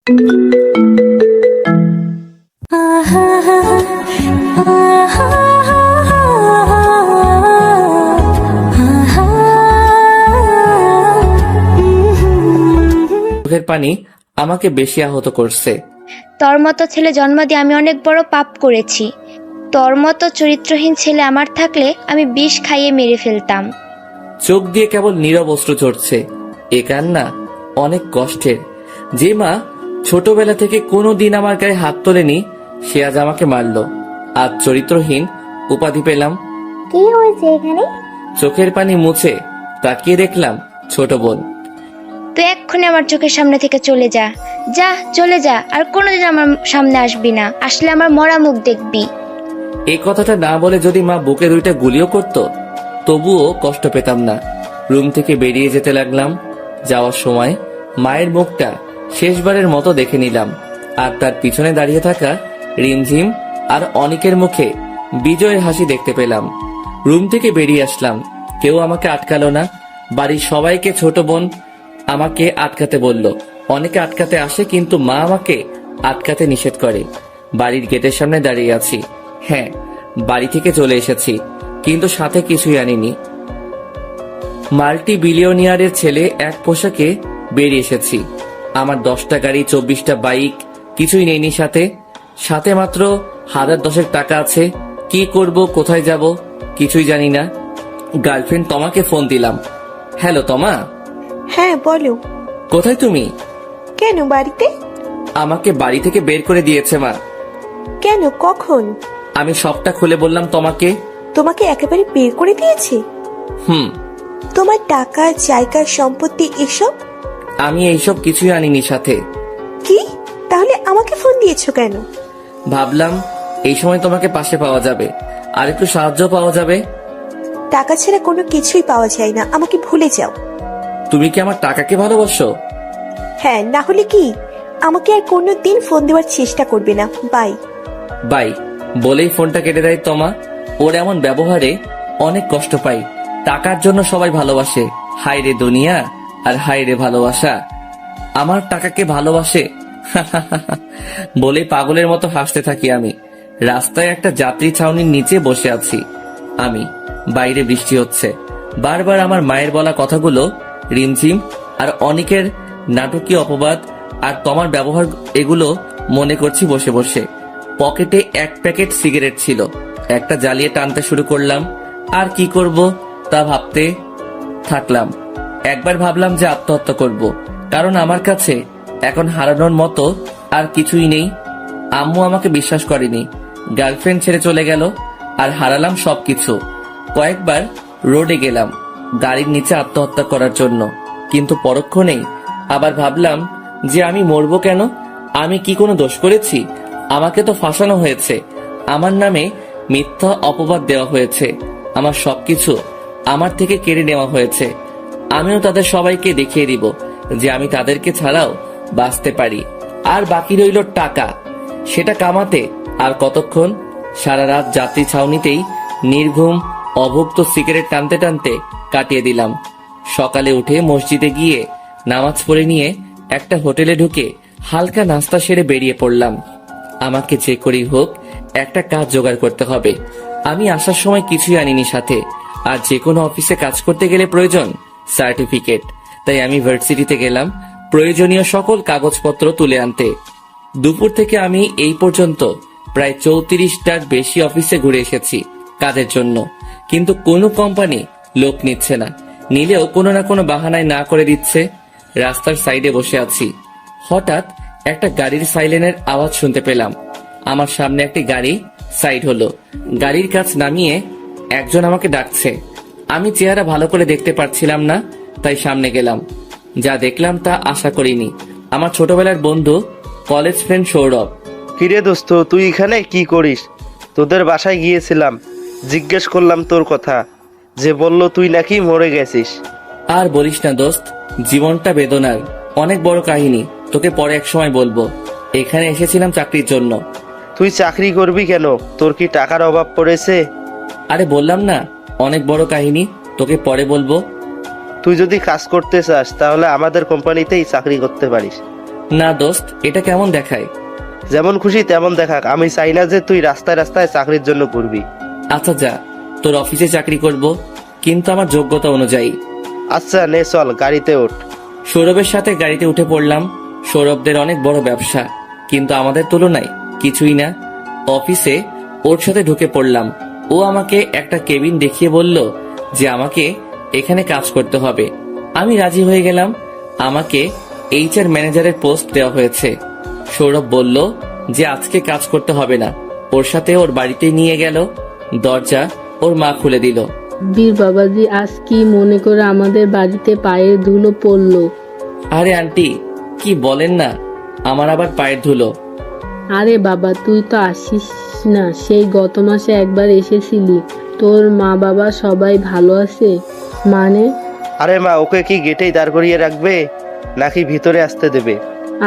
চোখের পানি আমাকে বেশি আহত করছে। তোর মতো ছেলে জন্ম দিয়ে আমি অনেক বড় পাপ করেছি। তোর মতো চরিত্রহীন ছেলে আমার থাকলে আমি বিষ খাইয়ে মেরে ফেলতাম। চোখ দিয়ে কেবল নীরব অশ্রু ঝরছে। এ কান্না অনেক কষ্টের। যে মা ছোটবেলা থেকে কোনোদিন আমার গায়ে হাত তোলেনি, সে আজ আমাকে মারলো। আজ চরিত্রহীন উপাধি পেলাম। কি হয়েছে এখানে? চোখের পানি মুছে তাকিয়ে দেখলাম ছোট বোন। তুই এক্ষুনি আমার চোখের সামনে থেকে চলে যা, যা চলে যা, আর কোনোদিন আমার সামনে আসবি না। আসলে আমার মরা মুখ দেখবি। এই কথাটা না বলে যদি মা বুকে দুইটা গুলিও করতো, তবুও কষ্ট পেতাম না। রুম থেকে বেরিয়ে যেতে লাগলাম। যাওয়ার সময় মায়ের মুখটা শেষবারের মতো দেখে নিলাম, আর তার পিছনে দাঁড়িয়ে থাকা রিমঝিম আর অনিকের মুখে বিজয়ের হাসি দেখতে পেলাম। রুম থেকে বেরিয়ে আসলাম। কেউ আমাকে আটকালো না। বাড়ির সবাইকে ছোট বোন আমাকে আটকাতে বলল। অনেকে আটকাতে আসে, কিন্তু মা আমাকে আটকাতে নিষেধ করে। বাড়ির গেটের সামনে দাঁড়িয়ে আছি। হ্যাঁ, বাড়ি থেকে চলে এসেছি, কিন্তু সাথে কিছুই আনিনি। মাল্টি বিলিয়নিয়ারের ছেলে এক পোশাকে বেরিয়ে এসেছি। আমার 10টা গাড়ি, 24টা বাইক, কিছুই নেইনি সাথে। সাথে মাত্র 1010 টাকা আছে। কি করব, কোথায় যাব কিছুই জানি না। গার্লফ্রেন্ড তোমাকে ফোন দিলাম। হ্যালো তমা। হ্যাঁ বলো। কোথায় তুমি? কেন বাড়িতে? আমাকে বাড়ি থেকে বের করে দিয়েছে মা। কেন, কখন? আমি সবটা খুলে বললাম তোমাকে। তোমাকে একেবারে বের করে দিয়েছে? হুম। তোমার টাকা, জায়গা, সম্পত্তি এসব? আমি এইসব কিছুই আনিনি সাথে। কি? তাহলে আমাকে ফোন দিয়েছো কেন? ভাবলাম এই সময় তোমাকে পাশে পাওয়া যাবে, আর একটু সাহায্য পাওয়া যাবে। টাকা ছাড়া কোনো কিছুই পাওয়া যায় না, আমাকে ভুলে যাও। তুমি কি আমার টাকাকে ভালোবাসো? হ্যাঁ, না হলে কি? আমাকে আর কোনোদিন ফোন দেওয়ার চেষ্টা করবে না। বাই। বাই বলেই ফোনটা কেটে দেয় তমা। ওর এমন ব্যবহারে অনেক কষ্ট পাই। টাকার জন্য সবাই ভালোবাসে, হায় রে দুনিয়া, আর হায় রে ভালোবাসা। আমার টাকাকে ভালোবাসে বলে পাগলের মতো হাসতে থাকি আমি। রাস্তায় একটা যাত্রী ছাউনির নিচে বসে আছি আমি। বাইরে বৃষ্টি হচ্ছে। বারবার আমার মায়ের বলা কথাগুলো, রিমঝিম আর অনিকের নাটকীয় অপবাদ আর তোমার ব্যবহার, এগুলো মনে করছি বসে বসে। পকেটে এক প্যাকেট সিগারেট ছিল। একটা জ্বালিয়ে টানতে শুরু করলাম। আর কি করব তা ভাবতে থাকলাম। একবার ভাবলাম যে আত্মহত্যা করব, কারণ আমার কাছে এখন হারানোর মতো আর কিছুই নেই। আম্মু আমাকে বিশ্বাস করেনি, গার্লফ্রেন্ড ছেড়ে চলে গেল, আর হারালাম সবকিছু। কয়েকবার রোডে গেলাম গাড়ির নিচে আত্মহত্যা করার জন্য, কিন্তু পরক্ষণেই আবার ভাবলাম যে আমি মরবো কেন? আমি কি কোনো দোষ করেছি? আমাকে তো ফাঁসানো হয়েছে, আমার নামে মিথ্যা অপবাদ দেওয়া হয়েছে, আমার সবকিছু আমার থেকে কেড়ে নেওয়া হয়েছে। আমিও তাদের সবাইকে দেখিয়ে দিব যে আমি তাদেরকে ছাড়াও বাঁচতে পারি। আর বাকি রইল টাকা, সেটা কামাতে আর কতক্ষণ? সারা রাত যাত্রী ছাউনিতেই নির্ঘুম অভুক্ত সিগারেট টানতে টানতে কাটিয়ে দিলাম। সকালে উঠে মসজিদে গিয়ে নামাজ পড়ে নিয়ে একটা হোটেলে ঢুকে হালকা নাস্তা সেরে বেরিয়ে পড়লাম। আমাকে যে করেই হোক একটা কাজ জোগাড় করতে হবে। আমি আসার সময় কিছুই আনিনি সাথে, আর যে কোনো অফিসে কাজ করতে গেলে প্রয়োজন সার্টিফিকেট। তাই আমি ভার্সিটিতে গেলাম প্রয়োজনীয় সকল কাগজপত্র তুলে আনতে। দুপুর থেকে আমি এই পর্যন্ত প্রায় 34টার বেশি অফিসে ঘুরে এসেছি কাজের জন্য, কিন্তু কোনো কোম্পানি লোক নিচ্ছে না, নিলেও কোনো না কোনো বাহানায় না করে দিচ্ছে। রাস্তার সাইডে বসে আছি, হঠাৎ একটা গাড়ির সাইরেনের আওয়াজ শুনতে পেলাম। আমার সামনে একটি গাড়ি সাইড হলো। গাড়ির কাছ নামিয়ে একজন আমাকে ডাকছে। আমি চেহারা ভালো করে দেখতে পারছিলাম না, তাই সামনে গেলাম। যা দেখলাম তা আশা করিনি। আমার ছোটবেলার বন্ধু, কলেজ ফ্রেন্ড সৌরভ। কিরে দোস্ত, তুই এখানে কি করিস? তোদের বাসায় গিয়েছিলাম, জিজ্ঞেস করলাম তোর কথা, যে বলল তুই নাকি মরে গেছিস। আর বলিস না দোস্ত, জীবনটা বেদনার, অনেক বড় কাহিনী, তোকে পরে এক সময় বলবো। এখানে এসেছিলাম চাকরির জন্য। তুই চাকরি করবি কেন? তোর কি টাকার অভাব পড়েছে? আরে বললাম না, অনেক বড় কাহিনী, তোকে পরে বলবো। তুই যদি কাজ করতে চাস তাহলে আমাদের কোম্পানিতেই চাকরি করতে পারিস। না দোস্ত, এটা কেমন দেখায়? যেমন খুশি তেমন দেখাক, আমি চাই না যে তুই রাস্তায় রাস্তায় চাকরির জন্য করবি। আচ্ছা যা, তোর অফিসে চাকরি করব, কিন্তু আমার যোগ্যতা অনুযায়ী। আচ্ছা নে চল, গাড়িতে ওঠ। সৌরভের সাথে গাড়িতে উঠে পড়লাম। সৌরভদের অনেক বড় ব্যবসা, কিন্তু আমাদের তুলনায় কিছুই না। অফিসে ওর সাথে ঢুকে পড়লাম। ও আমাকে একটা কেবিন দেখিয়ে বলল যে আমাকে এখানে কাজ করতে হবে। আমি রাজি হয়ে গেলাম। আমাকে HR ম্যানেজারের পোস্ট দেওয়া হয়েছে। সৌরভ বলল যে আজকে কাজ করতে হবে না। ওর সাথে ওর বাড়িতে নিয়ে গেল। দরজা ওর মা খুলে দিল। বীর বাবাজি, আজ কি মনে করে আমাদের বাড়িতে পায়ের ধুলো পড়লো? আরে আন্টি, কি বলেন না, আমার আবার পায়ের ধুলো। আরে বাবা, তুই তো আসিস না, সেই গত মাসে একবার এসেছিলি। তোর মা বাবা সবাই ভালো আছে? মানে? আরে মা, ওকে কি গেটেই দাঁড় করিয়ে রাখবে নাকি ভিতরে আসতে দেবে?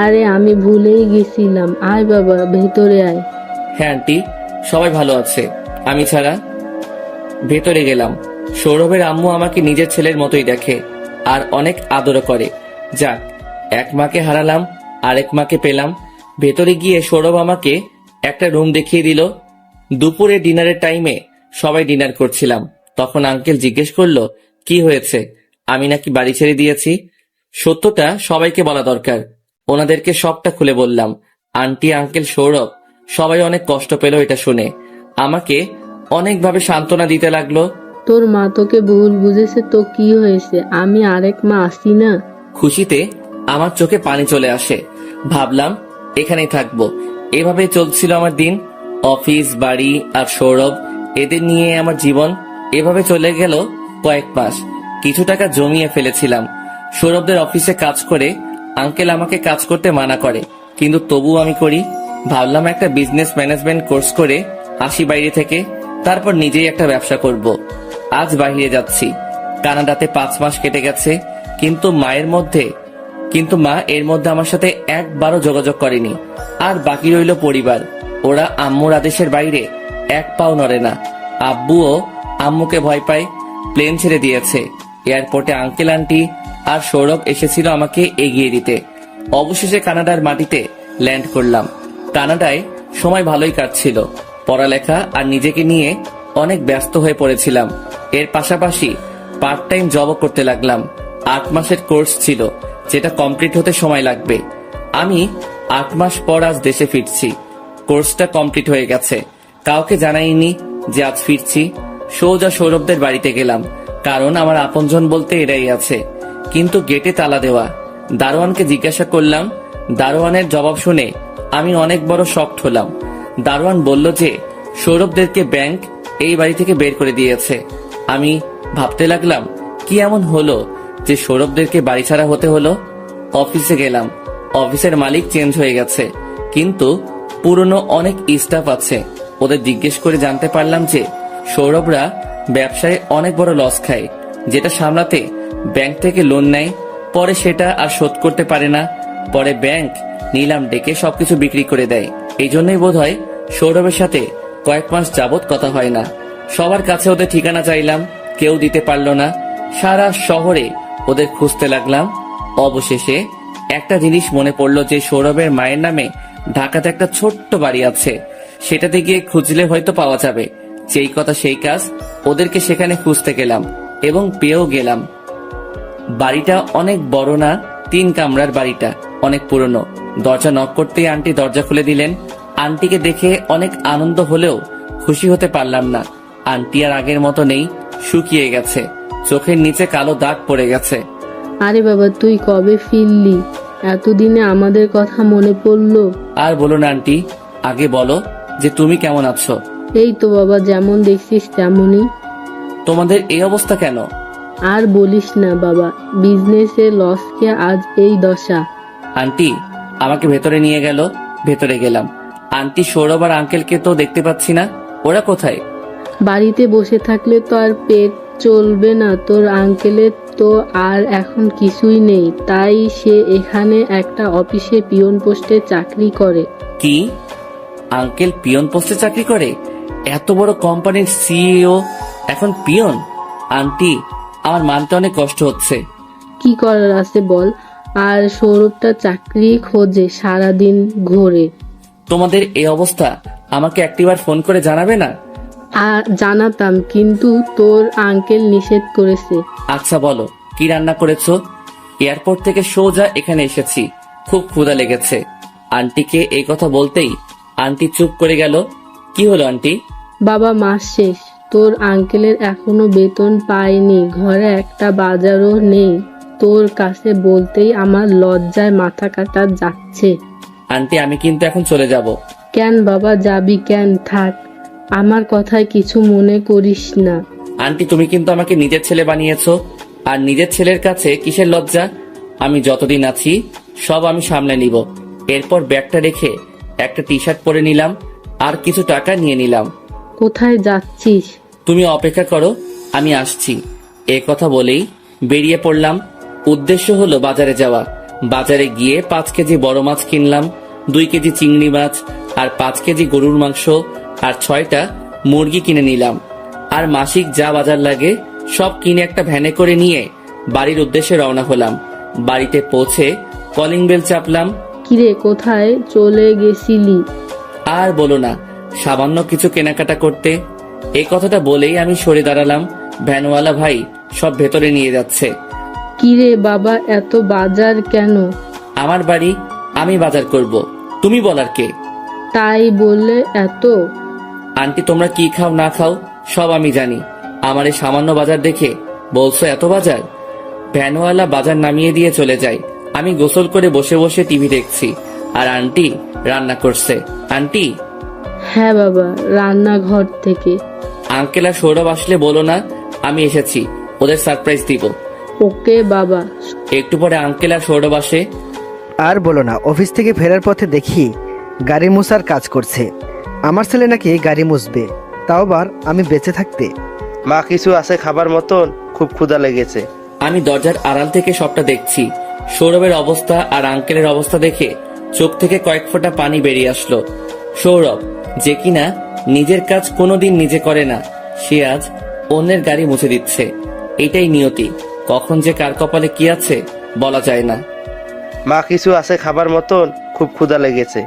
আরে আমি ভুলেই গেছিলাম। আয় বাবা, ভেতরে আয়। হ্যাঁ আন্টি, সবাই ভালো আছে, আমি ছাড়া। ভেতরে গেলাম। সৌরভের আম্মু আমাকে নিজের ছেলের মতোই দেখে আর অনেক আদরও করে। যাক, এক মাকে হারালাম, আরেক মাকে পেলাম। ভেতরে গিয়ে সৌরভ আমাকে একটা রুম দেখিয়ে দিল। দুপুরে ডিনারের টাইমে সবাই ডিনার করছিলাম। তখন আঙ্কেল জিজ্ঞেস করলো কি হয়েছে, আমি নাকি বাড়ি ছেড়ে দিয়েছি। সত্যটা সবাইকে বলা দরকার। ওনাদেরকে সবটা খুলে বললাম। আন্টি, আঙ্কেল, সৌরভ সবাই অনেক কষ্ট পেল এটা শুনে। আমাকে অনেকভাবে সান্ত্বনা দিতে লাগলো। তোর মা তোকে ভুল বুঝেছে তো কি হয়েছে? আমি আরেক মা আসি না? খুশিতে আমার চোখে পানি চলে আসে। ভাবলাম এখানেই থাকবো। এভাবে চলছিল আমার দিন। অফিস, বাড়ি আর সৌরভ, এদের নিয়ে আমার জীবন এভাবে চলে গেল কয়েক মাস। কিছু টাকা জমিয়ে ফেলেছিলাম। সৌরভদের অফিসে কাজ করে আঙ্কেল আমাকে কাজ করতে মানা করে, কিন্তু তবুও আমি করি। ভাবলাম একটা বিজনেস ম্যানেজমেন্ট কোর্স করে আসি বাইরে থেকে, তারপর নিজেই একটা ব্যবসা করব। আজ বাইরে যাচ্ছি। কানাডাতে 5 মাস কেটে গেছে, কিন্তু মা এর মধ্যে আমার সাথে একবারও যোগাযোগ করেনি। আর বাকি রইল পরিবার। ওরা আম্মুর আদেশের বাইরে এক পাও নড়ে না। আব্বুও আম্মুকে ভয় পায়, প্লেন ছেড়ে দিয়েছে। এয়ারপোর্টে আঙ্কেল, আন্টি আর সৌরভ এসেছিল আমাকে এগিয়ে দিতে। অবশেষে কানাডার মাটিতে ল্যান্ড করলাম। কানাডায় সময় ভালোই কাটছিল। পড়ালেখা আর নিজেকে নিয়ে অনেক ব্যস্ত হয়ে পড়েছিলাম। এর পাশাপাশি পার্ট টাইম জবও করতে লাগলাম। 8 মাসের কোর্স ছিল, যেটা কমপ্লিট হতে সময় লাগবে। আমি 8 মাস পর আজ দেশে ফিরছি। কোর্সটা কমপ্লিট হয়ে গেছে। কাউকে জানাইনি যে আজ ফিরছি। সোজা সৌরভদের বাড়িতে গেলাম, কারণ আমার আপনজন বলতে এরাই আছে। কিন্তু গেটে তালা দেওয়া। দারোয়ানকে জিজ্ঞাসা করলাম। দারোয়ানের জবাব শুনে আমি অনেক বড় শকড হলাম। দারোয়ান বলল যে সৌরভদেরকে ব্যাংক এই বাড়ি থেকে বের করে দিয়েছে। আমি ভাবতে লাগলাম কি এমন হলো যে সৌরভদেরকে বাড়ি ছাড়া হতে হলো। অফিসে গেলাম। অফিসের মালিক চেঞ্জ হয়ে গেছে, কিন্তু পুরনো অনেক স্টাফ আছে। ওদের জিজ্ঞেস করে জানতে পারলাম যে সৌরভরা ব্যবসায় অনেক বড় লস খায়, যেটা সামলাতে ব্যাংক থেকে লোন নেয়। পরে সেটা আর শোধ করতে পারে না। পরে ব্যাংক নিলাম ডেকে সবকিছু বিক্রি করে দেয়। এই জন্যই বোধহয় সৌরভের সাথে কয়েক মাস যাবত কথা হয় না। সবার কাছে ওদের ঠিকানা চাইলাম, কেউ দিতে পারলো না। সারা শহরে ওদের খুঁজতে লাগলাম। অবশেষে একটা জিনিস মনে পড়লো যে সৌরভের মায়ের নামে ঢাকাতে একটা ছোট্ট বাড়ি আছে। সেটাতে গিয়ে খুঁজলে হয়তো পাওয়া যাবে। যেই কথা সেই কাজ, ওদেরকে সেখানে খুঁজতে গেলাম এবং পেয়েও গেলাম। বাড়িটা অনেক বড় না, 3 কামরার বাড়িটা, অনেক পুরনো। দরজা নক করতেই আন্টি দরজা খুলে দিলেন। আন্টিকে দেখে অনেক আনন্দ হলেও খুশি হতে পারলাম না। আন্টি আর আগের মতো নেই, শুকিয়ে গেছে, চোখের নিচে কালো দাগ পড়ে গেছে। আরে বাবা, তুই কবে ফিরলি? এতদিনে আমাদের কথা মনে পড়লো। আর বলো না আন্টি, আগে বলো যে তুমি কেমন আছো। এই তো বাবা, যেমন দেখছিস তেমনই। তোমাদের এই অবস্থা কেন? আর বলিস না বাবা, বিজনেসে লস খেয়ে আজ এই দশা। আন্টি আমাকে ভেতরে নিয়ে গেল। ভেতরে গেলাম। আন্টি, সৌরভ আর আঙ্কেলকে তো দেখতে পাচ্ছি না, ওরা কোথায়? বাড়িতে বসে থাকলে তো আর পেট চলবে না। তোর আঙ্কেলের তো আর এখন কিছুই নেই, তাই সে এখানে একটা অফিসে পিয়ন পোস্টে চাকরি করে। কি? আঙ্কেল পিয়ন পোস্টে চাকরি করে? এত বড় কোম্পানির CEO এখন পিয়ন? আন্টি, আমার মানতে অনেক কষ্ট হচ্ছে। কি করার আছে বল? আর সৌরভটা চাকরি খোঁজে, সারাদিন ঘোরে। তোমাদের এই অবস্থা আমাকে একটিবার ফোন করে জানাবে না? আর জানাতাম, কিন্তু তোর আঙ্কেল নিষেধ করেছে। আচ্ছা বলো, কি রান্না করেছো? এয়ারপোর্ট থেকে সোজা এখানে এসেছি, খুব ক্ষুধা লেগেছে। আন্টিকে এই কথা বলতেই আন্টি চুপ করে গেল। কি হলো আন্টি? বাবা, মাস শেষ, তোর আঙ্কেলের এখনো বেতন পায়নি, ঘরে একটা বাজারও নেই। তোর কাছে বলতেই আমার লজ্জায় মাথা কাটা যাচ্ছে। আন্টি আমি কিন্তু এখন চলে যাব। কেন বাবা যাবি কেন? থাক, আমার কথায় কিছু মনে করিস না। আন্টি তুমি কিন্তু আমাকে নিজের ছেলে বানিয়েছো, আর নিজের ছেলের কাছে কিসের লজ্জা? আমি যতদিন আছি সব আমি সামলে নিব। এরপর ব্যাগটা রেখে একটা টি শার্ট পরে নিলাম আর কিছু টাকা নিয়ে নিলাম। কোথায় যাচ্ছিস? তুমি অপেক্ষা করো, আমি আসছি। এ কথা বলেই বেরিয়ে পড়লাম। উদ্দেশ্য হলো বাজারে যাওয়া। বাজারে গিয়ে 5 কেজি বড় মাছ কিনলাম, 2 কেজি চিংড়ি মাছ, আর 5 কেজি গরুর মাংস, আর 6টা মুরগি কিনে নিলাম। আর মাসিক যা বাজার লাগে সব কিনে একটা ভ্যানে করে নিয়ে বাড়ির উদ্দেশ্যে রওনা হলাম। বাড়িতে পৌঁছে কলিং বেল চাপলাম। কিরে, কোথায় চলে গেছিলি? আর বলো না, সামান্য কিছু কেনাকাটা করতে। এই কথাটা বলেই আমি সরে দাঁড়ালাম। ভ্যানওয়ালা ভাই সব ভেতরে নিয়ে যাচ্ছে। কিরে বাবা, এত বাজার কেন? আমার বাড়ি, আমি বাজার করব, তুমি বলার কে? তাই বলে এত? আন্টি তোমরা কি খাও না খাও সব আমি জানি। আমার এই সামান্য বাজার দেখে বলছো এত বাজার? ভ্যানওয়ালা বাজার নামিয়ে দিয়ে চলে যায়। আমি গোসল করে বসে বসে টিভি দেখছি, আর আন্টি রান্না করছে। আন্টি, হ্যাঁ বাবা, রান্নাঘর থেকে। আঙ্কেল আর সৌরভ আসলে বলো না আমি এসেছি, ওদের সারপ্রাইজ দিব। ওকে বাবা। একটু পরে আঙ্কেল আর সৌরভ আসে। আর বলো না, অফিস থেকে ফেরার পথে দেখি গাড়ি মুছার কাজ করছে। আমার ছেলে নাকি গাড়ি মুছবে, তাও আবার আমি বেঁচে থাকতে। মা কিছু আছে খাবার মতন? খুব ক্ষুধা লেগেছে। আমি দরজার আড়াল থেকে সবটা দেখছি। সৌরভের অবস্থা আর আঙ্কেলের অবস্থা দেখে চোখ থেকে কয়েক ফোঁটা পানি বেরিয়ে আসলো। সৌরভ, যে কিনা নিজের কাজ কোনোদিন নিজে করে না, সে আজ অন্যের গাড়ি মুছে দিচ্ছে। এটাই নিয়তি, কখন যে কার কপালে কি আছে বলা যায় না। মা কিছু আছে খাবার মতন? খুব ক্ষুধা লেগেছে।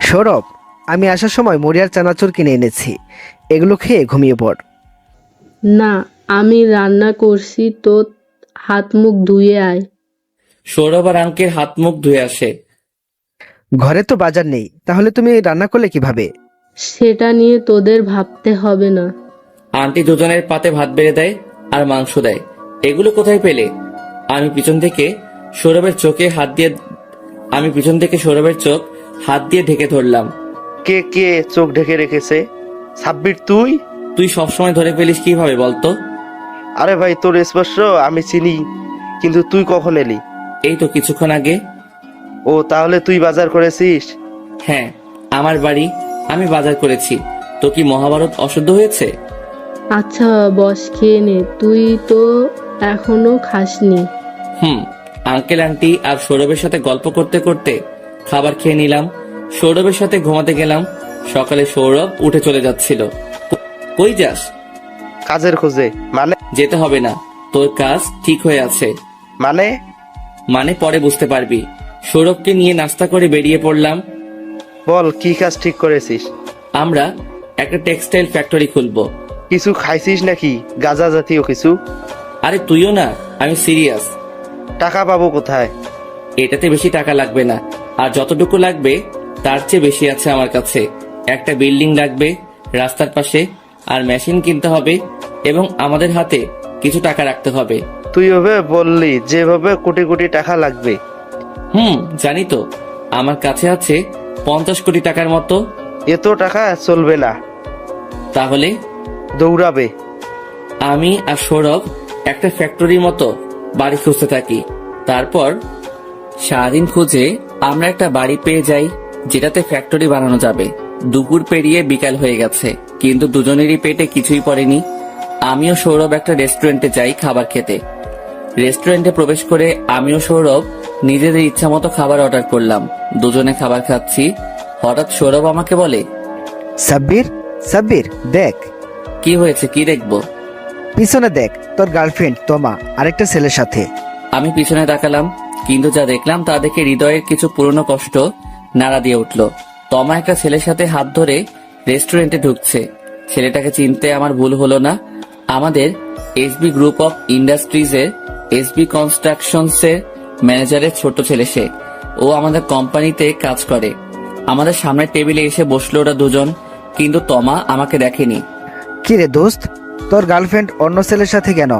সৌরভ, আমি আসার সময় মরিয়ার চানাচুর কিনে এনেছি, এগুলো খেয়ে ঘুমিয়ে পড়। না, আমি রান্না করছি, তো হাত মুখ ধুয়ে আয়। সৌরভ আর আঙ্কেল হাত মুখ ধুয়ে আসে। ঘরে তো বাজার নেই, তাহলে তুমি রান্না করলে কিভাবে? সেটা নিয়ে তোদের ভাবতে হবে না। আন্টি দুজনের পাতে ভাত বেড়ে দেয় আর মাংস দেয়। এগুলো কোথায় পেলে? আমি পিছন থেকে সৌরভের চোখ হাত দিয়ে ঢেকে ধরলাম। কে কে চোখ ঢেকে রেখেছে? সাব্বির তুই? তুই সবসময় ধরে ফেলিস কিভাবে বলতো? আরে ভাই, তোর স্পর্শ আমি চিনি, কিন্তু তুই কখন এলি? এই তো কিছুক্ষণ আগে। ও, তাহলে তুই বাজার করেছিস? হ্যাঁ, আমার বাড়ি, আমি বাজার করেছি। তো কি মহাভারত অশুদ্ধ হয়েছে? আচ্ছা বস, খেয়ে নে, তুই তো এখনো খাসনি। আঙ্কেল আন্টি আর সৌরভের সাথে গল্প করতে করতে খাবার খেয়ে নিলাম। সৌরভের সাথে ঘুমাতে গেলাম। সকালে সৌরভ উঠে চলে যাচ্ছিল। কই যাস? কাজের খোঁজে। মানে? যেতে হবে না, তোর কাজ ঠিক হয়ে আছে। মানে পরে বুঝতে পারবি। সৌরভকে নিয়ে নাস্তা করে বেরিয়ে পড়লাম। বল, কি কাজ ঠিক করেছিস? আমরা একটা টেক্সটাইল ফ্যাক্টরি খুলবো। কিছু খাইছিস নাকি, গাঁজা জাতীয় কিছু? আরে তুইও না, আমি সিরিয়াস। টাকা পাবো কোথায়? এটাতে বেশি টাকা লাগবে না, আর যতটুকু লাগবে তার চেয়ে বেশি আছে আমার কাছে। একটা বিল্ডিং লাগবে রাস্তার পাশে, আর মেশিন কিনতে হবে, এবং আমাদের হাতে কিছু টাকা রাখতে হবে। তুই ভাবে বললি যেভাবে কোটি কোটি টাকা লাগবে। জানি তো, আমার কাছে আছে 50 কোটি টাকার মতো। এত টাকা চলবে না। তাহলে দৌড়াবে। আমি আর সৌরভ একটা ফ্যাক্টরির মতো বাড়ি খুঁজতে থাকি। তারপর সারাদিন খুঁজে আমরা একটা বাড়ি পেয়ে যাই, যেটাতে ফ্যাক্টরি বানানো যাবে। দুপুর পেরিয়ে বিকাল হয়ে গেছে, কিন্তু দুজনেরই পেটে কিছুই পড়েনি। আমিও সৌরভ একটা রেস্টুরেন্টে যাই খাবার খেতে। রেস্টুরেন্টে প্রবেশ করে আমিও সৌরভ নিজেদের ইচ্ছা মতো খাবার অর্ডার করলাম। দুজনে খাবার খাচ্ছি, হঠাৎ সৌরভ আমাকে বলে, সাব্বির, সাব্বির দেখ। কি হয়েছে? কি দেখবো? পিছনে দেখ, তোর গার্লফ্রেন্ড তোমা আরেকটা ছেলের সাথে। আমি পিছনে তাকালাম, কিন্তু যা দেখলাম তা দেখে হৃদয়ের কিছু পুরনো কষ্ট নাড়া দিয়ে উঠল। তমা একটা ছেলের সাথে হাত ধরে রেস্টুরেন্টে ঢুকছে। ছেলেটাকে চিনতে আমার ভুল হলো না। আমাদের এসবি গ্রুপ অফ ইন্ডাস্ট্রিজের এসবি কনস্ট্রাকশনসের ম্যানেজারের ছোট ছেলে সে। ও আমাদের কোম্পানিতে কাজ করে। আমাদের সামনের টেবিলে এসে বসলো ওরা দুজন, কিন্তু তমা আমাকে দেখেনি। কি রে দোস্ত, তোর গার্লফ্রেন্ড অন্য ছেলের সাথে কেন?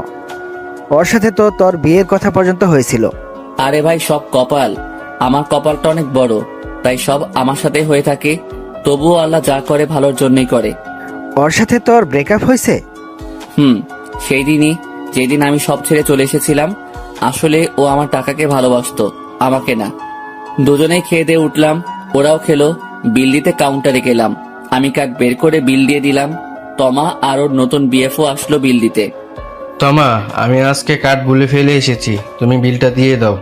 ওর সাথে তো তোর বিয়ের কথা পর্যন্ত হয়েছিল। আরে ভাই, সব কপাল। আমার কপালটা অনেক বড়, তাই সব আমার সাথে হয়ে থাকে। তবুও আল্লাহ যা করে ভালোর জন্যই করে। ওর সাথে তোর ব্রেকআপ হয়েছে? সেই দিনই, যেদিন আমি সব ছেড়ে চলে এসেছিলাম। আসলে ও আমার টাকাকে ভালোবাসতো, আমাকে না। দুজনেই খেয়ে দিয়ে উঠলাম, ওরাও খেলো। বিল দিতে কাউন্টারে গেলাম। আমি কার্ড বের করে বিল দিয়ে দিলাম। তমা আর ওর নতুন বিএফও আসলো বিল দিতে। তমা, আমি আজকে কার্ড ভুলে ফেলে এসেছি, তুমি বিলটা দিয়ে দাও।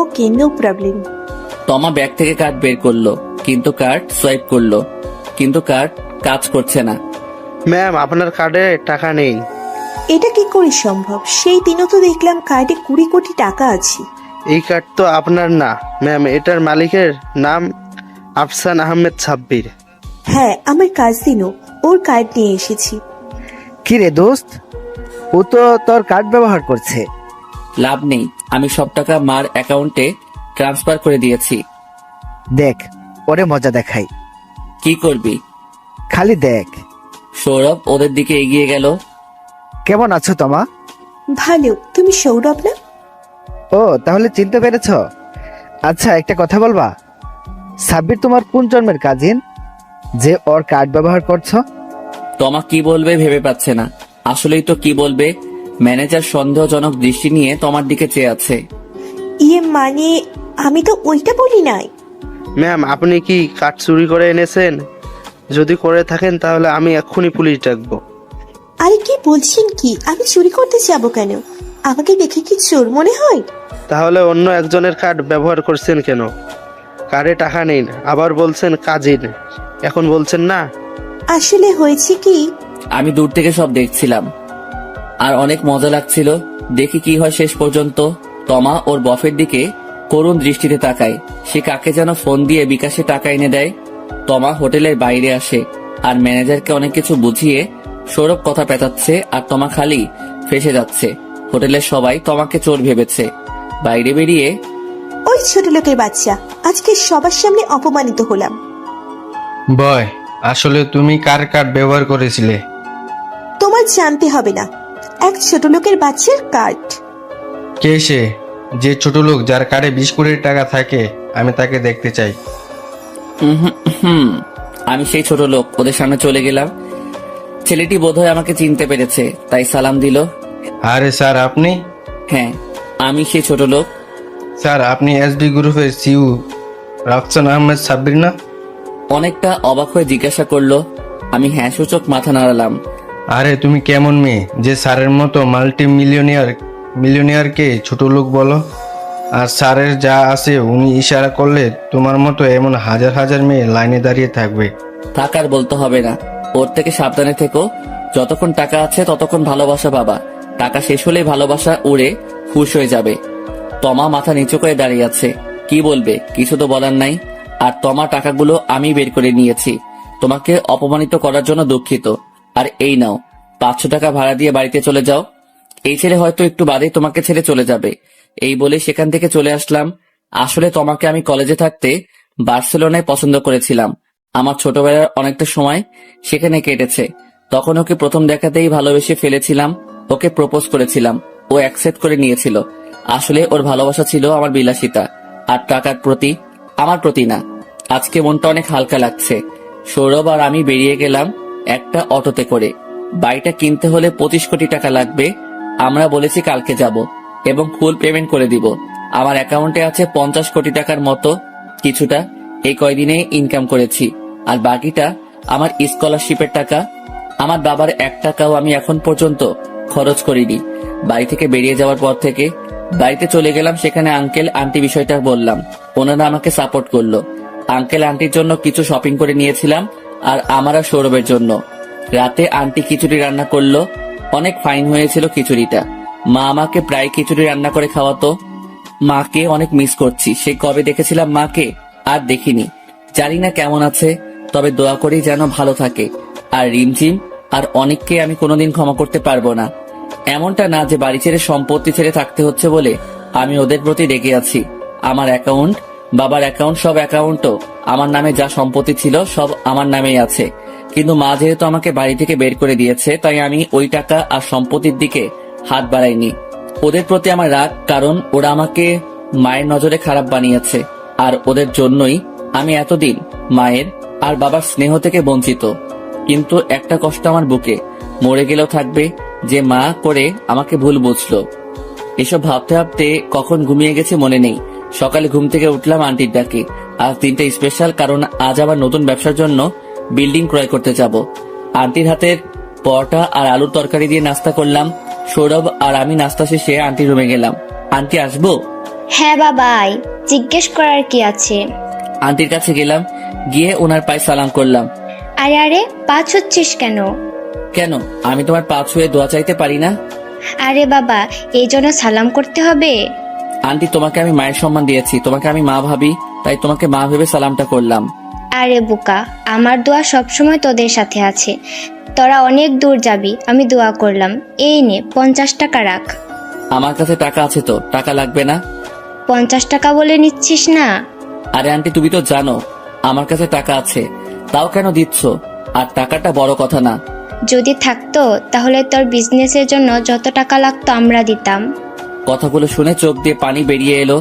ওকে, নো প্রবলেম। তমা ব্যাগ থেকে কার্ড বের করলো, কিন্তু কার্ড সোয়াইপ করলো, কিন্তু কার্ড কাজ করছে না। ম্যাম, আপনার কার্ডে টাকা নেই। এটা কি করে সম্ভব? সেই দিনও তো দেখলাম কার্ডে 20 কোটি টাকা আছে। এই কার্ড তো আপনার না ম্যাম, এটার মালিকের নাম আফসান আহমেদ সাব্বির। হ্যাঁ, আমার কাজিনও, ওর কার্ড নিয়ে এসেছি। কি রে দোস্ত, ও তো তোর কার্ড ব্যবহার করছে। লাভ নেই, আমি সব টাকা মার অ্যাকাউন্টে ট্রান্সফার করে দিয়েছি। দেখ, ওরে মজা দেখাই। কি করবি? খালি দেখ। সৌরভ ওদের দিকে এগিয়ে গেল। কেমন আছো তমা? ভালো, তুমি সৌরভ না? ও, তাহলে চিনতে পেরেছ? আচ্ছা, একটা কথা বলবা, সাব্বির তোমার কোন জন্মের কাজিন যে ওর কার্ড ব্যবহার করছো? তমা কি বলবে ভেবে পাচ্ছে না। আসলেই তো কি বলবে। ম্যানেজার সন্দেহজনক দৃষ্টি নিয়ে তোমার দিকে চেয়ে আছে। মানে আমি তো ওইটা বলি নাই। ম্যাম, আপনি কি কার্ড চুরি করে এনেছেন? যদি করে থাকেন তাহলে আমি এক্ষুনি পুলিশ ডাকবো। আরে কি বলছেন কি? আমি চুরি করতে যাব কেন? আমাকে দেখে কি চোর মনে হয়? তাহলে অন্য একজনের কার্ড ব্যবহার করছেন কেন? কার্ডে টাকা নেই, আবার বলছেন কাজিন, এখন বলছেন না। আসলে হয়েছে কি, আমি দূর থেকে সব দেখছিলাম আর অনেক মজা লাগছিল। দেখি কি হয় শেষ পর্যন্ত। তমা ওর বফের দিকে করুণ দৃষ্টিতে তাকায়। সে কাকে যেন ফোন দিয়ে বিকাশে টাকা এনে দেয়। তমা হোটেলের বাইরে আসে আর ম্যানেজারকে অনেক কিছু বুঝিয়ে সৌরভ কথা পেঁচাচ্ছে, আর তমা খালি ফেসে যাচ্ছে। হোটেলের সবাই তমাকে চোর ভেবেছে। বাইরে বেরিয়ে ওই ছোট লোকের বাচ্চা, আজকে সবার সামনে অপমানিত হলাম। বয়, আসলে তুমি কার কার্ড ব্যবহার করেছিলে? তোমার জানতে হবে না, এক ছোট লোকের বাচ্চার কার্ড। কে সে? যে ছোট লোক যার কার্ডে 20 কোটি টাকা থাকে, আমি তাকে দেখতে চাই। আমি সেই ছোট লোক। ওদের সামনে চলে গেলাম। ছেলেটি বোধহয় আমাকে চিনতে পেরেছে, তাই সালাম দিল। আরে স্যার, আপনি? হ্যাঁ, আমি সেই ছোট লোক। স্যার, আপনি এসবি গ্রুপের সিইও আফসান আহমেদ সাব্বির না? অনেকটা অবাক হয়ে জিজ্ঞাসা করলো। আমি হ্যাঁ সূচক মাথা নাড়ালাম। আরে তুমি কেমন মেয়ে যে স্যারের মতো মাল্টি মিলিয়নিয়ারকে ছোট লোক বলো? আর স্যারের যা আছে উনি ইশারা করলে তোমার মতো এমন হাজার হাজার মেয়ে লাইনে দাঁড়িয়ে থাকবে। থাকার বলতে হবে না, ওর থেকে সাবধানে থেকো। যতক্ষণ টাকা আছে ততক্ষণ ভালোবাসা পাবা। টাকা শেষ হলেই ভালোবাসা উড়ে খুশ হয়ে যাবে। তমা মাথা নিচু করে দাঁড়িয়ে আছে। কি বলবে? কিছু তো বলার নাই। আর তমা, টাকাগুলো আমি বের করে নিয়েছি। তোমাকে অপমানিত করার জন্য দুঃখিত। আর এই নাও 500 টাকা ভাড়া দিয়ে বাড়িতে চলে যাও। এই ছেলে হয়তো একটু বাদে তোমাকে ছেড়ে চলে যাবে। এই বলে সেখান থেকে চলে আসলাম। আসলে তোমাকে আমি কলেজে থাকতে বার্সেলোনায় পছন্দ করেছিলাম। আমার ছোটবেলার অনেকটা সময় সেখানে কেটেছে। তখন ওকে প্রথম দেখাতেই ভালোবেসে ফেলেছিলাম। ওকে প্রপোজ করেছিলাম, ও অ্যাকসেপ্ট করে নিয়েছিল। আসলে ওর ভালোবাসা ছিল আমার বিলাসিতা আর টাকার প্রতি, আমার প্রতি না। আজকে মনটা অনেক হালকা লাগছে। সৌরভ আর আমি বেরিয়ে গেলাম একটা অটোতে করে। বাড়িটা কিনতে হলে 25 কোটি টাকা লাগবে। আমরা বলেছি কালকে যাব এবং ফুল পেমেন্ট করে দিব। আমার অ্যাকাউন্টে আছে 50 কোটি টাকার মতো। কিছুটা এই কয়দিনে ইনকাম করেছি, আর বাকিটা আমার স্কলারশিপের টাকা। আমার বাবার 1 টাকাও আমি এখন পর্যন্ত খরচ করিনি। বাড়ি থেকে বেরিয়ে যাওয়ার পর থেকে বাড়িতে চলে গেলাম। সেখানে আঙ্কেল আন্টি বিষয়টা বললাম, ওনারা আমাকে সাপোর্ট করলো। আঙ্কেল আন্টির জন্য কিছু শপিং করে নিয়েছিলাম, আর আমার আর সৌরভের জন্য। রাতে আন্টি খিচুড়ি রান্না করলো, অনেক ফাইন হয়েছিল খিচুড়িটা। মা আমাকে প্রায় খিচুড়ি রান্না করে খাওয়াতো। মাকে অনেক মিস করছি। সে কবে দেখেছিলাম মাকে, আর দেখিনি। জানি না কেমন আছে, তবে দোয়া করি যেন ভালো থাকে। আর রিমঝিম আর অনেককে আমি কোনোদিন ক্ষমা করতে পারবো না। এমনটা না যে বাড়ি ছেড়ে সম্পত্তি ছেড়ে থাকতে হচ্ছে বলে আমি ওদের প্রতি রেগে আছি। আমার অ্যাকাউন্ট, বাবার অ্যাকাউন্ট, সব অ্যাকাউন্টও আমার নামে, যা সম্পত্তি ছিল সব আমার নামেই আছে। কিন্তু মা যেহেতু আমাকে বাড়ি থেকে বের করে দিয়েছে, তাই আমি ওই টাকা আর সম্পত্তির দিকে হাত বাড়াইনি। ওদের প্রতি আমার রাগ, কারণ ওরা আমাকে মায়ের নজরে খারাপ বানিয়েছে। আর ওদের জন্যই আমি এতদিন মায়ের আর বাবার স্নেহ থেকে বঞ্চিত। কিন্তু একটা কষ্ট আমার বুকে, মরে গেলেও থাকবে যে মা করে আমাকে ভুল বুঝলো। এসব ভাবতে ভাবতে কখন ঘুমিয়ে গেছে মনে নেই। সকালে ঘুম থেকে উঠলাম আন্টির ডাকে। আজ দিনটা স্পেশাল, কারণ আজ আবার নতুন ব্যবসার জন্য বিল্ডিং ক্রয় করতে যাব। আন্টির হাতের পরোটা আর আলুর তরকারি দিয়ে নাস্তা করলাম। সৌরভ আর আমি নাস্তা শেষে আন্টির রুমে গেলাম। আন্টি আসবো? হ্যাঁ বাবা আয়, জিজ্ঞেস করার কি আছে? আন্টির কাছে গেলাম, গিয়ে ওনার পায়ে সালাম করলাম। আরে আরে, পা ছুচ্ছিস কেন? কেন, আমি তোমার পা ছুঁয়ে দোয়া চাইতে পারি না? আরে বাবা, এই জন্য সালাম করতে হবে? আন্টি, তোমাকে আমি মায়ের সম্মান দিয়েছি, তোমাকে আমি মা ভাবি, তাই তোমাকে মা ভেবে সালামটা করলাম। আরে বোকা, আমার দোয়া সবসময় তোদের সাথে আছে। তোরা অনেক দূর যাবি, আমি দোয়া করলাম। এই নে 50 টাকা রাখ। আমার কাছে টাকা আছে তো, টাকা লাগবে না। 50 টাকা বলে নিচ্ছিস না? আরে আন্টি, তুমি তো জানো আমার কাছে টাকা আছে, তাও কেন দিচ্ছ? আর টাকাটা বড় কথা না। যদি থাকতো তাহলে তোর বিজনেসের জন্য যত টাকা লাগতো আমরা দিতাম। কথাগুলো শুনে চোখ দিয়ে পানি বেরিয়ে এলো।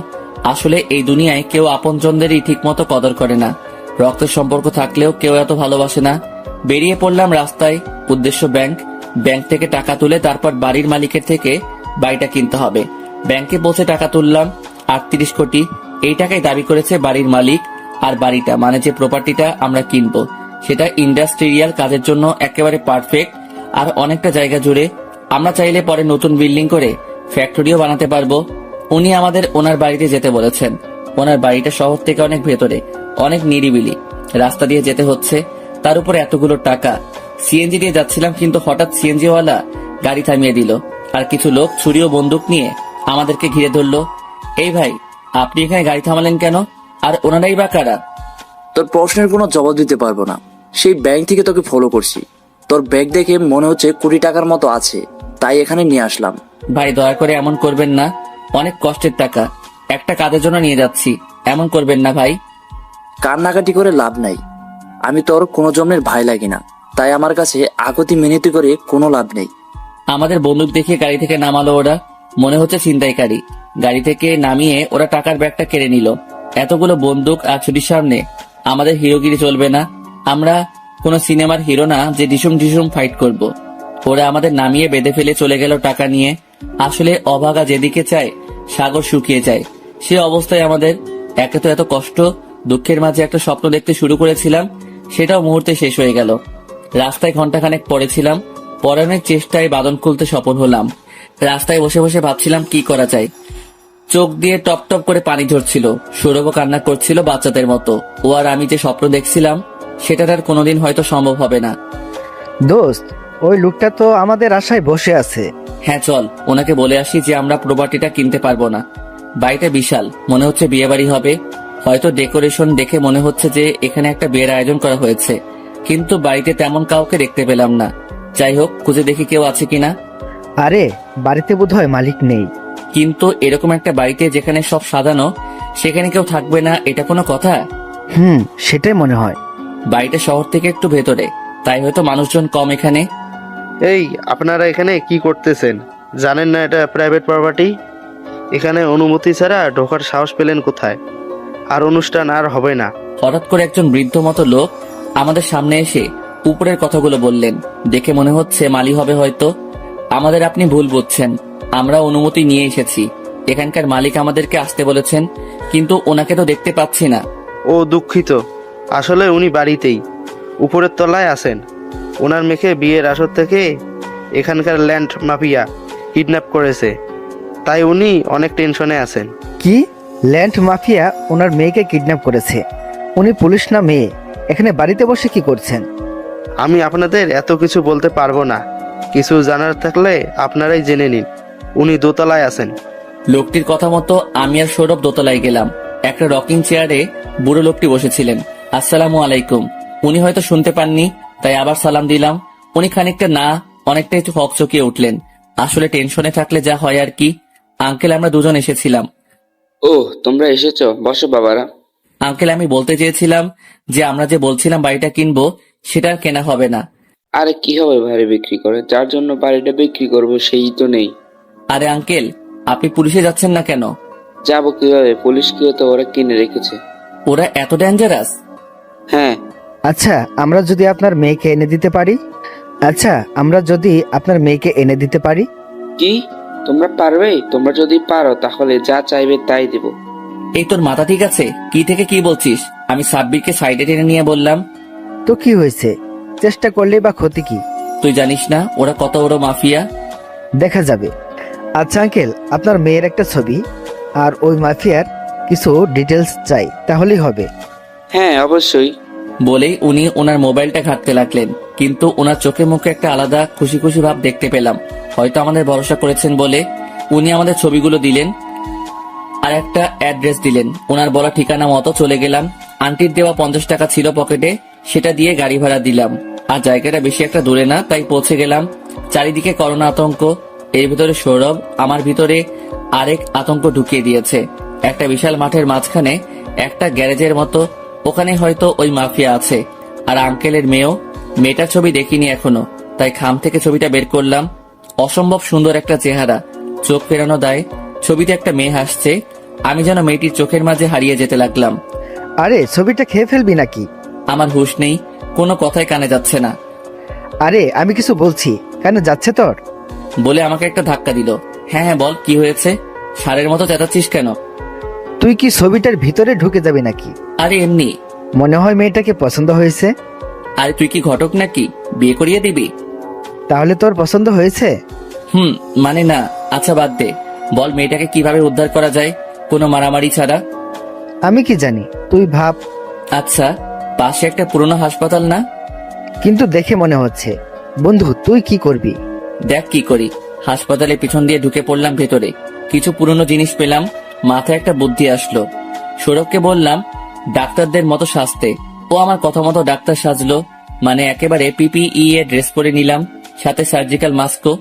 আসলে এই দুনিয়ায় কেউ আপনজনদেরই ঠিক মতো কদর করে না। রক্তের সম্পর্ক থাকলেও কেউ এত ভালোবাসে না। বেরিয়ে পড়লাম রাস্তায়, উদ্দেশ্য ব্যাংক। ব্যাংক থেকে টাকা তুলে তারপর বাড়ির মালিকের থেকে বাড়িটা কিনতে হবে। ব্যাংকে পৌঁছে টাকা তুললাম 38 কোটি। এই টাকাই দাবি করেছে বাড়ির মালিক। আর বাড়িটা মানে যে প্রপার্টিটা আমরা কিনবো, সেটা ইন্ডাস্ট্রিয়াল কাজের জন্য একেবারে পারফেক্ট। আর অনেকটা জায়গা জুড়ে আমরা চাইলে পরে নতুন বিল্ডিং করে ফ্যাক্টরিও বানাতে পারবো। উনি আমাদের ওনার বাড়িতে যেতে বলেছেন। ওনার বাড়িটা শহর থেকে অনেক ভেতরে, অনেক নিরিবিলি, রাস্তা দিয়ে যেতে হচ্ছে। তার উপর এতগুলো টাকা। সিএনজি দিয়ে যাচ্ছিলাম, কিন্তু হঠাৎ সিএনজি ওয়ালা গাড়ি থামিয়ে দিল। আর কিছু লোক ছুরি ও বন্দুক নিয়ে আমাদেরকে ঘিরে ধরলো। এই ভাই, আপনি এখানে গাড়ি থামালেন কেন? আর ওনারাই বা কারা? তোর প্রশ্নের কোনো জবাব দিতে পারবো না। সেই ব্যাংক থেকে তোকে ফলো করছি। তোর ব্যাগ দেখে মনে হচ্ছে কোটি টাকার মতো আছে, তাই এখানে নিয়ে আসলাম। ভাই, দয়া করে এমন করবেন না। অনেক কষ্টের টাকা, একটা কাজের জন্য নিয়ে যাচ্ছি, এমন করবেন না ভাই। কান্নাকাটি করে লাভ নাই। আমি তোর কোনো জন্মের ভাই লাগি না, তাই আমার কাছে আগতি মিনতি করে কোনো লাভ নেই। আমাদের বন্দুক দেখিয়ে গাড়ি থেকে নামালো ওরা। মনে হচ্ছে ছিনতাইকারী। গাড়ি থেকে নামিয়ে ওরা টাকার ব্যাগটা কেড়ে নিল। এতগুলো বন্দুক আর ছুরির সামনে আমাদের হিরোগিরি চলবে না। আমরা কোনো সিনেমার হিরো না যে ডিসুম ডিসুম ফাইট করব। ওরা আমাদের নামিয়ে বেঁধে ফেলে চলে গেল টাকা নিয়ে। আসলে অভাগা যেদিকে চায় সাগর শুকিয়ে যায়, সে অবস্থায় আমাদের। একে তো এত কষ্ট, দুঃখের মাঝে একটা স্বপ্ন দেখতে শুরু করেছিলাম, সেটাও মুহূর্তে শেষ হয়ে গেল। রাস্তায় ঘন্টাখানেক পড়েছিলাম, পড়ানোর চেষ্টায় বাঁধন খুলতে সফল হলাম। রাস্তায় বসে বসে ভাবছিলাম কি করা যায়। চোখ দিয়ে টপ টপ করে পানি ঝরছিল। সৌরভ কান্না করছিল বাচ্চাদের মতো। ও আর আমি যে স্বপ্ন দেখছিলাম, সেটা আর কোনোদিন হয়তো সম্ভব হবে না। দোস্ত, ওই লোকটা তো আমাদের আশায় বসে আছে। হ্যাঁ চল, ওনাকে বলে আসি যে আমরা প্রপার্টিটা কিনতে পারবো না। বাড়িটা বিশাল, মনে হচ্ছে বিয়ে বাড়ি হবে। হয়তো ডেকোরেশন দেখে মনে হচ্ছে যে এখানে একটা বিয়ের আয়োজন করা হয়েছে, কিন্তু বাড়িতে তেমন কাউকে দেখতে পেলাম না। যাই হোক, খুঁজে দেখি কেউ আছে কিনা। আরে, বাড়িতে বোধহয় মালিক নেই। কিন্তু এরকম একটা বাড়িতে যেখানে সব সাজানো, সেখানে কেউ থাকবে না, এটা কোনো কথা? সেটাই মনে হয়। বাড়িটা শহর থেকে একটু ভেতরে, তাই হয়তো মানুষজন কম এখানে। এই, আপনারা এখানে কি করতেছেন? জানেন না এটা প্রাইভেট প্রপার্টি? এখানে অনুমতি ছাড়া ঢোকার সাহস পেলেন কোথায়? আর অনুষ্ঠান আর হবে না। হঠাৎ করে একজন বৃদ্ধ মতো লোক আমাদের সামনে এসে উপরের কথাগুলো বললেন। দেখে মনে হচ্ছে মালি হবে হয়তো। আমাদের আপনি ভুল বুঝছেন, আমরা অনুমতি নিয়ে এসেছি। এখানকার মালিক আমাদেরকে আসতে বলেছেন, কিন্তু ওনাকে তো দেখতে পাচ্ছি না। ও দুঃখিত, আসলে উনি বাড়িতেই উপরের তলায় আছেন। ওনার মেয়েকে বিয়ের আসর থেকে এখানকার ল্যান্ড মাফিয়া কিডন্যাপ করেছে, তাই উনি অনেক টেনশনে আছেন। কি? ল্যান্ড মাফিয়া ওনার মেয়েকে কিডন্যাপ করেছে? উনি পুলিশ না মেয়ে? এখানে বাড়িতে বসে কি করছেন? আমি আপনাদের এত কিছু বলতে পারবো না। কিছু জানার থাকলে আপনারাই জেনে নিন। উনি দোতলায় আছেন। লোকটির কথা মতো আমি আর সৌরভ দোতলায় গেলাম। একটা রকিং চেয়ারে বুড়ো লোকটি বসেছিলেন। আসসালামু আলাইকুম। উনি হয়তো শুনতে পাননি, তাই আবার সালাম দিলাম। উনি খানিকটা না অনেকটা একটু হকচকিয়ে উঠলেন। আসলে টেনশনে থাকলে যা হয় আর কি। আঙ্কেল, আমরা দুজন এসেছিলাম। ও, তোমরা এসেছো, বসো বাবারা। আঙ্কেল, আমি বলতে চেয়েছিলাম যে আমরা যে বলছিলাম বাড়িটা কিনবো, সেটা আর কেনা হবে না। আরে কি হবে বাড়ি বিক্রি করে? যার জন্য বাড়িটা বিক্রি করব সেই তো নেই। আরে আঙ্কেল, আপনি পুলিশে যাচ্ছেন না কেন? যাবো কিভাবে? পুলিশকেও তো ওরা কিনে রেখেছে। ওরা এত ডেঞ্জারাস? হ্যাঁ। আচ্ছা, আমরা যদি আপনার মেয়েকে এনে দিতে পারি? কি তোমরা পারবে? তোমরা যদি পারো তাহলে যা চাইবে তাই দেব। এই তোর মাথা ঠিক আছে? কি থেকে কি বলছিস? আমি সাব্বিরকে সাইডে টেনে নিয়ে বললাম, তো কি হয়েছে? চেষ্টা করলে বা ক্ষতি কি? তুই জানিস না ওরা কত বড় মাফিয়া? দেখা যাবে। আচ্ছা আঙ্কেল, আপনার মেয়ের একটা ছবি আর ওই মাফিয়ার কিছু ডিটেলস চাই, তাহলেই হবে। হ্যাঁ অবশ্যই। বলেই উনি ওনার মোবাইলটা ঘাঁটতে লাগলেন, কিন্তু ওনার চোখে মুখে একটা আলাদা খুশি খুশি ভাব দেখতে পেলাম। হয়তো আমাদের ভরসা করেছেন বলে উনি আমাদের ছবিগুলো দিলেন আর একটা অ্যাড্রেস দিলেন। ওনার বলা ঠিকানা মতো চলে গেলাম। আন্টির দেওয়া 50 টাকা ছিল পকেটে, সেটা দিয়ে গাড়ি ভাড়া দিলাম। আর জায়গাটা বেশি একটা দূরে না, তাই পৌঁছে গেলাম। চারিদিকে করোনা আতঙ্ক, এর ভিতরে সৌরভ আমার ভিতরে আরেক আতঙ্ক ঢুকিয়ে দিয়েছে। একটা বিশাল মাঠের মাঝখানে একটা গ্যারেজের মতো, ওখানে হয়তো ওই মাফিয়া আছে। আর আঙ্কেলের মেয়েটার ছবি দেখিনি এখনো, তাই খাম থেকে ছবিটা বের করলাম। অসম্ভব সুন্দর একটা চেহারা, চোখ ফেরানো দায়। ছবিতে একটা মেয়ে হাসছে। আমি যেন মেয়েটির চোখের মাঝে হারিয়ে যেতে লাগলাম। আরে ছবিটা খেয়ে ফেলবি নাকি? আমার হুঁশ নেই, কোনো কথাই কানে যাচ্ছে না। আরে আমি কিছু বলছি, কানে যাচ্ছে তোর? বলে আমাকে একটা ধাক্কা দিল। হ্যাঁ হ্যাঁ, বল কি হয়েছে? ষাঁড়ের মতো চেঁচাচ্ছিস কেন? তুই কি ছবিটার ভিতরে ঢুকে যাবি নাকি? আরে এমনি। মনে হয় মেয়েটাকে পছন্দ হয়েছে। আরে তুই কি ঘটক নাকি? বিয়ে করিয়ে দিবি? তাহলে তোর পছন্দ হয়েছে? মানে না। আচ্ছা বাদ দে, বল মেয়েটাকে কিভাবে উদ্ধার করা যায় কোনো মারামারি ছাড়া? আমি কি জানি, তুই ভাব। আচ্ছা, পাশে একটা পুরনো হাসপাতাল না? কিন্তু দেখে মনে হচ্ছে। বন্ধু, তুই কি করবি? দেখ কি করি। হাসপাতালের পিছন দিয়ে ঢুকে পড়লাম ভেতরে। কিছু পুরনো জিনিস পেলাম, মাথায় একটা বুদ্ধি আসলো। সৌরভকে বললাম ডাক্তারদের মতো সাজতে। ও আমার কথা মতো ডাক্তার সাজলো। মানে একেবারে পিপিই এর ড্রেস পরে নিলাম, সাথে সার্জিক্যাল মাস্কও।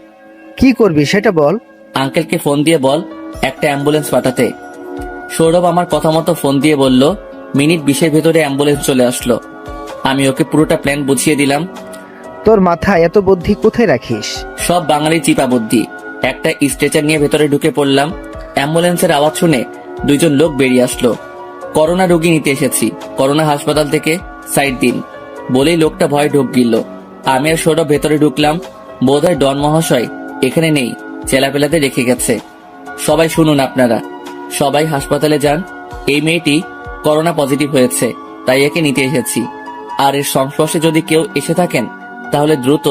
কি করবি সেটা বল। আঙ্কেলকে ফোন দিয়ে বল একটা অ্যাম্বুলেন্স পাঠাতে। সৌরভ আমার কথা মতো ফোন দিয়ে বলল মিনিট 20-এর ভেতরে অ্যাম্বুলেন্স চলে আসলো। আমি ওকে পুরোটা প্ল্যান বুঝিয়ে দিলাম। তোর মাথায় এত বুদ্ধি কোথায় রাখিস? সব বাঙালি চিপা বুদ্ধি। একটা স্ট্রেচার নিয়ে ভেতরে ঢুকে পড়লাম। অ্যাম্বুলেন্সের আওয়াজ শুনে 2জন লোক বেরিয়ে আসলো। করোনা রোগী নিতে এসেছি, করোনা হাসপাতাল থেকে, সাইড দিন বলেই লোকটা ভয় ঢোক গিল। আমি আর সৌরভ ভেতরে ঢুকলাম। বোধহয় ডন মহাশয় এখানে নেই, চেলাপেলাতে রেখে গেছে। সবাই শুনুন আপনারা, সবাই হাসপাতালে যান। এই মেয়েটি করোনা পজিটিভ হয়েছে, তাই একে নিতে এসেছি। আর এর সংস্পর্শে যদি কেউ এসে থাকেন তাহলে দ্রুত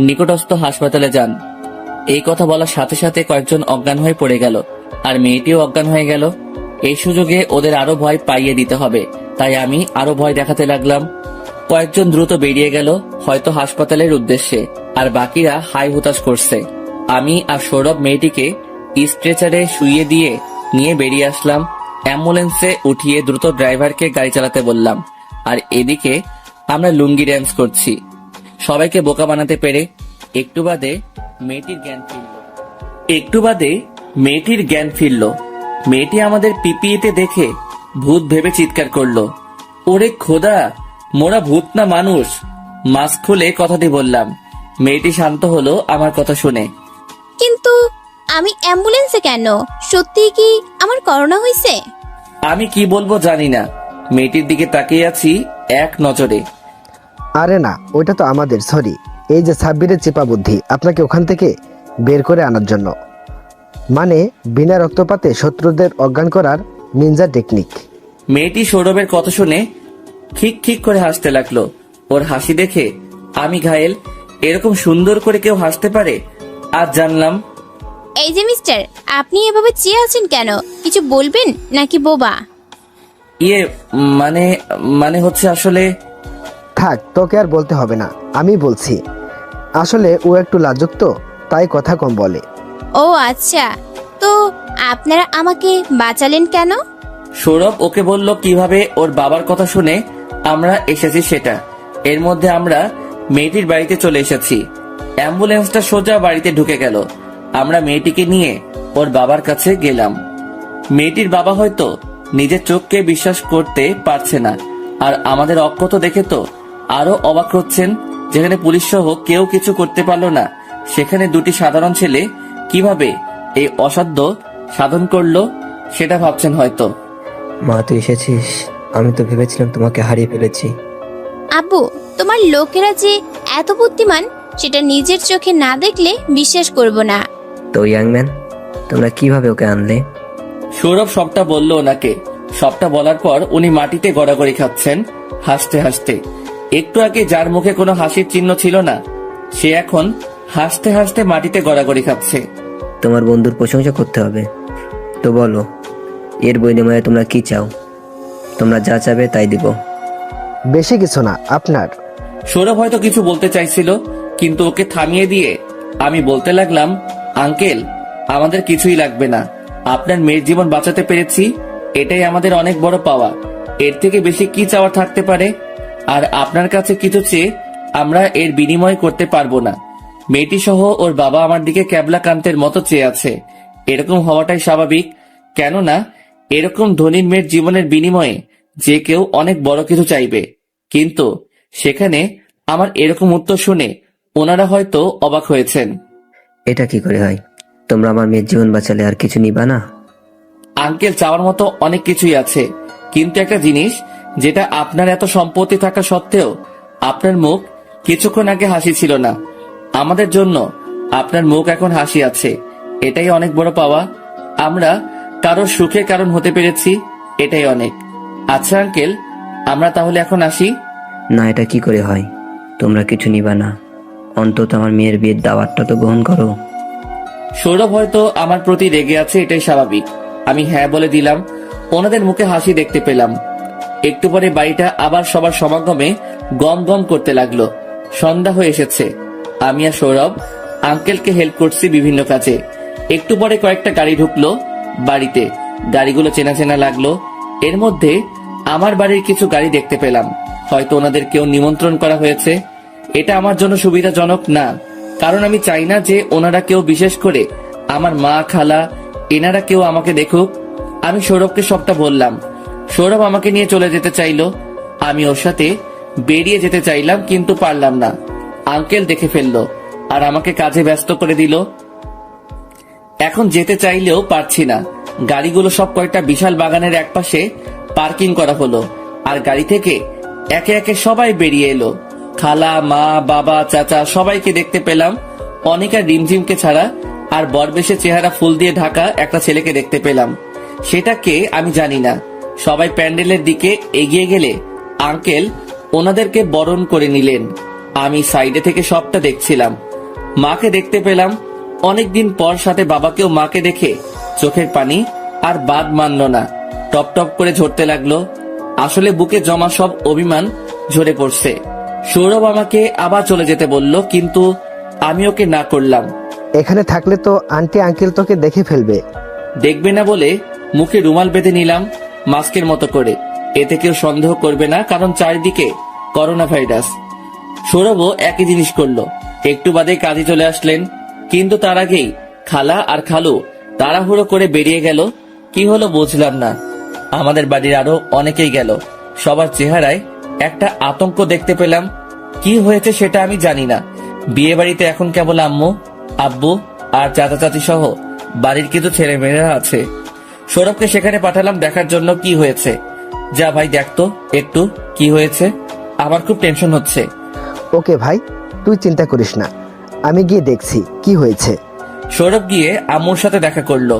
নিকটস্থ হাসপাতালে যান। এই কথা বলার সাথে সাথে কয়েকজন অজ্ঞান হয়ে পড়ে গেল, আর মেয়েটিও অজ্ঞান হয়ে গেল। এই সুযোগে ওদের আরো ভয় পাইয়ে দিতে হবে, তাই আমি আরো ভয় দেখাতে লাগলাম। কয়েকজন দ্রুত বেরিয়ে গেল, হয়তো হাসপাতালের উদ্দেশ্যে, আর বাকিরা হাই হুতাশ করছে। আমি আর সৌরভ মেয়েটিকে স্ট্রেচারে শুইয়ে দিয়ে নিয়ে বেরিয়ে আসলাম। অ্যাম্বুলেন্সে উঠিয়ে দ্রুত ড্রাইভারকে গাড়ি চালাতে বললাম। আর এদিকে আমরা লুঙ্গি ড্যান্স করছি, সবাইকে বোকা বানাতে পেরে। একটু বাদে মেয়েটির জ্ঞান ফিরল। মেয়েটি আমাদের পিপিইতে দেখে ভূত ভেবে চিৎকার করলো, ওরে খোদা, মোরা ভূত না মানুষ। মাস্ক খুলে কথাটি বললাম। মেয়েটি শান্ত হলো আমার কথা শুনে। কিন্তু আমি অ্যাম্বুলেন্সে কেন? সত্যি কি আমার করোনা হয়েছে? আমি কি বলবো জানি না। মেয়েটির দিকে তাকিয়ে আছি এক নজরে। আরে না, ওইটা তো আমাদের, সরি। এই যে সাব্বিরের চেপা বুদ্ধি, আপনাকে ওখান থেকে বের করে আনার জন্য। মানে বিনা রক্তপাতে শত্রুদের অজ্ঞান করার নিনজা টেকনিক। মেয়েটি সৌরভের কথা শুনে খিক খিক করে হাসতে লাগলো। ওর হাসি দেখে আমি ঘায়েল। এরকম সুন্দর করে কেউ হাসতে পারে আজ জানলাম। এই যে মিস্টার, আপনি এভাবে চেয়ে আছেন কেন? কিছু বলবেন নাকি বোবা? মানে হচ্ছে আসলে। থাক, তোকে আর বলতে হবে না, আমি বলছি। আসলে ও একটু লাজুক তো, তাই কথা কম বলে। ও আচ্ছা, তো আপনারা আমাকে বাঁচালেন কেন? সৌরভ ওকে বলল কিভাবে ওর বাবার কথা শুনে আমরা এসেছি সেটা। এর মধ্যে আমরা মেয়েটির বাড়িতে চলে এসেছি। অ্যাম্বুলেন্সটা সোজা বাড়িতে ঢুকে গেল। আমরা মেয়েটিকে নিয়ে ওর বাবার কাছে গেলাম। মেয়েটির বাবা হয়তো নিজের চোখকে বিশ্বাস করতে পারছে না, আর আমাদের অক্ষত দেখে তো আরো অবাক হচ্ছেন। যেখানে পুলিশ সহ কেউ কিছু করতে পারলো না, সেখানে দুটি সাধারণ ছেলে কিভাবে এই অসাধ্য সাধন করলো সেটা ভাবছেন হয়তো। মা, তুই এসেছিস? আমি তো ভেবেছিলাম তোমাকে হারিয়ে ফেলেছি। আব্বু, তোমার লোকেরা যে এত বুদ্ধিমান সেটা নিজের চোখে না দেখলে বিশ্বাস করব না। তো ইয়াংম্যান, তোমরা কিভাবে ওকে আনলে? সৌরভ সবটা বলল ওনাকে। সবটা বলার পর উনি মাটিতে গড়াগড়ি খাচ্ছেন হাসতে হাসতে। একটু আগে যার মুখে কোনো হাসির চিহ্ন ছিল না, সে এখন হাসতে হাসতে মাটিতে গড়াগড়ি খাচ্ছে। তোমার বন্ধুর প্রশংসা করতে হবে। তো বলো, এর বিনিময়ে তোমরা কি চাও? তোমরা যা চাবে তাই দিব। বেশি কিছু না আপনার। সৌরভ হয়তো কিছু বলতে চাইছিল, কিন্তু ওকে থামিয়ে দিয়ে আমি বলতে লাগলাম, আঙ্কেল, আমাদের কিছুই লাগবে না। আপনার মেয়ের জীবন বাঁচাতে পেরেছি, এটাই আমাদের অনেক বড় পাওয়া। এর থেকে বেশি কি চাওয়া থাকতে পারে? আর আপনার কাছে কিছু চেয়ে আমরা এর বিনিময় করতে পারবো না। মেয়েটি সহ ওর বাবা আমার দিকে ক্যাবলা কান্তের মতো চেয়ে আছে। এরকম হওয়াটাই স্বাভাবিক, কেননা এরকম ধনী মেয়ের জীবনের বিনিময়ে যে কেউ অনেক বড় কিছু চাইবে। কিন্তু সেখানে আমার এরকম উত্তর শুনে ওনারা হয়তো অবাক হয়েছেন। এটা কি করে হয়? তোমরা আমার মেয়ের জীবন বাঁচালে আর কিছু নিবা না? আঙ্কেল, চাওয়ার মতো অনেক কিছুই আছে, কিন্তু একটা জিনিস যেটা আপনার এত সম্পত্তি থাকা সত্ত্বেও আপনার মুখ কিছুক্ষণ আগে হাসি ছিল না, আমাদের জন্য আপনার মুখ এখন হাসি আছে। এটাই অনেক বড় পাওয়া। আমরা কারোর সুখের কারণ হতে পেরেছি, এটাই অনেক। আচ্ছা আঙ্কেল, আমরা তাহলে এখন আসি। না, এটা কি করে হয়? তোমরা কিছু নিবা না, অন্তত আমার মেয়ের বিয়ের দাওয়াতটা তো গ্রহণ করো। সৌরভ হয়তো আমার প্রতি রেগে আছে, এটাই স্বাভাবিক। আমি হ্যাঁ বলে দিলাম। ওনাদের মুখে হাসি দেখতে পেলাম। একটু পরে বাড়িটা আবার সবার সমাগমে গম গম করতে লাগলো। সন্ধ্যা হয়ে এসেছে। আমি আর সৌরভ আঙ্কেলকে হেল্প করছি বিভিন্ন কাজে। একটু পরে কয়েকটা গাড়ি ঢুকলো বাড়িতে। গাড়িগুলো চেনা চেনা লাগলো। এর মধ্যে আমার বাড়ির কিছু গাড়ি দেখতে পেলাম। হয়তো ওনাদের কেউ নিমন্ত্রণ করা হয়েছে। এটা আমার জন্য সুবিধাজনক না, কারণ আমি চাই না যে ওনারা কেউ, বিশেষ করে আমার মা, খালা, এনারা কেউ আমাকে দেখুক। আমি সৌরভকে সবটা বললাম। সৌরভ আমাকে নিয়ে চলে যেতে চাইলো। আমি ওর সাথে বেরিয়ে যেতে চাইলাম, কিন্তু পারলাম না। আঙ্কেল দেখে ফেললো আর আমাকে কাজে ব্যস্ত করে দিল। এখন যেতে চাইলেও পারছি না। গাড়িগুলো সব কয়েকটা বিশাল বাগানের একপাশে পার্কিং করা হলো, আর গাড়ি থেকে একে একে সবাই বেরিয়ে এলো। খালা, মা, বাবা, চাচা সবাইকে দেখতে পেলাম। অনেক আর রিমঝিমকে ছাড়া আর বরবেশে চেহারা ফুল দিয়ে ঢাকা একটা ছেলেকে দেখতে পেলাম। সেটা কে আমি জানি না। সবাই প্যান্ডেলের দিকে এগিয়ে গেলে আঙ্কেল ওনাদেরকে বরণ করে নিলেন। আমি সাইডে থেকে সবটা দেখছিলাম। মাকে দেখতে পেলাম। অনেকদিন পর সাথে বাবাকেও। মাকে দেখে চোখের পানি আর বাদ মানল না, টপ টপ করে ঝরতে লাগলো। আসলে বুকে জমা সব অভিমান ঝরে পড়ছে। সৌরভ আমাকে আবার চলে যেতে বলল, কিন্তু আমি ওকে না করলাম। এখানে থাকলে তো আন্টি আঙ্কেল তোকে দেখে ফেলবে। দেখবে না বলে মুখে রুমাল বেঁধে নিলাম মাস্কের মতো করে। এতে কেউ সন্দেহ করবে না, কারণ চারিদিকে করোনা ভাইরাস। সৌরভও একই জিনিস করলো। একটু বাদে কাজে চলে আসলেন, কিন্তু তার আগেই খালা আর খালু তাড়াহুড়ো করে বেরিয়ে গেল। কি হলো বুঝলাম না। আমাদের বাড়ির আরো অনেকেই গেল। সবার চেহারায় একটা আতঙ্ক দেখতে পেলাম। কি হয়েছে সেটা আমি জানি না। বিয়ে বাড়িতে এখন কেবল আম্মু, আব্বু আর চাচা চাচি সহ বাড়ির কিছু ছেলে মেয়েরা আছে। সৌরভকে সেখানে পাঠালাম দেখার জন্য কি হয়েছে। যা ভাই, দেখতো একটু কি হয়েছে, আমার খুব টেনশন হচ্ছে। ওকে ভাই, তুই চিন্তা করিস না, আমি গিয়ে দেখছি কি হয়েছে। সৌরভ গিয়ে আম্মুর সাথে দেখা করলো।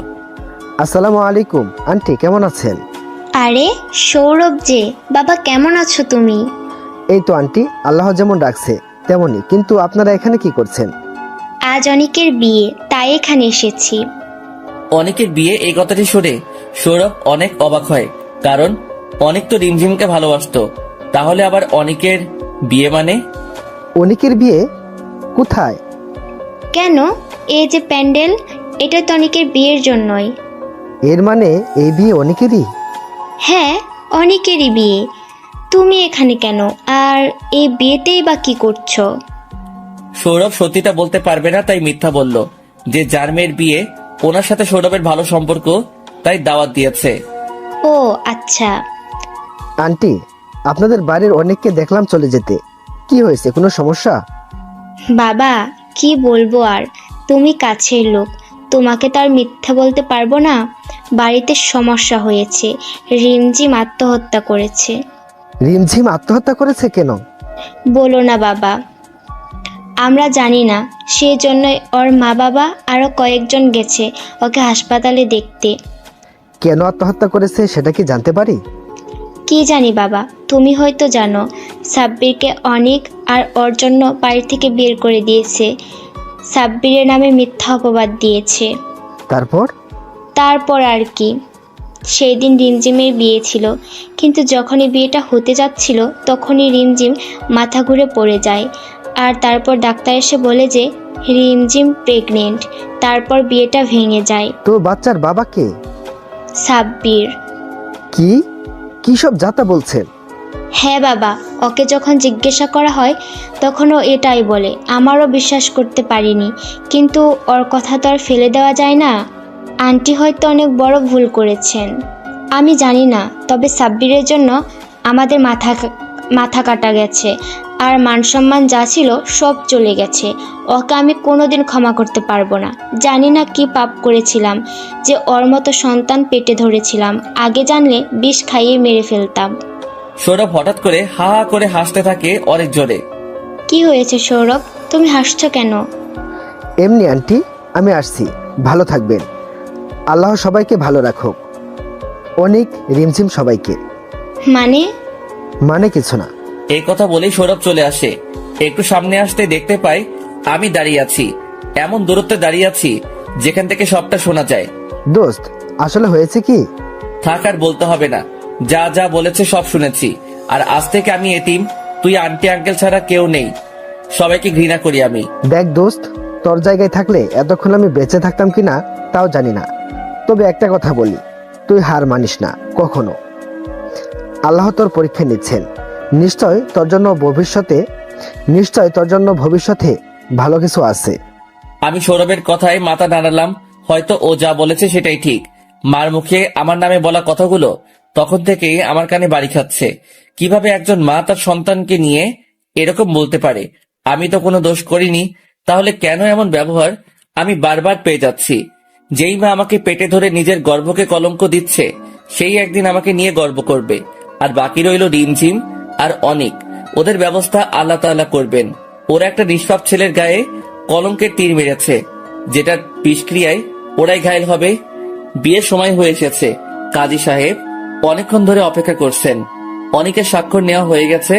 আসসালামু আলাইকুম আন্টি, কেমন আছেন? আরে সৌরভ যে, বাবা কেমন আছো তুমি? এই তো আন্টি, আল্লাহ যেমন রাখছে তেমনই। কিন্তু আপনারা এখানে কি করছেন? আজ অনেকের বিয়ে, তাই এখানে এসেছি। অনেকের বিয়ে, এই কথাটি শুনে সৌরভ অনেক অবাক হয়, কারণ অনেক তো রিমঝিমকে ভালোবাসতো। তাহলে আবার অনেকের বিয়ে মানে? অনেকের বিয়ে কোথায়? কেন, এই যে প্যান্ডেল, এটা তো অনেকের বিয়ের জন্যই। এর মানে এই বিয়ে অনেকেরই? হ্যাঁ, অনেকেরই বিয়ে। তুমি এখানে কেন? আর এই বিয়েতেই বা কি করছো? সৌরভ সত্যিটা বলতে পারবে না, তাই মিথ্যা বলল যে যার মেয়ের বিয়ে ওনার সাথে সৌরভের ভালো সম্পর্ক, তাই দাওয়াত দিয়েছে। ও আচ্ছা। আন্টি, আপনাদের বাড়ির অনেককে দেখলাম চলে যেতে, কি হয়েছে, কোনো সমস্যা? বাবা, কি বলবো আর, তুমি কাছের লোক, তোমাকে তো আর মিথ্যা বলতে পারবো না। বাড়িতে সমস্যা হয়েছে, রিমঝিম আত্মহত্যা করেছে। রিমঝিম আত্মহত্যা করেছে কেন? বলো না বাবা, আমরা জানি না, সেজন্যই ওর মা বাবা আরো কয়েকজন গেছে ওকে হাসপাতালে দেখতে। কেন আত্মহত্যা করেছে সেটা কি জানতে পারি? কি জানি বাবা, তুমি হয়তো জানো। সাব্বিরকে অনেক আর ওর জন্য বাড়ি থেকে বের করে দিয়েছে। সাব্বিরের নামে মিথ্যা অপবাদ দিয়েছে। তারপর আর কি, সেই দিন রিমঝিমের বিয়ে ছিল, কিন্তু যখনই বিয়েটা হতে যাচ্ছিল তখনই রিমঝিম মাথা ঘুরে পড়ে যায়। আর তারপর ডাক্তার এসে বলে যে রিমঝিম প্রেগনেন্ট। তারপর বিয়েটা ভেঙে যায়। তো বাচ্চার বাবা কে? সাব্বির। কি কি সব যাতা বলছেন? হ্যাঁ বাবা, ওকে যখন জিজ্ঞাসা করা হয় তখন ও এটাই বলে। আমারও বিশ্বাস করতে পারিনি, কিন্তু ওর কথা তো আর ফেলে দেওয়া যায় না। আন্টি হয়তো অনেক বড় ভুল করেছেন, আমি জানি না। তবে সাব্বিরের জন্য আমাদের মাথা কাটা গেছে, আর মান সম্মান যা ছিল সব চলে গেছে। ওকে আমি কোনোদিন ক্ষমা করতে পারবো না। জানি না কি পাপ করেছিলাম যে ওর মতো সন্তান পেটে ধরেছিলাম। আগে জানলে বিষ খাইয়ে মেরে ফেলতাম। সৌরভ হঠাৎ করে হা হা করে হাসতে থাকে অনেক জোরে। কি হয়েছে সৌরভ, তুমি হাসছো কেন? এমনি আন্টি, আমি আসছি, ভালো থাকবেন। আল্লাহ সবাইকে ভালো রাখুক। অনেক রিমঝিম সবাইকে। মানে কিছু না। এই কথা বলেই সৌরভ চলে আসে। একটু সামনে আসতে দেখতে পাই আমি দাঁড়িয়ে আছি। এমন দূরত্বে দাঁড়িয়ে আছি যেখান থেকে সবটা শোনা যায়। দোস্ত, আসলে হয়েছে কি? থাক, আর বলতে হবে না, যা যা বলেছে সব শুনেছি। আর আজ থেকে আমি এতিম, তুই আন্টি আঙ্কেল ছাড়া কেউ নেই, সবাইকে ঘৃণা করি আমি। দেখ দোস্ত, তোর জায়গায় থাকলে এতক্ষণ আমি বেঁচে থাকতাম কিনা তাও জানি না। তবে একটা কথা বলি, তুই হার মানিস না কখনো। আল্লাহ তোর পরীক্ষা নিচ্ছেন। নিশ্চয় তোর জন্য ভবিষ্যতে ভালো কিছু আছে। আমি সৌরভের কথায় মাথা নাড়ালাম। হয়তো ও যা বলেছে সেটাই ঠিক। মার মুখে আমার নামে বলা কথাগুলো তখন থেকেই আমার কানে বাড়ি খাচ্ছে। কিভাবে একজন মা তার সন্তানকে নিয়ে এরকম বলতে পারে? আমি তো কোনো দোষ করিনি, তাহলে কেন এমন ব্যবহার আমি বারবার পেয়ে যাচ্ছি? যেই মা আমাকে পেটে ধরে নিজের গর্ভকে কলঙ্ক দিচ্ছে, সেই একদিন আমাকে নিয়ে গর্ব করবে। আর বাকি রইল রিমঝিম আর অনেক, ওদের ব্যবস্থা আল্লাহ তাআলা করবেন। ওরা একটা নিষ্পাপ ছেলের গায়ে কলঙ্কের তীর মেরেছে, যেটার বিষক্রিয়ায় ওরাই ঘায়েল হবে। বিয়ের সময় হয়ে এসেছে। কাজী সাহেব অনেকক্ষণ ধরে অপেক্ষা করছেন। অনেকের স্বাক্ষর নেওয়া হয়ে গেছে,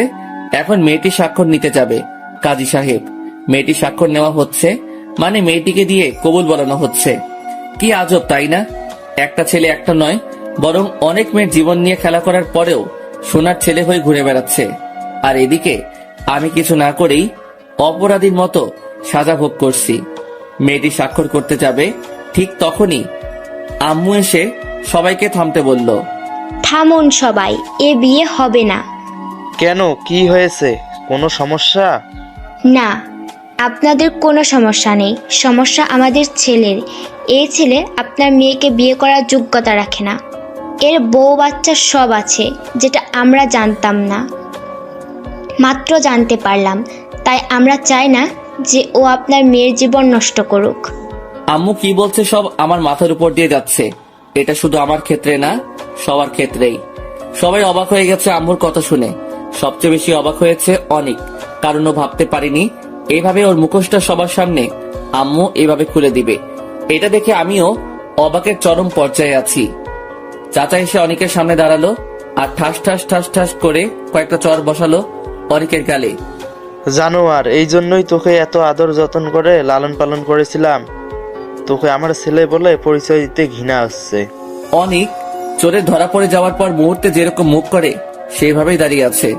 এখন মেয়েটি স্বাক্ষর নিতে যাবে। কাজী সাহেব, মেয়েটি স্বাক্ষর নেওয়া হচ্ছে মানে মেয়েটিকে দিয়ে কবুল বলানো হচ্ছে। কি আজব, তাই না? একটা ছেলে একটা নয়, বরং অনেক মেয়ের জীবন নিয়ে খেলা করার পরেও সোনার ছেলে হয়ে ঘুরে বেড়াচ্ছে। আর এদিকে আমি কিছু না করেই অপরাধীর মতো সাজা ভোগ করছি। মেয়েটি স্বাক্ষর করতে যাবে, ঠিক তখনই আম্মু এসে সবাইকে থামতে বলল। থামুন সবাই, এ বিয়ে হবে না। কেন, কি হয়েছে, কোনো সমস্যা? না, আপনাদের কোনো সমস্যা নেই। সমস্যা আমাদের ছেলের। এই ছেলে আপনার মেয়েকে বিয়ে করার যোগ্যতা রাখে না। এর বউ বাচ্চা সব আছে, যেটা আমরা জানতাম না, মাত্র জানতে পারলাম। তাই আমরা চাই না যে ও আপনার মেয়ের জীবন নষ্ট করুক। আম্মু কি বলছে সব আমার মাথার উপর দিয়ে যাচ্ছে। এটা শুধু আমার ক্ষেত্রে না, সবার ক্ষেত্রেই। সবাই অবাক হয়ে গেছে আম্মুর কথা শুনে। সবচেয়ে বেশি অবাক হয়েছে অনেক, কারণ ও ভাবতে পারিনি এইভাবে ওর মুখোশটা সবার সামনে আম্মু এভাবে খুলে দিবে। এটা দেখে আমিও অবাকের চরম পর্যায়ে আছি। চাচা এসে অনেকের সামনে দাঁড়ালো আর ঠাস ঠাস ঠাস ঠাস করে কয়েকটা চর বসালো অনেকের গালে। জানোয়ার, এই জন্যই তোকে এত আদর যত্ন করে লালন পালন করেছিলাম। তোকে আমার ছেলে বলে পরিচয় দিতে ঘৃণা আসছে। অনেক চোরে ধরা পড়ে যাওয়ার পর মুহূর্তে যেরকম মুখ করে সেইভাবেই দাঁড়িয়ে আছে।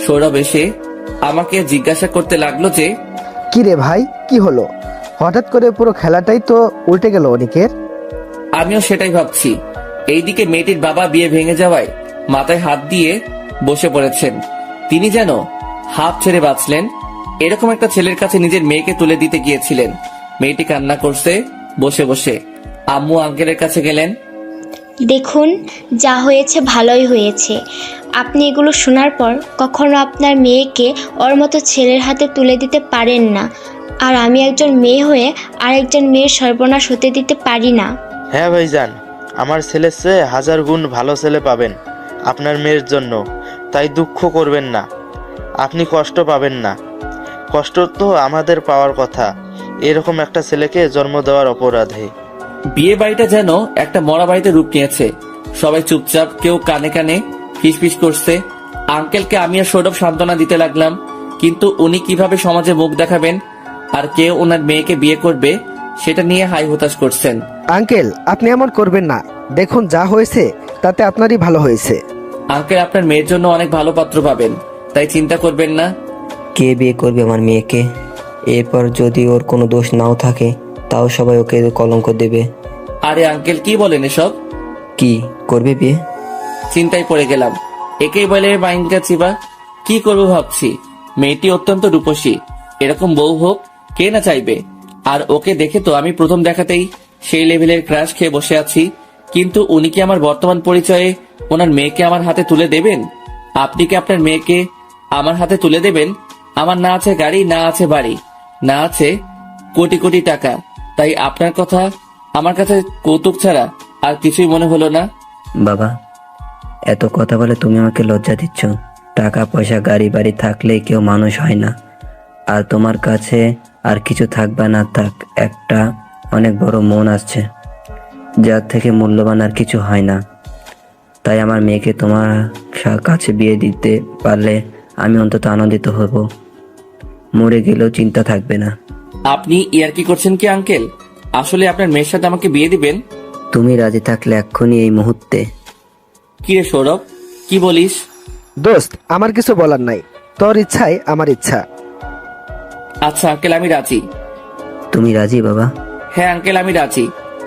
সৌরভ এসে আমাকে জিজ্ঞাসা করতে লাগলো যে, কি রে ভাই, কি হলো? হঠাৎ করে পুরো খেলাটাই তো উল্টে গেল অনেকের। আমিও সেটাই ভাবছি। এইদিকে মেয়েটির বাবা বিয়ে ভেঙে যাওয়ায় মাথায় হাত দিয়ে বসে পড়েছেন। তিনি যেন হাত ছেড়ে বাঁচলেন। এরকম একটা ছেলের কাছে নিজের মেয়েকে তুলে দিতে গিয়েছিলেন। মেয়েটি কান্না করছে বসে বসে। আম্মু আঙ্কেলের কাছে গেলেন। দেখুন, যা হয়েছে ভালোই হয়েছে। আপনি এগুলো শোনার পর কখনো আপনার মেয়েকে ওর মতো ছেলের হাতে তুলে দিতে পারেন না। আর আমি একজন মেয়ে হয়ে আরেকজন মেয়ের সর্বনাশ হতে দিতে পারি না। হ্যাঁ ভাইজান, আমার ছেলের চেয়ে 1000 গুণ ভালো ছেলে পাবেন আপনার মেয়ের জন্য। তাই দুঃখ করবেন না, আপনি কষ্ট পাবেন না। কষ্ট তো আমাদের পাওয়ার কথা, এরকম একটা ছেলেকে জন্ম দেওয়ার অপরাধে। বিয়ে বাড়িটা যেন একটা মরা বাড়িতে রূপ নিয়েছে। সবাই চুপচাপ, কেউ কানে কানে ফিসফিস করছে। আঙ্কেলকে আমি আর সৌরভ সান্ত্বনা দিতে লাগলাম, কিন্তু উনি কিভাবে সমাজে মুখ দেখাবেন আর কে ওনার মেয়েকে বিয়ে করবে সেটা নিয়ে হাই হতাশ করছেন। আঙ্কেল, আপনি এমন করবেন না। দেখুন, যা হয়েছে তাতে আপনারই ভালো হয়েছে। আঙ্কেল, আপনার মেয়ের জন্য অনেক ভালো পাত্র পাবেন, তাই চিন্তা করবেন না। কে বিয়ে করবে আমার মেয়েকে? এরপর যদি ওর কোনো দোষ নাও থাকে তাও সবাই ওকে কলঙ্ক দেবে। আরে আঙ্কেল, কি বলেন এসব? কি করবে বিয়ে? চিন্তায় পড়ে গেলাম। একেই বলে মাইন্ডটা চিবা। কি করবো ভাবছি। মেয়েটি অত্যন্ত রূপসী, এরকম বউ হোক কে না চাইবে। আর ওকে দেখে তো আমি প্রথম দেখাতেই সেই লেভেলের ক্রাশ খেয়ে বসে আছি। কিন্তু উনি কি আমার বর্তমান পরিচয়ে ওনার মেয়েকে আমার হাতে তুলে দেবেন? আপনি কি আপনার মেয়েকে আমার হাতে তুলে দেবেন? আমার না আছে গাড়ি, না আছে বাড়ি, না আছে কোটি কোটি টাকা। তাই আপনার কথা আমার কাছে কৌতুক ছাড়া আর কিছুই মনে হলো না। বাবা, এত কথা বলে তুমি আমাকে লজ্জা দিচ্ছ। টাকা পয়সা গাড়ি বাড়ি থাকলে কেউ মানুষ হয় না। আর তোমার কাছে আর কিছু থাক বা না থাক, একটা অনেক বড় মন আসছে, যার থেকে মূল্যবান আর কিছু হয় না। তাই আমার মেয়েকে তোমার কাছে বিয়ে দিতে পারলে আমি অন্তত আনন্দিত হব। মরে গেলেও চিন্তা থাকবে না। আপনি ইয়ার্কি করছেন কি আঙ্কেল? আসলে আপনার মেয়ের সাথে আমাকে বিয়ে দিবেন? তুমি রাজি থাকলে এক্ষুনি এই মুহূর্তে। কি রে সৌরভ, কি বলিস? দোস্ত, আমার কিছু বলার নাই। তোর ইচ্ছাই আমার ইচ্ছা। আচ্ছা আঙ্কেল, আমি রাজি। তুমি রাজি বাবা? হ্যাঁ আঙ্কেল, আমি রাজি।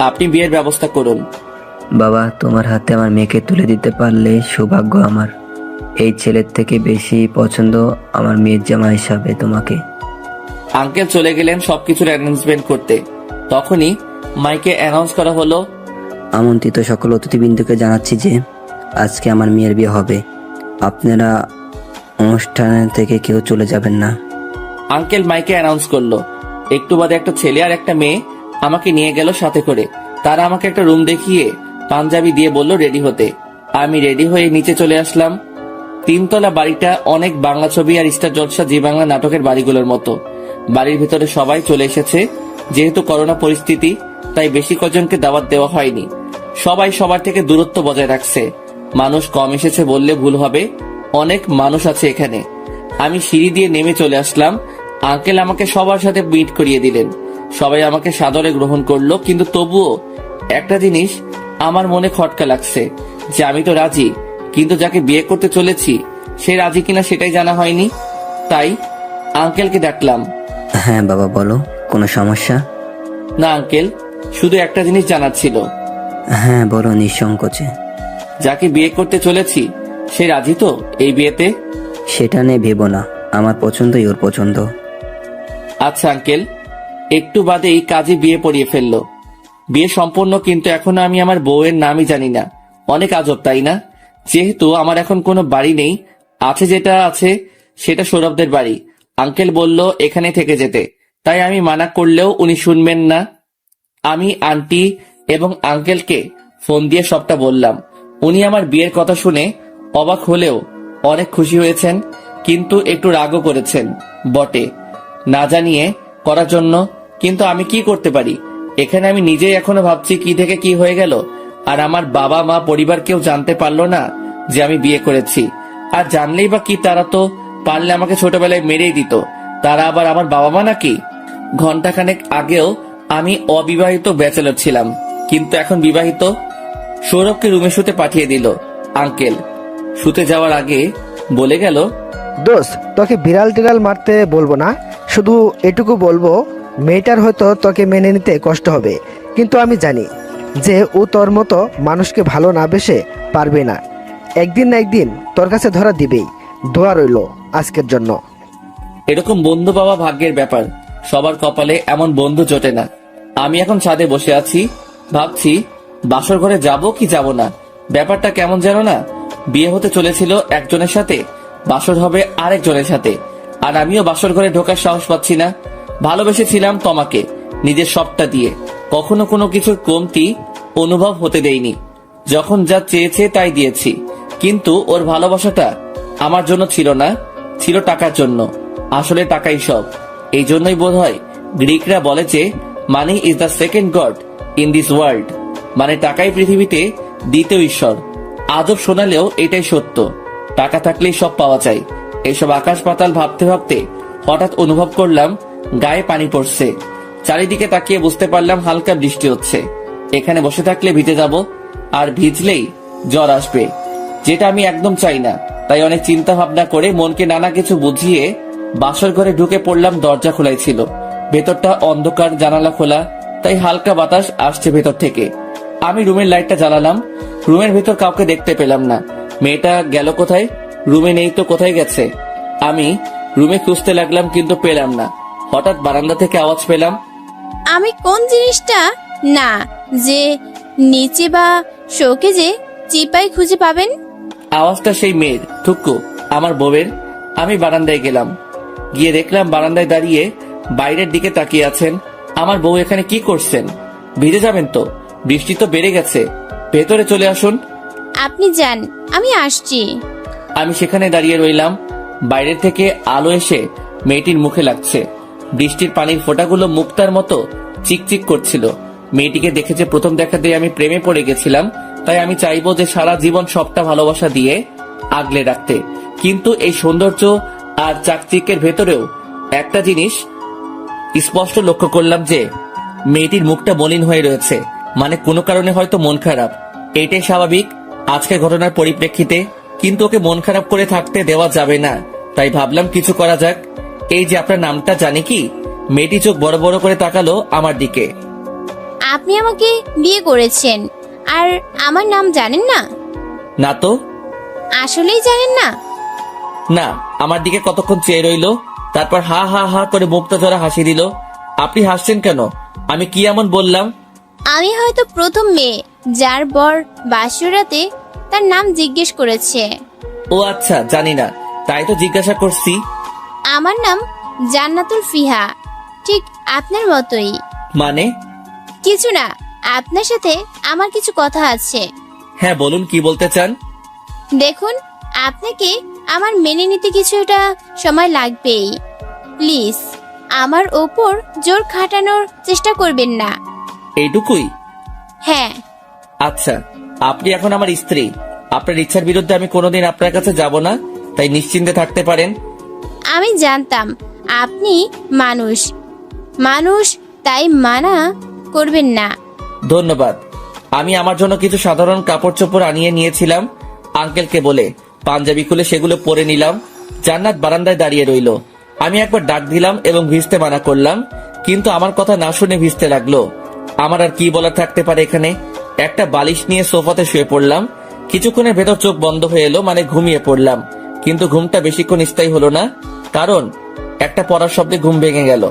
আপনি বিয়ের ব্যবস্থা করুন। বাবা, তোমার হাতে আমার মেয়েকে তুলে দিতে পারলে সৌভাগ্য আমার। এই ছেলের থেকে বেশি পছন্দ আমার মেয়ের জামা হিসাবে তোমাকে। আঙ্কেল চলে গেলেন সবকিছুর অ্যানাউন্সমেন্ট করতে। তখনই মাইকে অ্যানাউন্স করা হলো, আমন্ত্রিত সকল অতিথিবৃন্দকে জানাচ্ছি যে আজকে আমার মেয়ের বিয়ে হবে। আপনারা অনুষ্ঠান থেকে কেউ চলে যাবেন না। আঙ্কেল মাইকে অ্যানাউন্স করলো। একটু বাদে একটা ছেলে আর একটা মেয়ে আমাকে নিয়ে গেল সাথে করে। তারা আমাকে একটা রুম দেখিয়ে পাঞ্জাবি দিয়ে বলল রেডি হতে। আমি রেডি হয়ে নিচে চলে আসলাম। 3 তলা বাড়িটা অনেক বাংলা ছবি আর স্টার জলসা জি বাংলা নাটকের বাড়িগুলোর মতো। বাড়ির ভিতরে সবাই চলে এসেছে। যেহেতু করোনা পরিস্থিতি, তাই বেশি কজনকে দাওয়াত দেওয়া হয়নি। সবাই সবার থেকে দূরত্ব বজায় রাখছে। মানুষ কম এসেছে বললে ভুল হবে, অনেক মানুষ আছে এখানে। আমি সিঁড়ি দিয়ে নেমে চলে আসলাম। আঙ্কেল আমাকে সবার সাথে মিট করিয়ে দিলেন। সবাই আমাকে সাদরে গ্রহণ করলো, কিন্তু তবুও একটা জিনিস আমার মনে খটকা লাগছে যে আমি তো রাজি, কিন্তু যাকে বিয়ে করতে চলেছি সে রাজি কিনা সেটাই জানা হয়নি। তাই আঙ্কেলকে ডাকলাম। হ্যাঁ বাবা, বলো, কোনো সমস্যা? না আঙ্কেল, শুধু একটা জিনিস জানার ছিল। হ্যাঁ বলো নিঃসংকোচে। যাকে বিয়ে করতে চলেছি সে রাজি তো এই বিয়েতে? সেটা নিয়ে ভেবো না, আমার পছন্দই ওর পছন্দ। আচ্ছা আঙ্কেল। একটু বাদেই কাজী বিয়ে পড়িয়ে ফেললো। বিয়ে সম্পন্ন, কিন্তু এখনো আমি আমার বউয়ের নামই জানি না। অনেক আজব, তাই না? যেহেতু আমার এখন কোনো বাড়ি নেই, আছে যেটা আছে সেটা সৌরভদের বাড়ি। আঙ্কেল বলল এখানে থেকে যেতে, তাই আমি মানা করলেও উনি শুনবেন না। আমি আন্টি এবং আঙ্কেলকে ফোন দিয়ে সবটা বললাম। উনি আমার বিয়ের কথা শুনে অবাক হলেও অনেক খুশি হয়েছেন, কিন্তু একটু রাগও করেছেন বটে, না জানিয়ে করার জন্য। কিন্তু আমি কি করতে পারি? এখানে আমি নিজেই এখনো ভাবছি কি থেকে কি হয়ে গেল। আর আমার বাবা মা পরিবার কেউ জানতে পারলো না যে আমি বিয়ে করেছি। আর জানলেই বা কি, তারা তো পারলে আমাকে ছোটবেলায় মেরেই দিত। তারা আবার আমার বাবা মা নাকি? ঘন্টাখানেক আগেও আমি অবিবাহিত ব্যাচেলর ছিলাম, কিন্তু এখন বিবাহিত। সৌরভকে রুমে শুতে পাঠিয়ে দিল আঙ্কেল। শুতে যাওয়ার আগে বলে গেল, দোস্ত, তোকে বিড়াল টিড়াল মারতে বলবো না, শুধু এটুকু বলবো মেয়েটার হয়তো তোকে মেনে নিতে কষ্ট হবে, কিন্তু আমি জানি যে ও তোর মতো মানুষকে ভালো না বেসে পারবে না। একদিন না একদিন তোর কাছে ধরা দিবেই। দোয়া রইল আজকের জন্য। এরকম বন্ধু পাওয়া ভাগ্যের ব্যাপার, সবার কপালে এমন বন্ধু জোটে না। আমি এখন ছাদে বসে আছি, ভাবছি বাসর ঘরে যাব কি যাব না। ব্যাপারটা কেমন যেন না। বিয়ে হতে চলেছিল একজনের সাথে, বাসর হবে আরেকজনের সাথে, আর আমিও বাসর ঘরে ঢোকার সাহস পাচ্ছি না। ভালোবেসেছিলাম তোমাকে নিজের সবটা দিয়ে, কখনো কোনো কিছুর কমতি অনুভব হতে দেইনি। যখন যা চেয়েছে তাই দিয়েছি, কিন্তু ওর ভালোবাসাটা আমার জন্য ছিল না, ছিল টাকার জন্য। আসলে টাকাই সব। এই জন্যই বোধ হয় গ্রিকরা বলে যে money is the second god in this world, মানে টাকাই পৃথিবীতে দ্বিতীয় ঈশ্বর। আজব শোনালেও এটাই সত্য। টাকা থাকলেই সব পাওয়া যায়। এইসব আকাশ পাতাল ভাবতে ভাবতে হঠাৎ অনুভব করলাম গায়ে পানি পড়ছে। চারিদিকে তাকিয়ে বুঝতে পারলাম হালকা বৃষ্টি হচ্ছে। এখানে বসে থাকলে ভিজে যাব, আর ভিজলেই জ্বর আসবে, যেটা আমি একদম চাই না। তাই অনেক চিন্তা ভাবনা করে মনকে নানা কিছু বুঝিয়ে বাসর ঘরে ঢুকে পড়লাম। দরজা খোলাই ছিল, ভেতরটা অন্ধকার, জানালা খোলা, তাই হালকা বাতাস আসছে ভেতর থেকে। আমি রুমের লাইটটা জ্বালালাম। রুমের ভেতর কাউকে দেখতে পেলাম না। মেয়েটা গেল কোথায়? রুমে নেই তো, কোথায় গেছে? আমি রুমে খুঁজতে লাগলাম, কিন্তু পেলাম না। হঠাৎ বারান্দা থেকে আওয়াজ পেলাম। আমি কোন জিনিসটা না যে নিচে বা শোকেজে চিপাই খুঁজে পাবেন? আওয়াজটা সেই মেয়ের, থুক্কু, আমার বউয়ের। আমি বারান্দায় গেলাম, গিয়ে দেখলাম বারান্দায় দাঁড়িয়ে বাইরের দিকে তাকিয়ে আছেন। আমার বউ এখানে কি করছেন? ভিজে যাবেন তো, বৃষ্টি তো বেড়ে গেছে, ভেতরে চলে আসুন। আপনি যান, আমি আসছি। আমি সেখানে দাঁড়িয়ে রইলাম। বাইরের থেকে আলো এসে মেয়েটির মুখে লাগছে। বৃষ্টির পানির ফোঁটাগুলো মুক্তার মতো চিকচিক করছিল। মেয়েটিকে দেখেছে প্রথম দেখাতেই আমি প্রেমে পড়ে গেছিলাম। তাই আমি চাইবো যে সারা জীবন সবটা ভালোবাসা দিয়ে আগলে রাখতে। কিন্তু এই সৌন্দর্য আর চাকচিকের ভেতরেও একটা জিনিস স্পষ্ট লক্ষ্য করলাম যে মেয়েটির মুখটা মলিন হয়ে রয়েছে, মানে কোনো কারণে হয়তো মন খারাপ। এটাই স্বাভাবিক আজকের ঘটনার পরিপ্রেক্ষিতে, কিন্তু ওকে মন খারাপ করে থাকতে দেওয়া যাবে না। তাই ভাবলাম কিছু করা যাক। এই যে আপনার নামটা জানি কি? মেয়েটি চোখ বড় বড় করে তাকালো আমার দিকে। আপনি আমাকে বিয়ে করেছেন আর আমার নাম জানেন না? না তো। আসলেই জানেন না? না। আমার দিকে কতক্ষণ চেয়ে রইলো, তারপর হা হা হা করে মুক্তা জোড়া হাসি দিল। আপনি হাসছেন কেন? আমি কি এমন বললাম? আমি হয়তো প্রথম মেয়ে যার বর বাসুরাতে তার নাম জিজ্ঞেস করেছে। ও আচ্ছা, জানি না, তাই তো জিজ্ঞাসা করছি। আমার নাম জান্নাতুল ফিহা, ঠিক আপনার মতোই। মানে? কিছু না, আপনার সাথে আমার কিছু কথা আছে। হ্যাঁ বলুন, কি বলতে চান? দেখুন, আপনাকে আমার মেনে নিতে কিছুটা সময় লাগবেই। প্লিজ আমার ওপর জোর খাটানোর চেষ্টা করবেন না। এইটুকুই? হ্যাঁ। আচ্ছা, আপনি এখন আমার স্ত্রী। আপনার ইচ্ছার বিরুদ্ধে আমি কোনোদিন আপনার কাছে যাব না, তাই নিশ্চিন্তে থাকতে পারেন। আমি জানতাম আপনি মানুষ, তাই মানা করবেন না। ধন্যবাদ। আমি আমার জন্য কিছু সাধারণ কাপড় চোপড় আনিয়ে নিয়েছিলাম আঙ্কেলকে বলে। পাঞ্জাবি খুলে সেগুলো পরে নিলাম। জান্নাত বারান্দায় দাঁড়িয়ে রইল। আমি একবার ডাক দিলাম এবং ভিজতে মানা করলাম, কিন্তু আমার কথা না শুনে ভিজতে লাগলো। আমার আর কি বলার থাকতে পারে এখানে। একটা বালিশ নিয়ে সোফাতে শুয়ে পড়লাম। কিছুক্ষণের ভেতর চোখ বন্ধ হয়ে এলো, মানে ঘুমিয়ে পড়লাম। কিন্তু ঘুমটা বেশিক্ষণ স্থায়ী হলো না, কারণ একটা পড়ার শব্দে ঘুম ভেঙে গেল।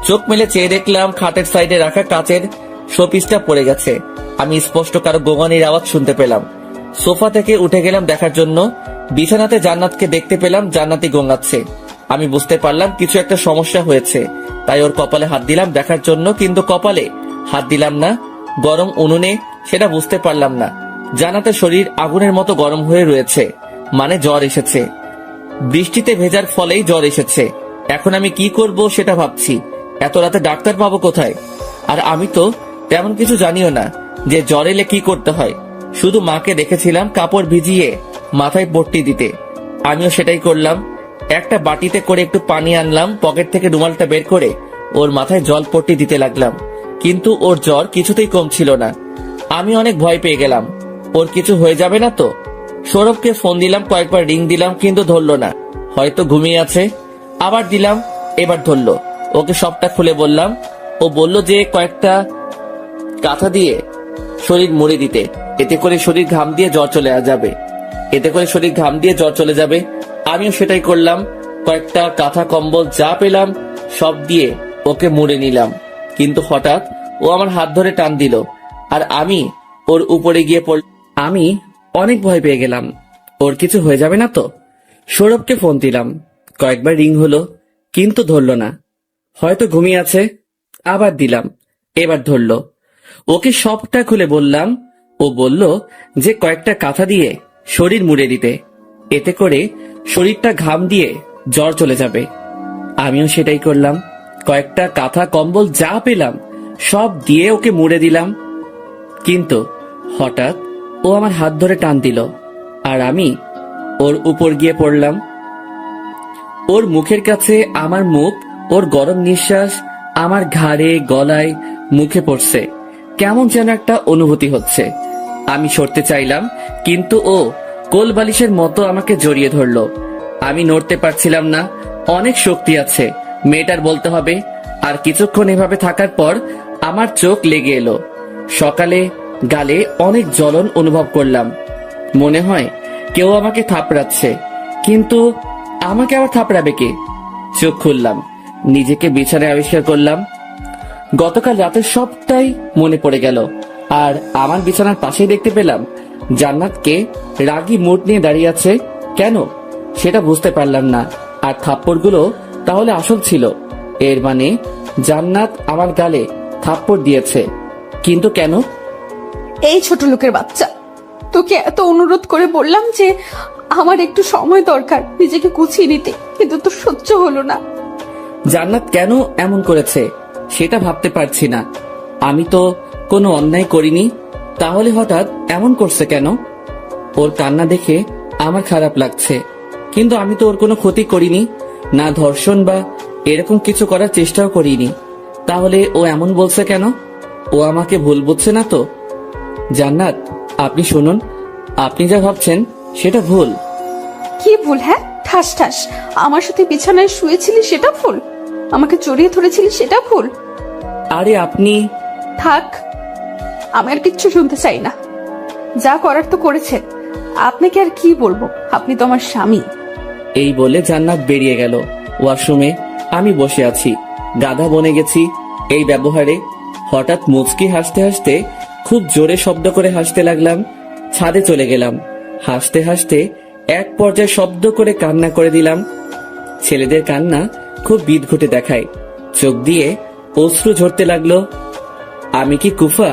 চোখ মেলে চেয়ে দেখলাম খাটের সাইডে রাখা কাচের শোপিসটা পড়ে গেছে। আমি স্পষ্ট কারো গোঙানির আওয়াজ শুনতে পেলাম। সোফা থেকে উঠে গেলাম দেখার জন্য। বিছানাতে জান্নাতকে দেখতে পেলাম, জান্নাতি গোঙাচ্ছে। আমি বুঝতে পারলাম কিছু একটা সমস্যা হয়েছে, তাই ওর কপালে হাত দিলাম দেখার জন্য, কিন্তু কপালে হাত দিলাম না, গরম উনুনে, সেটা বুঝতে পারলাম না। জান্নাতের শরীর আগুনের মতো গরম হয়ে রয়েছে, মানে জ্বর এসেছে। বৃষ্টিতে ভেজার ফলেই জ্বর এসেছে। এখন আমি কি করব সেটা ভাবছি। এত রাতে ডাক্তার পাবো কোথায়? আর আমি তো তেমন কিছু জানিও না যে জ্বর এলে কি করতে হয়। শুধু মাকে দেখেছিলাম কাপড় ভিজিয়ে মাথায় পট্টি দিতে। আমিও সেটাই করলাম। একটা বাটিতে করে একটু পানি আনলাম, পকেট থেকে রুমালটা বের করে ওর মাথায় জল পট্টি দিতে লাগলাম, কিন্তু ওর জ্বর কিছুতেই কমছিল না। আমি অনেক ভয় পেয়ে গেলাম, ওর কিছু হয়ে যাবে না তো। সৌরভকে ফোন দিলাম, কয়েকবার রিং দিলাম, কিন্তু ধরলো না, হয়তো ঘুমিয়ে আছে। আবার দিলাম, এবার ধরলো। ওকে সবটা খুলে বললাম। ও বলল যে কয়েকটা কাঁথা দিয়ে শরীর মুড়ে দিতে, এতে করে শরীর ঘাম দিয়ে জ্বর চলে যাবে। আমিও সেটাই করলাম। কয়েকটা কাঁথা কম্বল যা পেলাম সব দিয়ে ওকে মুড়ে নিলাম। কিন্তু হঠাৎ ও আমার হাত ধরে টান দিল আর আমি ওর উপরে গিয়ে পড়ল। আমি অনেক ভয় পেয়ে গেলাম, ওর কিছু হয়ে যাবে না তো। সৌরভকে ফোন দিলাম, কয়েকবার রিং হলো কিন্তু ধরলো না, হয়তো ঘুমিয়ে আছে। আবার দিলাম, এবার ধরলো। ওকে সবটা খুলে বললাম। ও বলল যে কয়েকটা কাঁথা দিয়ে শরীর মুড়ে দিতে, এতে করে শরীরটা ঘাম দিয়ে জ্বর চলে যাবে। আমিও সেটাই করলাম। কয়েকটা কাঁথা কম্বল যা পেলাম সব দিয়ে ওকে মুড়ে দিলাম। কিন্তু হঠাৎ ও আমার হাত ধরে টান দিল আর আমি ওর উপর গিয়ে পড়লাম। ওর মুখের কাছে আমার মুখ, ওর গরম নিঃশ্বাস আমার ঘাড়ে, গলায়, মুখে পড়ছে। কেমন যেন একটা অনুভূতি হচ্ছে। আমি সরতে চাইলাম কিন্তু ও কোল বালিশের মতো আমাকে জড়িয়ে ধরলো। আমি নড়তে পারছিলাম না। অনেক শক্তি আছে মেয়েটার বলতে হবে। আর কিছুক্ষণ এভাবে থাকার পর আমার চোখ লেগে এলো। সকালে গালে অনেক জ্বলন অনুভব করলাম। মনে হয় কেউ আমাকে থাপড়াচ্ছে, কিন্তু আমাকে আবার থাপড়াবে কে? চোখ খুললাম, নিজেকে বিছানায় আবিষ্কার করলাম। গতকাল রাতের সবটাই মনে পড়ে গেল। আর আমার বিছানার পাশেই দেখতে পেলাম জান্নাতকে রাগী মুড নিয়ে দাঁড়িয়ে আছে। কেন সেটা বুঝতে পারলাম না। আর থাপ্পড়গুলো তাহলে আসল ছিল। এর মানে জান্নাত আমার গালে থাপ্পড় দিয়েছে। কিন্তু কেন? এই ছোট লোকের বাচ্চা, তোকে এত অনুরোধ করে বললাম যে আমার একটু সময় দরকার নিজেকে গুছিয়ে নিতে, কিন্তু তোর সহ্য হলো না। জান্নাত কেন এমন করেছে সেটা ভাবতে পারছি না। আমি তো কোনো অন্যায় করিনি, তাহলে হঠাৎ এমন করছে কেন? ওর কান্না দেখে আমার খারাপ লাগছে, কিন্তু আমি তো ওর কোনো ক্ষতি করিনি, না ধর্ষণ বা এরকম কিছু করার চেষ্টাও করিনি। তাহলে ও এমন বলছে কেন? ও আমাকে ভুল বুঝছে না তো? জান্নাত, আপনি শুনুন, আপনি যা ভাবছেন সেটা ভুল। কি ভুল? হ্যাঁ, ঠাস ঠাস আমার সাথে বিছানায় শুয়েছিলি সেটা ভুল, আমাকে জড়িয়ে ধরেছিলি সেটা ভুল। আরে আপনি থাক, আমি আর কিচ্ছু শুনতে চাই না। যা করার তো করেছেন, আপনাকে আর কি বলবো, আপনি তো আমার স্বামী। এই বলে জান্নাত বেরিয়ে গেল। ওয়াশরুমে আমি বসে আছি, গাধা বনে গেছি এই ব্যবহারে। হঠাৎ মুচকি হাসতে হাসতে খুব জোরে শব্দ করে হাসতে লাগলাম। ছাদে চলে গেলাম। হাসতে হাসতে এক পর্যায়ে শব্দ করে কান্না করে দিলাম। ছেলেদের কান্না খুব বিদঘুটে দেখায়, চোখ দিয়ে অশ্রু ঝরতে লাগলো। আমি কি কুফা?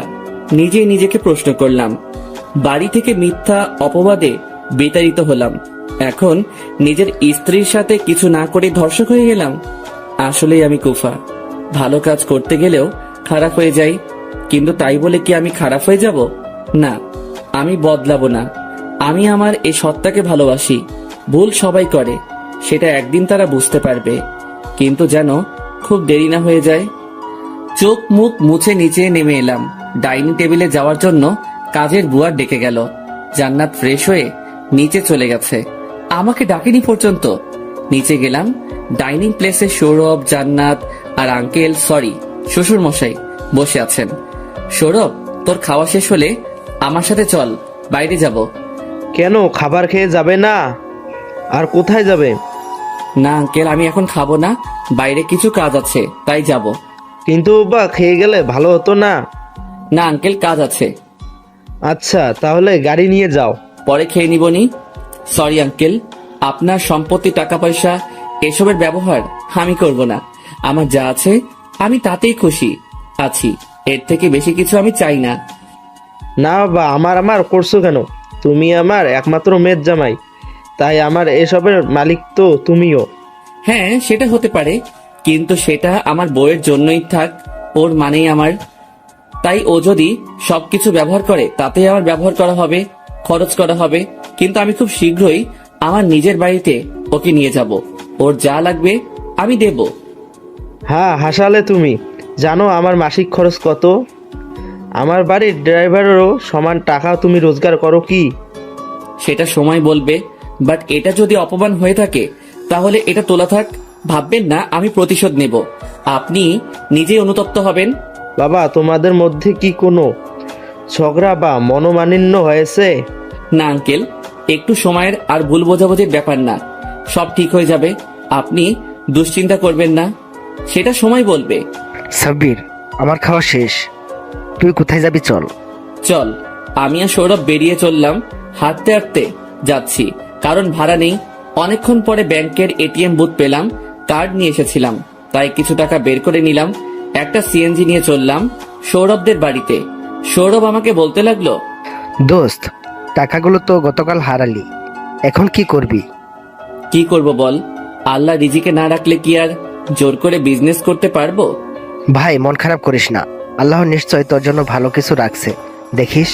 নিজেই নিজেকে প্রশ্ন করলাম। বাড়ি থেকে মিথ্যা অপবাদে বিতাড়িত হলাম, এখন নিজের স্ত্রীর সাথে কিছু না করে ধর্ষক হয়ে গেলাম। আসলেই আমি কুফা। ভালো কাজ করতে গেলেও খারাপ হয়ে যাই, কিন্তু তাই বলে কি আমি খারাপ হয়ে যাব? না, আমি বদলাবো না। আমি আমার এই সত্তাকে ভালোবাসি। ভুল সবাই করে, সেটা একদিন তারা বুঝতে পারবে, কিন্তু যেন খুব দেরি না হয়ে যায়। চোখ মুখ মুছে নিচে নেমে এলাম। ডাইনিং টেবিলে যাওয়ার জন্য কাজের বুয়া ডেকে গেল। জান্নাত ফ্রেশ হয়ে নিচে চলে গেছে, আমাকে ডাকেনি পর্যন্ত। নিচে গেলাম, ডাইনিং প্লেসে সৌরভ, জান্নাত আর আঙ্কেল, সরি শ্বশুর মশাই বসে আছেন। সৌরভ, তোর খাওয়া শেষ হলে আমার সাথে চল, বাইরে যাব। কেন, খাবার খেয়ে যাবে না? আর কোথায় যাবে? না আঙ্কেল, আমি এখন খাবো না, বাইরে কিছু কাজ আছে তাই যাব। কিন্তু বা খেয়ে গেলে ভালো হতো না? না আঙ্কেল, কাজ আছে। আচ্ছা, তাহলে গাড়ি নিয়ে যাও। পরে খেয়ে নিবনি। সরি আঙ্কেল, আপনার সম্পত্তি, টাকা পয়সা এসবের ব্যবহার আমি করব না। আমার যা আছে আমি তাতেই খুশি আছি, এর থেকে বেশি কিছু আমি চাই না। না বাবা, আমার করছো কেন? তুমি আমার একমাত্র মেয়ের জামাই, তাই আমার এসবের মালিক তো তুমিও। হ্যাঁ, সেটা হতে পারে, কিন্তু সেটা আমার বউয়ের জন্যই থাক, ওর মানেই আমার। তাই ও যদি সবকিছু ব্যবহার করে তাতে আমার ব্যবহার করা হবে, খরচ করা হবে, কিন্তু আমি খুব শীঘ্রই আমার নিজের বাড়িতে ওকে নিয়ে যাব। ওর যা লাগবে আমি দেব। হ্যাঁ, হাসালে তুমি। জানো আমার মাসিক খরচ কত? আমার বাড়ির ড্রাইভারেরও সমান টাকা তুমি রোজগার করো কি? সেটা সময় বলবে, বাট এটা যদি অপমান হয়ে থাকে তাহলে এটা তোলা থাক। ভাববেন না আমি প্রতিশোধ নেব, আপনি নিজেই অনুতপ্ত হবেন। বাবা, তোমাদের মধ্যে কি কোনো ঝগড়া বা মনোমালিন্য হয়েছে? না আঙ্কেল, একটু সময়ের আর ভুল বোঝাবুঝির ব্যাপার না, সব ঠিক হয়ে যাবে। আপনি দুশ্চিন্তা করবেন না, সেটা সময় বলবে। সাব্বির, আমার খাওয়া শেষ, তুই কোথায় যাবি? চল। চল। আমি আর সৌরভ বেরিয়ে চললাম, হাঁটতে হাঁটতে যাচ্ছি, কারণ ভাড়া নেই। অনেকক্ষণ পরে ব্যাংকের এটিএম বুথ পেলাম, কার্ড নিয়ে এসেছিলাম, তাই কিছু টাকা বের করে নিলাম। একটা সিএনজি নিয়ে চললাম সৌরভদের বাড়িতে। সৌরভ আমাকে বলতে লাগলো, দোস্ত, টাকাগুলো তো গতকাল হারালি, এখন কি করবি? কি করব বল, আল্লাহ রিজিকে না রাখলে কি আর জোর করে বিজনেস করতে পারবো? ভাই, মন খারাপ করিস না, আল্লাহ নিশ্চয় তোর জন্য ভালো কিছু রাখছে, দেখিস।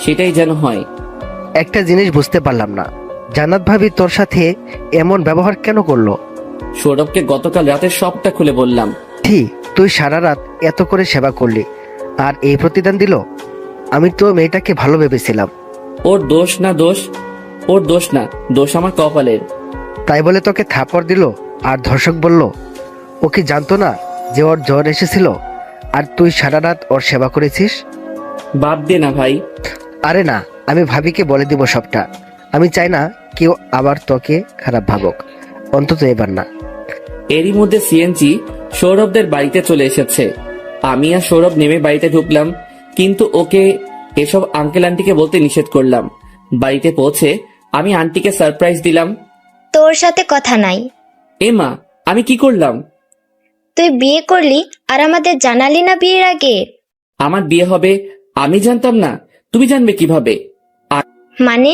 সেটাই যেন হয়। একটা জিনিস বুঝতে পারলাম না, জান্নাত ভাবি তোর সাথে এমন ব্যবহার কেন করলো? সৌরভকে গতকাল রাতে সবটা খুলে বললাম। ঠিক, তুই সারা রাত এত করে সেবা করলি আর এই প্রতিদান দিল? আমি তো মেয়েটাকে ভালো ভেবেছিলাম। ওর দোষ না, দোষ ওর দোষ না, দোষ আমার কপালের। তাই বলে তোকে থাপড় দিল আর ধর্ষক বলল? ও কি জানতো না যে ওর জ্বর এসেছিল আর তুই সারা রাত ওর সেবা করেছিস? বাদ দে না ভাই। আরে না, আমি ভাবিকে বলে দিব সবটা। আমি চাই না কেউ আবার তোকে খারাপ ভাবুক, অন্তত এবার না। এরই মধ্যে সিএনজি সৌরভদের বাড়িতে চলে এসেছে। আমি আর সৌরভ নেমে বাড়িতে ঢুকলাম, কিন্তু ওকে এসব আঙ্কেল আন্টিকে বলতে নিষেধ করলাম। বাড়িতে পৌঁছে আমি আন্টিকে সারপ্রাইজ দিলাম। তোর সাথে কথা নাই। এ মা, আমি কি করলাম? তুই বিয়ে করলি আর আমাদের জানালি না বিয়ের আগে? আমার বিয়ে হবে আমি জানতাম না, তুমি জানবে কিভাবে? মানে?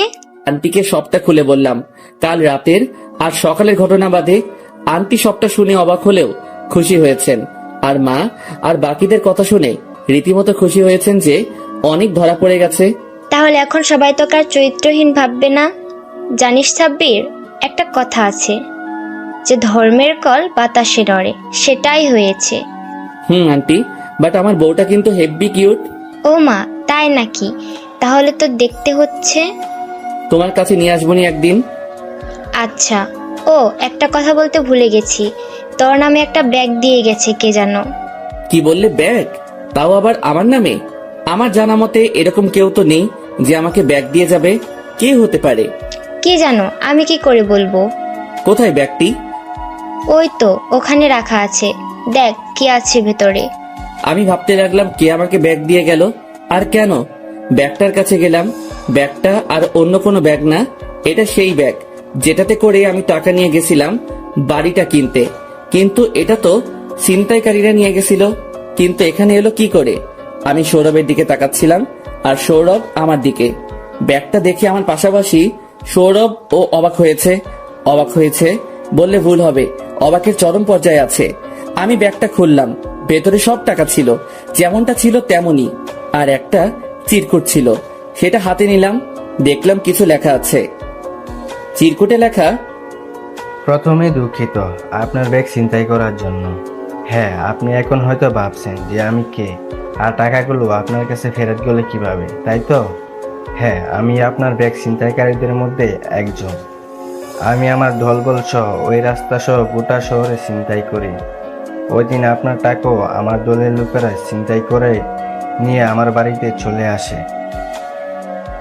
আন্টিকে সবটা খুলে বললাম। কাল রাতের আর সকালের ঘটনা বাদে আন্টি সবটা শুনে অবাক হলেও খুশি হয়েছেন, আর মা আর বাকিদের কথা শুনে রীতিমতো খুশি হয়েছেন যে অনেক ধরা পড়ে গেছে। তাহলে এখন সবাই তোকে আর চরিত্রহীন ভাববে না। জানিস সাব্বির, একটা কথা আছে যে ধর্মের কল বাতাসে নড়ে, সেটাই হয়েছে। আন্টি, বাট আমার বউটা কিন্তু হেব্বি কিউট। ও মা, তাই নাকি? তাহলে তো দেখতে হচ্ছে। তোমার কাছে নিয়ে আসবো নি একদিন। আচ্ছা। ও, একটা কথা বলতে ভুলে গেছি, তোর নামে একটা ব্যাগ দিয়ে গেছে কে জানো? কি বললে, ব্যাগ? তাও আবার আমার নামে? আমার জানা মতে এরকম কেউ তো নেই যে আমাকে ব্যাগ দিয়ে যাবে। কে হতে পারে? কে জানো, আমি কি করে বলবো? কোথায় ব্যাগটি? ওই তো ওখানে রাখা আছে, দেখ কি আছে ভেতরে। আমি ভাবতে লাগলাম কে আমাকে ব্যাগ দিয়ে গেল আর কেন। ব্যাগটার কাছে গেলাম, ব্যাগটা আর অন্য কোনো ব্যাগ না, এটা সেই ব্যাগ যেটাতে করে আমি টাকা নিয়ে গেছিলাম বাড়িটা কিনতে। কিন্তু এটা তো ছিনতাইকারীরা নিয়ে গেছিল, কিন্তু এখানে এলো কি করে? আমি সৌরভের দিকে তাকাচ্ছিলাম আর সৌরভ আমার দিকে। ব্যাগটা দেখে আমার পাশাপাশি সৌরভ ও অবাক হয়েছে বললে ভুল হবে, অবাকের চরম পর্যায়ে আছে। আমি ব্যাগটা খুললাম, ভেতরে সব টাকা ছিল, যেমনটা ছিল তেমনই, আর একটা চিরকুট ছিল। সেটা হাতে নিলাম, দেখলাম কিছু লেখা আছে। চিরকুটে লেখা, প্রথমে দুঃখিত আপনার ব্যাগ ছিনতাই করার জন্য। হ্যাঁ, আপনি এখন হয়তো ভাবছেন যে আমি কে আর টাকাগুলো আপনার কাছে ফেরত গেলে কিভাবে, তাই তো? হ্যাঁ, আমি আপনার ব্যাগ ছিনতাইকারীদের মধ্যে একজন। আমি আমার দলবল সহ ওই রাস্তা সহ গোটা শহরে ছিনতাই করি। ওই দিন আপনার টাকাও আমার দলের লোকেরা ছিনতাই করে নিয়ে আমার বাড়িতে চলে আসে।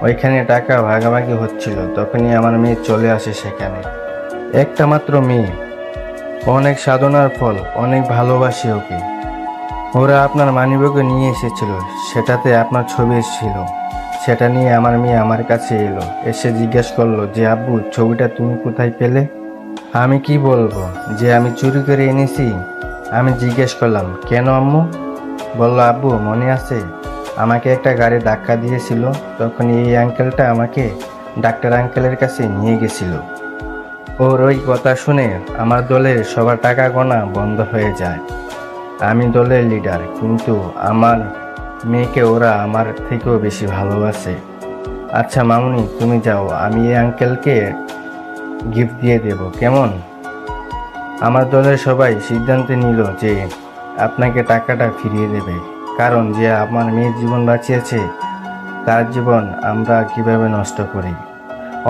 ওইখানে টাকা ভাগাভাগি হচ্ছিল, তখনই আমার মেয়ে চলে আসে সেখানে। একটা মাত্র মেয়ে, অনেক সাধনার ফল, অনেক ভালোবাসি ওকে। ওরা আপনার মানিব্যাগে নিয়ে এসেছিল, সেটাতে আপনার ছবি ছিল। সেটা নিয়ে আমার মেয়ে আমার কাছে এলো, এসে জিজ্ঞেস করলো যে আব্বু, ছবিটা তুমি কোথায় পেলে? আমি কি বলবো যে আমি চুরি করে এনেছি? আমি জিজ্ঞেস করলাম, কেন আম্মু? বলল, আব্বু মনে আছে আমাকে একটা গাড়ি ধাক্কা দিয়েছিল, তখন এই আঙ্কেলটা আমাকে ডাক্তার আঙ্কেলের কাছে নিয়ে গেছিল। ওর ওই কথা শুনে আমার দলের সবার টাকা গোনা বন্ধ হয়ে যায়। আমি দলের লিডার, কিন্তু আমার মেয়েকে ওরা আমার থেকেও বেশি ভালোবাসে। আচ্ছা মামুনি, তুমি যাও, আমি এই আঙ্কেলকে গিফট দিয়ে দেব, কেমন? আমার দলের সবাই সিদ্ধান্ত নিল যে আপনাকে টাকাটা ফিরিয়ে দেবে, কারণ যে আমার মেয়ের জীবন বাঁচিয়েছে তার জীবন আমরা কিভাবে নষ্ট করি।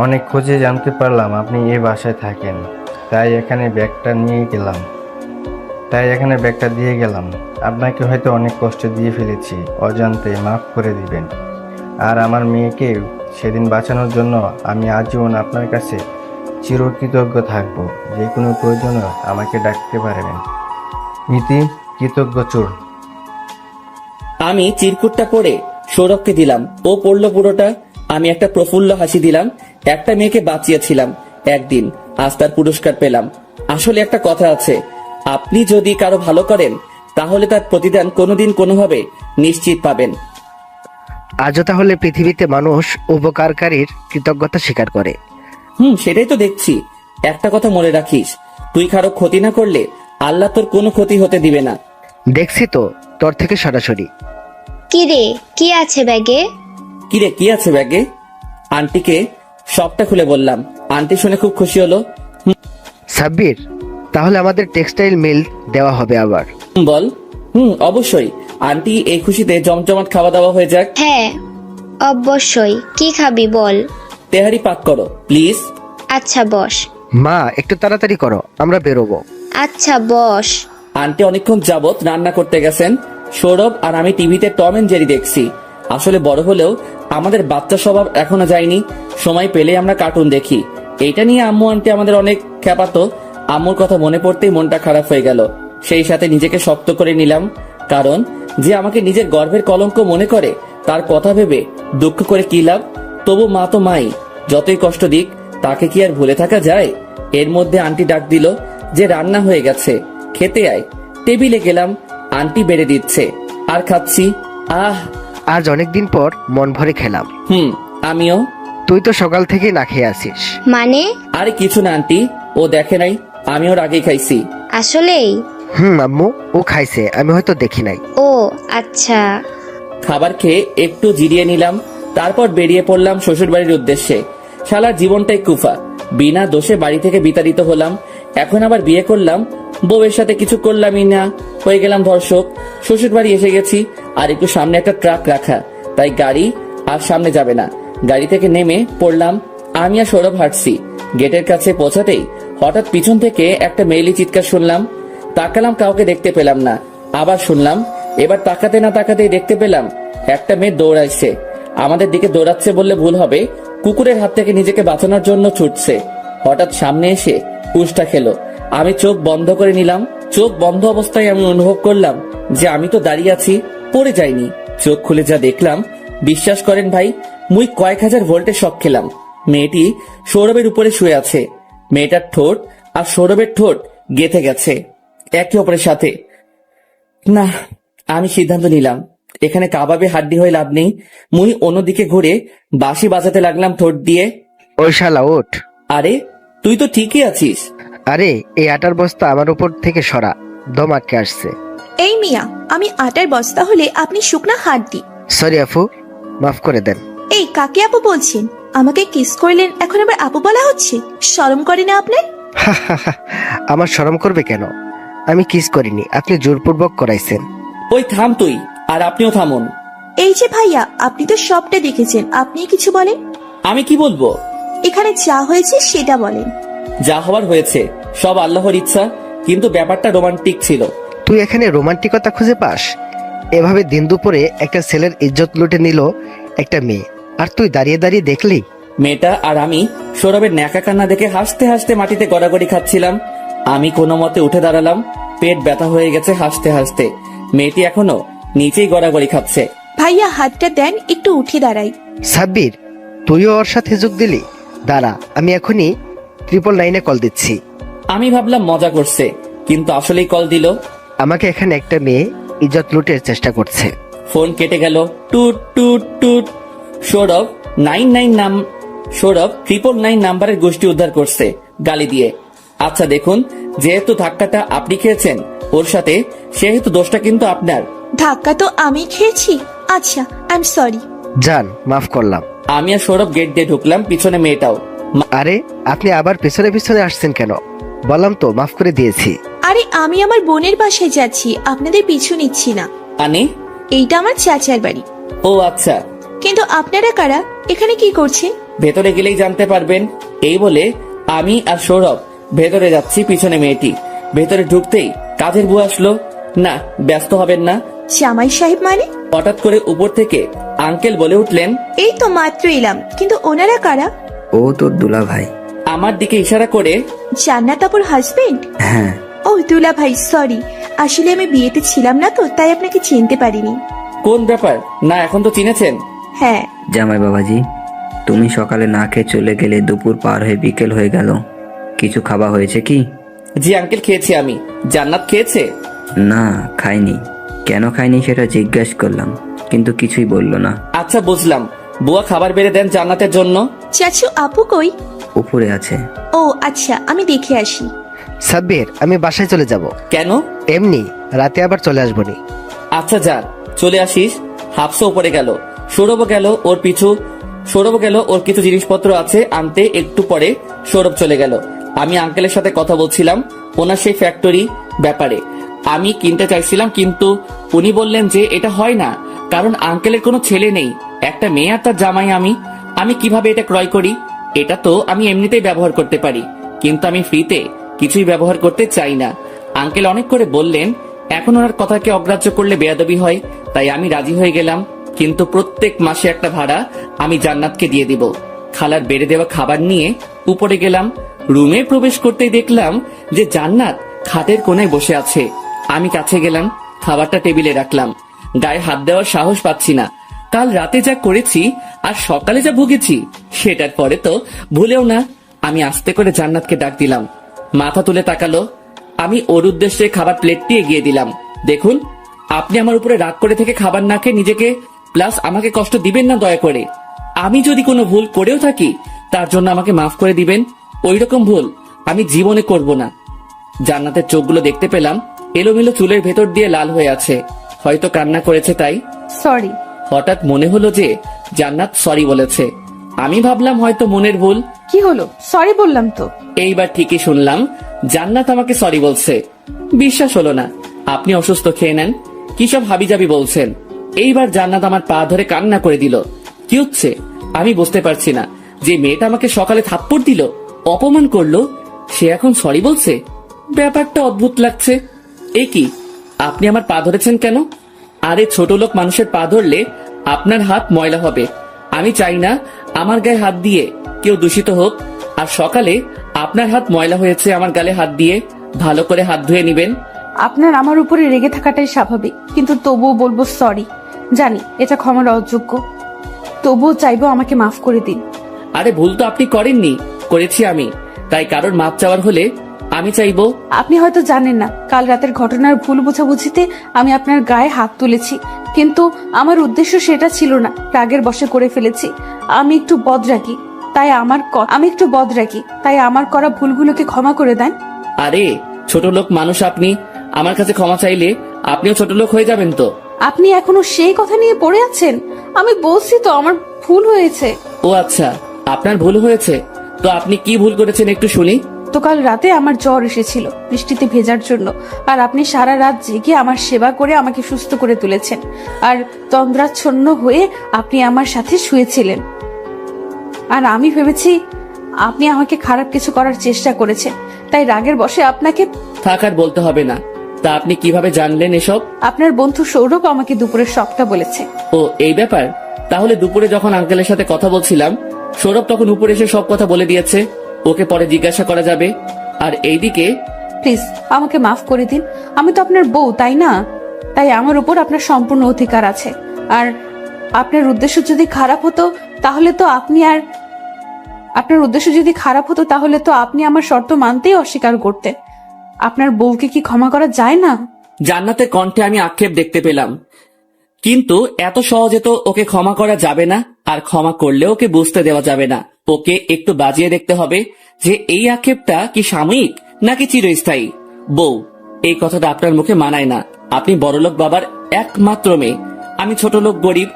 অনেক খোঁজে জানতে পারলাম আপনি এই বাসায় থাকেন, তাই এখানে ব্যাগটা নিয়ে গেলাম। তাই এখানে ব্যাগটা দিয়ে গেলাম। আপনাকে হয়তো অনেক কষ্ট দিয়ে ফেলেছি, অজান্তে মাফ করে দিবেন। আর আমার মেয়েকে সেদিন বাঁচানোর জন্য আমি আজীবন আপনার কাছে চিরকৃতজ্ঞ থাকব। যে কোনো প্রয়োজনে আমাকে ডাকতে পারবেন। ইতি কৃতজ্ঞ চোর। আমি চিরকুটটা পড়ে সৌরভকে দিলাম। ও পড়লো পুরোটা। আমি একটা প্রফুল্ল হাসি দিলাম। একটা মেয়েকে বাঁচিয়েছিলাম একদিন, আজ তার পুরস্কার পেলাম। আসলে একটা কথা আছে, আপনি যদি কারো ভালো করেন তাহলে তার প্রতিদান কোনোদিন কোনোভাবে নিশ্চিত পাবেন। আজও তাহলে পৃথিবীতে মানুষ উপকারকারীর কৃতজ্ঞতা স্বীকার করে। সেটাই তো দেখছি। একটা কথা মনে রাখিস, তুই কারো ক্ষতি না করলে আল্লাহ তোর কোনো ক্ষতি হতে দিবে না। দেখছি তো তোর থেকে সরাসরি। কি রে, কি আছে ব্যাগে? কিরে, কি আছে ব্যাগে? আন্টিকে সবটা খুলে বললাম। আন্টি শুনে খুব খুশি হলো। সাব্বির, তাহলে আমাদের টেক্সটাইল মিল দেওয়া হবে আবার। বল। অবশ্যই। আন্টি এই খুশিতে জমজমাট খাওয়া দাওয়া হয়ে যাক। হ্যাঁ অবশ্যই। কি খাবি বল? তেহারি পাক করো প্লিজ। আচ্ছা বস। মা, একটু তাড়াতাড়ি করো, আমরা বেরোবো। আচ্ছা বস। আন্টি অনেকক্ষণ যাবত রান্না করতে গেছেন। সৌরভ আর আমি টিভিতে টম এন্ড জেরি দেখছি। আসলে বড় হলেও আমাদের বাচ্চা স্বভাব এখনো যায়নি। সময় পেলে আমরা কার্টুন দেখি। এইটা নিয়ে আম্মু আন্টি আমাদের অনেক খেপাতো। আম্মুর কথা মনে পড়তেই মনটা খারাপ হয়ে গেল। সেই সাথে নিজেকে শক্ত করে নিলাম, কারণ যে আমাকে নিজের গর্ভের কলঙ্ক মনে করে তার কথা ভেবে দুঃখ করে কি লাভ। তবু মা তো মাই, যতই কষ্ট দিক তাকে কি আর ভুলে থাকা যায়? এর মধ্যে আন্টি ডাক দিল যে রান্না হয়ে গেছে, খেতে আয়। টেবিলে গেলাম, আন্টি বেড়ে দিচ্ছে আর খাচ্ছি। আজ অনেকদিন পর মন ভরে খেলাম। আমিও। তুই তো সকাল থেকে না খেয়ে আসিস। মানে? আরে কিছু না আন্টি, ও দেখে নাই, আমি ওর আগেই খাইছি। আসলেই? আম্মু, ও খাইছে, আমি হয়তো দেখি নাই। ও আচ্ছা। খাবার খেয়ে একটু জিরিয়ে নিলাম, তারপর বেরিয়ে পড়লাম শ্বশুর বাড়ির উদ্দেশ্যে। শালার জীবনটাই কুফা, বিনা দোষে বাড়ি থেকে বিতাড়িত হলাম। এখন আবার বিয়ে করলাম, বউয়ের সাথে কিছু করলামই না, হয়ে গেলাম ধর্ষক। শ্বশুর বাড়ি এসে গেছি, আর একটু সামনে একটা ট্রাক রাখা, তাই গাড়ি আর সামনে যাবে না। গাড়ি থেকে নেমে পড়লাম। আমি আর সৌরভ হাঁটছি। গেটের কাছে পৌঁছাতেই হঠাৎ পিছন থেকে একটা মেয়েলি চিৎকার শুনলাম। তাকালাম, কাউকে দেখতে পেলাম না। আবার শুনলাম, এবার তাকাতে না তাকাতেই দেখতে পেলাম একটা মেয়ে দৌড়াইছে। আমাদের দিকে দৌড়াচ্ছে বললে ভুল হবে, কুকুরের হাত থেকে নিজেকে বাঁচানোর জন্য ছুটছে। হঠাৎ সামনে এসে কুষ্টা খেলো। আমি চোখ বন্ধ করে নিলাম। চোখ বন্ধ অবস্থায় আমি অনুভব করলাম যে আমি তো দাঁড়িয়ে আছি, পড়ে যাইনি। চোখ খুলে যা দেখলাম, বিশ্বাস করেন ভাই, মুই কয়েক হাজার ভোল্টের শক খেলাম। মেয়েটি সৌরভের উপরে শুয়ে আছে। মেয়েটার ঠোঁট আর সৌরভের ঠোঁট গেঁথে গেছে একে অপরের সাথে। না, আমি সিদ্ধান্ত নিলাম এখানে কাবাবে হাড্ডি হয়ে লাভ নেই। মুই অন্যদিকে ঘুরে বাঁশি বাজাতে লাগলাম ঠোঁট দিয়ে। ওই শালা ওঠ। আরে তুই তো ঠিকই আছিস। আরে এই আটার বস্তা আমার উপর থেকে সরা, দম আটকে আসছে। এই মিয়া, আমি আটার বস্তা হলে আপনি শুকনা হাড্ডি। সরি আফু, মাফ করে দেন। এই কাকে আপু বলছেন? আমাকে কিস করলেন, এখন আবার আপু বলা হচ্ছে? শরম করে না আপনার? আমার শরম করবে কেন? আমি কিস করিনি, আপনি জোরপূর্বক করাইছেন। ওই থাম তুই, আর আপনিও থামুন। এই যে ভাইয়া, আপনি তো সবটা দেখেছেন, আপনি কিছু বলেন। আমি কি বলবো? এখানে যা হয়েছে সেটা বলেন। যা হওয়ার হয়েছে, সব আল্লাহর ইচ্ছা, কিন্তু ব্যাপারটা রোমান্টিক ছিল। তুই এখানে রোমান্টিকতা খুঁজে পাস? এভাবে দিন দুপুরে একটা ছেলের ইজ্জত লুটে নিল একটা মেয়ে, আর তুই দাঁড়িয়ে দাঁড়িয়ে দেখলি? মেয়েটা আর আমি সৌরভের ন্যাকা কান্না দেখে হাসতে হাসতে মাটিতে গড়াগড়ি খাচ্ছিলাম। আমি কোনো মতে উঠে দাঁড়ালাম। পেট ব্যথা হয়ে গেছে হাসতে হাসতে। মেয়েটি এখনো নিচেই গড়াগড়ি খাচ্ছে। ভাইয়া হাতটা দেন, একটু উঠে দাঁড়াই। সাব্বির, তুইও ওর সাথে যোগ দিলি? দাঁড়া, আমি এখনই 999-এ কল দিচ্ছি। আমি ভাবলাম মজা করছে, কিন্তু আসলেই কল দিল। আমাকে এখানে একটা মেয়ে ইজ্জত লুটের চেষ্টা করছে। ফোন কেটে গেল। টুট টুট টুট। সৌরভ 999 নাম্বারের গোষ্ঠী উদ্ধার করছে গালি দিয়ে। আচ্ছা দেখুন, যেহেতু ধাক্কাটা আপনি খেয়েছেন ওর সাথে, সেহেতু দোষটা কিন্তু আপনার। ধাক্কা তো আমি খেয়েছি। আচ্ছা, আই এম সরি। জান, মাফ করলাম। আমি আর সৌরভ গেট দিয়ে ঢুকলাম, পিছনে মেয়েটাও। আরে আপনি আবার পেছনে পিছনে আসছেন কেন? বললাম তো মাফ করে দিয়েছি। আরে আমি আমার বোনের বাসায় যাচ্ছি, আপনাদের পিছু নিচ্ছি না। আনে, এইটা আমার চাচার বাড়ি। ও আচ্ছা। কিন্তু আপনারা কারা, এখানে কি করছেন? ভেতরে গেলেই জানতে পারবেন। এই বলে আমি আর সৌরভ ভেতরে যাচ্ছি, পিছনে মেয়েটি। ভেতরে ঢুকতেই কাজের বুয়া আসলো। না, ব্যস্ত হবেন না। জামাই সাহেব মানে? হঠাৎ করে উপর থেকে আঙ্কেল বলে উঠলেন, এই তো মাত্র এলাম, কিন্তু ওনারা কারা? ও তোর দুলা ভাই। আমার দিকে ইশারা করে। জান্নাত আপুর হাজবেন্ড? হ্যাঁ। ও দুলা ভাই, সরি, আসলে আমি বিয়েতে ছিলাম না তো, তাই আপনাকে চিনতে পারিনি। কোন ব্যাপার? না, এখন তো চিনেছেন। হ্যাঁ। জামাই বাবাজি, তুমি সকালে না খেয়ে চলে গেলে, দুপুর পার হয়ে বিকেল হয়ে গেল, কিছু খাওয়া হয়েছে কি? জি আঙ্কেল, খেয়েছি আমি। জান্নাত খেয়েছে? না, খাইনি। কেন খাইনি সেটা জিজ্ঞেস করলাম, কিন্তু কিছুই বললো না। আচ্ছা, বুঝলাম। বুয়া খাবার বেড়ে দেন জান্নাতের জন্য। চাচু আপু কই? উপরে আছে। ও আচ্ছা, আমি দেখে আসি। সাব্বির, আমি বাসায় চলে যাব। কেন? এমনি, রাতে আবার চলে আসবো নি। আচ্ছা যা, চলে আসিস। হাফসা উপরে গেল, সৌরভ গেল ওর কিছু জিনিসপত্র আছে আনতে। একটু পরে সৌরভ চলে গেল। আমি আঙ্কেলের সাথে কথা বলছিলাম ওনার সেই ফ্যাক্টরি ব্যাপারে। আমি কিনতে চাইছিলাম, কিন্তু উনি বললেন যে এটা হয় না, কারণ আঙ্কেলের কোনো ছেলে নেই, একটা মেয়ে আর তার জামাই আমি কিভাবে এটা ক্রয় করি? এটা তো আমি এমনিতেই ব্যবহার করতে পারি, কিন্তু আমি ফ্রিতে কিছুই ব্যবহার করতে চাই না। আঙ্কেল অনেক করে বললেন, এখন ওনার কথাকে অগ্রাহ্য করলে বেয়াদবি হয়, তাই আমি রাজি হয়ে গেলাম। কিন্তু প্রত্যেক মাসে একটা ভাড়া আমি জান্নাতকে দিয়ে দিব। খালার বেড়ে দেওয়া খাবার নিয়ে উপরে গেলাম। রুমে প্রবেশ করতেই দেখলাম যে জান্নাত খাটের কোণায় বসে আছে। আমি কাছে গেলাম, খাবারটা টেবিলে রাখলাম। গায়ে হাত দেওয়ার সাহস পাচ্ছি না। কাল রাতে যা করেছি আর সকালে যা ভুগেছি, সেটার পরে তো ভুলেও না। আমি আস্তে করে জান্নাতকে ডাক দিলাম। মাথা তুলে তাকালো। আমি ওর উদ্দেশ্যে খাবার প্লেটটি এগিয়ে দিলাম। দেখুন, আপনি আমার উপরে রাগ করে থেকে খাবার না খেয়ে নিজেকে প্লাস আমাকে কষ্ট দিবেন না দয়া করে। আমি যদি কোনো ভুল করেও থাকি, তার জন্য আমাকে মাফ করে দিবেন। ওইরকম ভুল আমি জীবনে করব না। জান্নাতের চোখগুলো দেখতে পেলাম এলোমেলো, চুলের ভেতর দিয়ে লাল হয়ে আছে, হয়তো কান্না করেছে তাই। সরি। হঠাৎ মনে হলো যে জান্নাত সরি বলেছে। আমি ভাবলাম হয়তো মনের ভুল। কি হলো? সরি বললাম তো। এইবার ঠিকই শুনলাম, জান্নাত আমাকে সরি বলছে। বিশ্বাস হলো না। আপনি অসুস্থ, খেয়ে নেন। কি সব হাবিজাবি বলছেন? এইবার জান্নাত আমার পা ধরে কান্না করে দিল। কি হচ্ছে আমি বুঝতে পারছি না। যে মেয়েটা আমাকে সকালে থাপ্পড় দিল, অপমান করলো, সে এখন সরি বলছে। ব্যাপারটা অদ্ভুত লাগছে। এ কি, আপনি আমার পা ধরেছেন কেন? আরে ছোট লোক মানুষের পা ধরলে আপনার হাত ময়লা হবে। আমি চাই না আমার গায়ে হাত দিয়ে কেউ দূষিত হোক। আর সকালে আপনার হাত ময়লা হয়েছে, আমার গালে হাত দিয়ে ভালো করে হাত ধুয়ে নিবেন। আপনার আমার উপরে রেগে থাকাটাই স্বাভাবিক, কিন্তু তবুও বলবো সরি। জানি এটা ক্ষমার অযোগ্য, তবুও চাইবো আমাকে মাফ করে দিন। আরে ভুল তো আপনি করেননি, করেছি আমি। তাই কারোর মাপ চাওয়ার হলে আমি চাইবো। আপনি হয়তো জানেন না, কাল রাতের ঘটনার ভুল বোঝাবুঝিতে আমি আপনার গায়ে হাত তুলেছি, কিন্তু আমার উদ্দেশ্য সেটা ছিল না। রাগের বশে করে ফেলেছি। আমি একটু বদরাগী, তাই আমার করা ভুলগুলোকে ক্ষমা করে দেন। আরে ছোট লোক মানুষ আপনি, আমার কাছে ক্ষমা চাইলে আপনিও ছোট লোক হয়ে যাবেন তো। আপনি এখনো সেই কথা নিয়ে পড়ে আছেন। আমি বলছি তো আমার ভুল হয়েছে। ও আচ্ছা, আপনার ভুল হয়েছে তো আপনি কি ভুল করেছেন একটু শুনি। তো কাল রাতে আমার জ্বর এসেছিল বৃষ্টিতে ভেজার জন্য, আর আপনি সারা রাত জেগে আমার সেবা করে আমাকে সুস্থ করে তুলেছেন, আর তন্দ্রাচ্ছন্ন হয়ে আপনি আমার সাথে শুয়েছিলেন। আর আমি ভেবেছি আপনি আমাকে খারাপ কিছু করার চেষ্টা করেছেন, তাই রাগের বশে আপনাকে। থাক, আর বলতে হবে না। তা আপনি কিভাবে জানলেন এসব? আপনার বন্ধু সৌরভ আমাকে দুপুরের সবটা বলেছে। ও এই ব্যাপার। তাহলে দুপুরে যখন আঙ্কেলের সাথে কথা বলছিলাম, সৌরভ তখন উপরে এসে সব কথা বলে দিয়েছে। ওকে পরে জিজ্ঞাসা করা যাবে। আর এইদিকে প্লিজ আমাকে মাফ করে দিন। আমি তো আপনার বউ, তাই না? তাই আমার উপর আপনার সম্পূর্ণ অধিকার আছে। আর আপনার উদ্দেশ্য যদি খারাপ হতো তাহলে তো আপনি আমার শর্ত মানতেই অস্বীকার করতেন। আপনার বউকে কি ক্ষমা করা যায় না? জান্নাতের কণ্ঠে আমি আক্ষেপ দেখতে পেলাম। কিন্তু এত সহজে তো ওকে ক্ষমা করা যাবে না, আর ক্ষমা করলে ওকে বুঝতে দেওয়া যাবে না। ওকে একটু বাজিয়ে দেখতে হবে যে এই আক্ষেপটা কি সাময়িক নাকি চিরস্থায়ী। বউ, এই কথাটা আপনার মুখে মানায় না। আপনি বড়লোক বাবার একমাত্র মেয়ে, আমি ছোট লোক গরিব।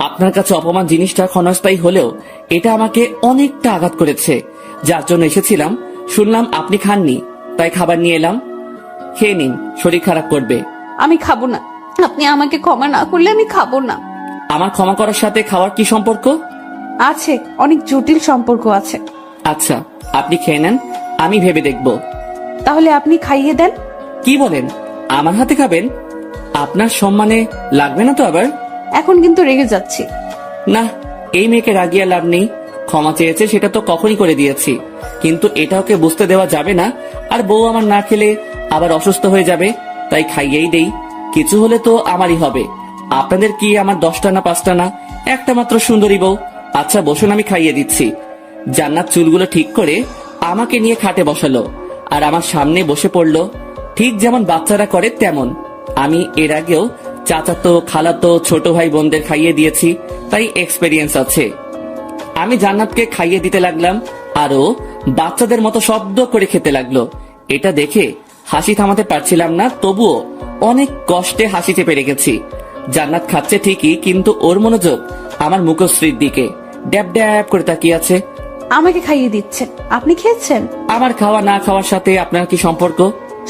আপনার কাছে অপমান জিনিসটা ক্ষণস্থায়ী হলেও এটা আমাকে অনেকটা আঘাত করেছে। যার জন্য এসেছিলাম, শুনলাম আপনি খাননি, তাই খাবার নিয়ে এলাম। খেয়ে নিন, শরীর খারাপ করবে। আমি খাবো না। আপনি আমাকে ক্ষমা না করলে আমি খাবো না। আমার ক্ষমা করার সাথে খাওয়ার কি সম্পর্ক? আছে, অনেক জটিল সম্পর্ক আছে। আচ্ছা, আপনি খেয়ে নেন, আমি ভেবে দেখব। তাহলে আপনি খাইয়ে দেন। কি বলেন? আমার হাতে খাবেন? আপনার সম্মানে লাগবে না তো আবার? এখন কিন্তু রেগে যাচ্ছি। না, এই মেয়েকে রাগিয়ে লাভ নেই। ক্ষমা চেয়েছে সেটা তো কখনই করে দিয়েছি, কিন্তু এটা ওকে বুঝতে দেওয়া যাবে না। আর বউ আমার না খেলে আবার অসুস্থ হয়ে যাবে, তাই খাইয়েই দেই। কিছু হলে তো আমারই হবে। আপনাদের কি আমার 10টা না 5টা না, একটা মাত্র সুন্দরী বউ। আচ্ছা বসুন, আমি খাইয়ে দিচ্ছি। জান্নাত চুলগুলো ঠিক করে আমাকে নিয়ে খাটে বসালো আর আমার সামনে বসে পড়লো, ঠিক যেমন বাচ্চারা করে তেমন। আমি এর আগেও চাচাতো, খালাতো, ছোট ভাই বোনদের খাইয়ে দিয়েছি, তাই এক্সপেরিয়েন্স আছে। আমি জান্নাতকে খাইয়ে দিতে লাগলাম, আরো বাচ্চাদের মতো শব্দ করে খেতে লাগলো। এটা দেখে হাসি থামাতে পারছিলাম না, তবুও অনেক কষ্টে হাসি চেপে রেখেছি। জান্নাত খাচ্ছে ঠিকই, কিন্তু ওর মনোযোগ আমার মুখশ্রীর দিকে। ড্যাব ড্যাব করে তাকিয়ে আছে। আমাকে খাইয়ে দিচ্ছেন, আপনি খেয়েছেন? আমার খাওয়া না খাওয়ার সাথে আপনার কি সম্পর্ক?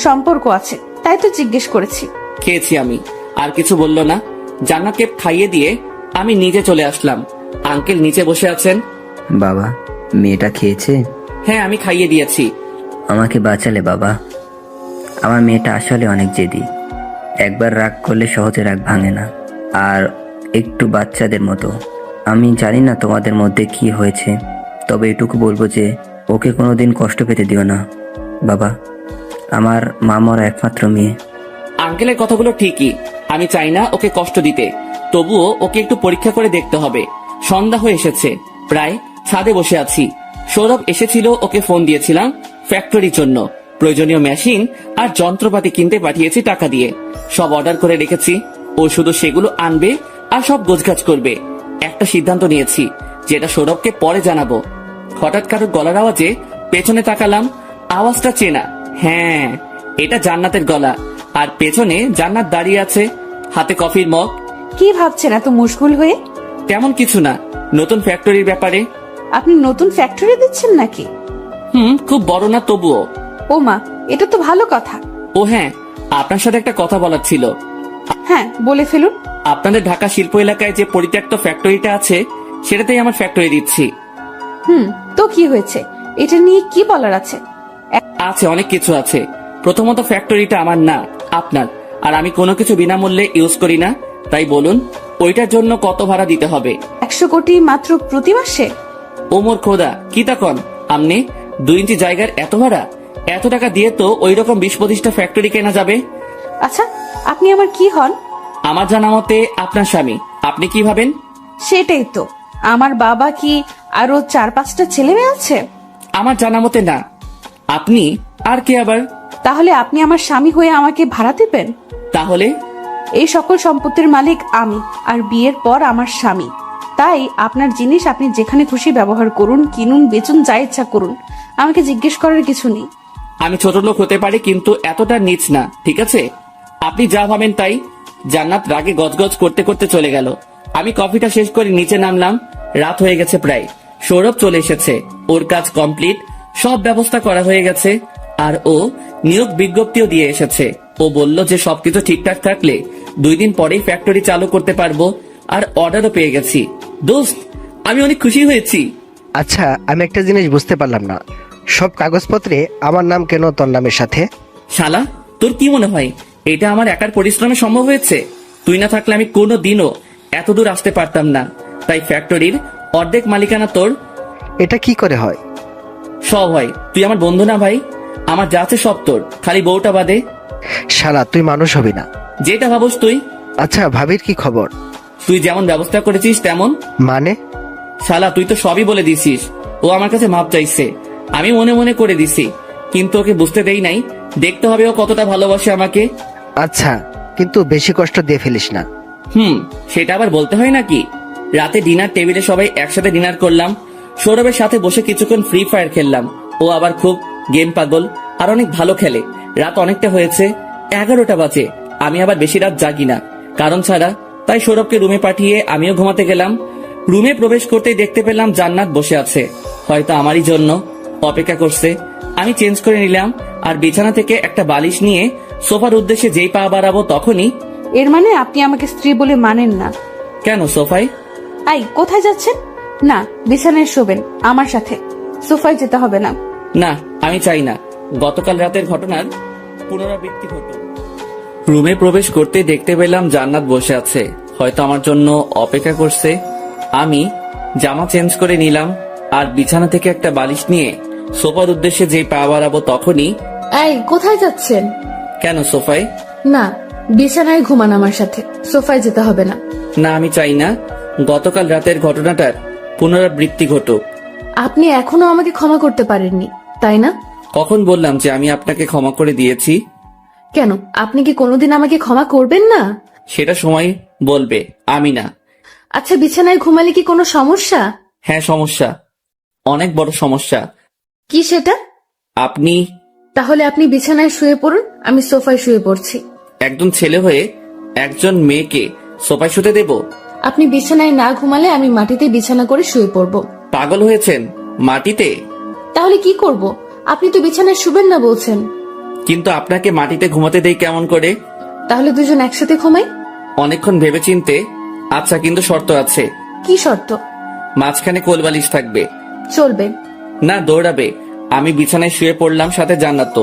সম্পর্ক আছে, তাই তো জিজ্ঞেস করেছি। খেয়েছি আমি। আর কিছু বললো না। জান্নাতকে খাইয়ে দিয়ে আমি নিচে চলে আসলাম। আঙ্কেল নিচে বসে আছেন। বাবা, মেয়েটা খেয়েছে? হ্যাঁ, আমি খাইয়ে দিয়েছি। আমাকে বাঁচালে বাবা। আমার মেয়েটা আসলে অনেক জেদি। একবার রাগ করলে সহজে রাগ ভাঙে না, আর একটু বাচ্চাদের মতো। আমি জানি না তোমাদের মধ্যে কি হয়েছে, তবে এটুকু বলবো যে ওকে কোনোদিন কষ্ট পেতে দিও না বাবা। আমার মা মরা একমাত্র মেয়ে। আঙ্কেলের কথাগুলো ঠিকই, আমি চাই না ওকে কষ্ট দিতে, তবুও ওকে একটু পরীক্ষা করে দেখতে হবে। সন্ধ্যা হয়ে এসেছে, প্রায় ছাদে বসে আছি। সৌরভ এসেছিল, ওকে ফোন দিয়েছিলাম ফ্যাক্টরির জন্য। প্রয়োজনীয় মেশিন আর যন্ত্রপাতি কিনতে পাঠিয়েছি টাকা দিয়ে। সব অর্ডার করে রেখেছি, ও শুধু সেগুলো আনবে আর সব গোছগাছ করবে। একটা সিদ্ধান্ত নিয়েছি, যেটা সৌরভকে পরে জানাবো। হঠাৎ কারোর গলার আওয়াজে পেছনে তাকালাম। আওয়াজটা চেনা। হ্যাঁ, এটা জান্নাতের গলা। আর পেছনে জান্নাত দাঁড়িয়ে আছে, হাতে কফির মগ। কি ভাবছেন এত মশগুল হয়ে? তেমন কিছু না, নতুন ফ্যাক্টরির ব্যাপারে। আপনি নতুন ফ্যাক্টরি দিচ্ছেন নাকি? খুব বড় না, তবুও। ও মা, এটা তো ভালো কথা। ও হ্যাঁ, আপনার সাথে একটা কথা বলার ছিল। হ্যাঁ, বলে ফেলুন। আপনাদের ঢাকা শিল্প এলাকায় যে পরিত্যক্ত ফ্যাক্টরিটা আছে, সেটাতেই আমার ফ্যাক্টরি দিচ্ছি। তো কি হয়েছে? এটা নিয়ে কি বলার আছে? আছে, অনেক কিছু আছে। প্রথমত, ফ্যাক্টরিটা আমার না, আপনার। আর আমি কোনো কিছু বিনামূল্যে ইউজ করি না, তাই বলুন ওইটার জন্য কত ভাড়া দিতে হবে? 100 কোটি মাত্র প্রতি মাসে? ওমর খোদা, কি তাকন আমনে? 2 ইঞ্চি জায়গার এত ভাড়া? এত টাকা দিয়ে তো ওই রকম 20-25টা ফ্যাক্টরি কেনা যাবে। আচ্ছা, আপনি আমার কি হন? আমার জানা মতে আপনার স্বামী। আপনি কি ভাবেন? সেটাই তো। আমার বাবা কি আরো 4-5টা ছেলে মেয়ে আছে? আমার জানা মতে না। আপনি আর কে আবার? তাহলে আপনি আমার স্বামী হয়ে আমাকে ভাড়া দেবেন? তাহলে এই সকল সম্পত্তির মালিক আমি, আর বিয়ের পর আমার স্বামী। তাই আপনার জিনিস আপনি যেখানে খুশি ব্যবহার করুন, কিনুন, বেচুন, যা ইচ্ছা করুন। আমাকে জিজ্ঞেস করার কিছু নেই। আমি ছোট লোক হতে পারি, কিন্তু এতটা নিচ না, ঠিক আছে? আপনি যা ভাবেন তাই। জান্নাত রাগে গজগজ করতে করতে চলে গেল। আমি কফিটা শেষ করে নিচে নামলাম। রাত হয়ে গেছে প্রায়। সৌরভ চলে এসেছে, ওর কাজ কমপ্লিট, সব ব্যবস্থা করা হয়ে গেছে। আর ও নিয়োগ বিজ্ঞপ্তিও দিয়ে এসেছে। ও বলল যে সবকিছু ঠিকঠাক থাকলে 2 দিন পরেই ফ্যাক্টরি চালু করতে পারবো। আর অর্ডারও পেয়ে গেছি। দোস্ত, আমি অনেক খুশি হয়েছি। আচ্ছা, আমি একটা জিনিস বুঝতে পারলাম না, সব কাগজপত্রে আমার নাম কেন তোর নামের সাথে? শালা, তোর কি মনে হয় এটা আমার একার পরিশ্রমে সম্ভব হয়েছে? তুই না থাকলে আমি কোনো দিনও এত দূর আসতে পারতাম না। তাই ফ্যাক্টরির অর্ধেক মালিকানা তোর। এটা কি করে হয়? সব হয়। তুই আমার বন্ধু না ভাই? আমার যা আছে সব তোর, খালি বউটা বাদে। শালা, তুই মানুষ হবি না। যেটা ভাবস তুই। আচ্ছা, ভাবির কি খবর? তুই যেমন ব্যবস্থা করেছিস তেমন। মানে? শালা, তুই তো সবই বলে দিছিস। ও আমার কাছে মাপ চাইছে, আমি মনে মনে করে দিছি, কিন্তু ওকে বুঝতে দেই নাই। দেখতে হবে ও কতটা ভালোবাসে আমাকে। আচ্ছা, কিন্তু বেশি কষ্ট দিয়ে ফেলিস না। সেটা আবার বলতে হয় নাকি? রাতে ডিনার টেবিলে সবাই একসাথে ডিনার করলাম। সৌরভের সাথে বসে কিছুক্ষণ ফ্রি ফায়ার খেললাম। ও আবার খুব গেম পাগল, আর অনেক ভালো খেলে। রাত অনেকটা হয়েছে, 11টা বাজে। আমি আবার বেশি রাত জাগি না কারণ ছাড়া, তাই সৌরভকে রুমে পাঠিয়ে আমিও ঘুমাতে গেলাম। রুমে প্রবেশ করতেই দেখতে পেলাম জান্নাত বসে আছে, হয়তো আমারই জন্য অপেক্ষা করছে। আমি চেঞ্জ করে নিলাম আর বিছানা থেকে একটা বালিশ নিয়ে সোফার উদ্দেশ্যে যেই পা বাড়াবো তখনই। এর মানে আপনি আমাকে স্ত্রী বলে মানেন না? কেন সোফায়? আই, কোথায় যাচ্ছেন? না, বিছানায় শোবেন আমার সাথে, সোফায় যেতে হবে না। না, আমি চাই না গতকাল রাতের ঘটনার পুনরাবৃত্তি ঘটুক। রুমে প্রবেশ করতে দেখতে পেলাম জান্নাত বসে আছে, হয়তো আমার জন্য অপেক্ষা করছে। আমি জামা চেঞ্জ করে নিলাম আর বিছানা থেকে একটা বালিশ নিয়ে সোফার উদ্দেশ্যে যেই পা বাড়াবো তখনই। এই কোথায় যাচ্ছেন? কেন সোফায়? না, বিছানায় ঘুমান আমার সাথে, সোফায় যেতে হবে না। না, আমি চাই না গতকাল রাতের ঘটনাটার পুনরাবৃত্তি ঘটুক। আপনি এখনো আমাকে ক্ষমা করতে পারেননি, তাই না? কখন বললাম যে আমি আপনাকে ক্ষমা করে দিয়েছি? কেন, আপনি কি কোনোদিন আমাকে ক্ষমা করবেন না? সেটা সময় বলবে, আমি না। আচ্ছা, বিছানায় ঘুমালে কি কোনো সমস্যা? হ্যাঁ, সমস্যা, অনেক বড় সমস্যা। কি সেটা? আপনি তাহলে আপনি বিছানায় শুয়ে পড়ুন, আমি সোফায় শুয়ে পড়ছি। একজন ছেলে হয়ে একজন মেয়েকে সোফায় শুতে দেব? আপনি বিছানায় না ঘুমালে আমি মাটিতে বিছানা করে শুয়ে পড়ব। পাগল হয়েছেন? মাটিতে? তাহলে কি করব? আপনি তো বিছানায় শুবেন না বলছেন। কিন্তু আপনাকে মাটিতে ঘুমাতে দেই কেমন করে? তাহলে দুজন একসাথে ঘুমাই। অনেকক্ষণ ভেবেচিন্তে, আচ্ছা, কিন্তু শর্ত আছে। কি শর্ত? মাঝখানে কোলবালিশ থাকবে। চলবে না, দৌড়াবে। আমি বিছানায় শুয়ে পড়লাম, সাথে জান্নাত।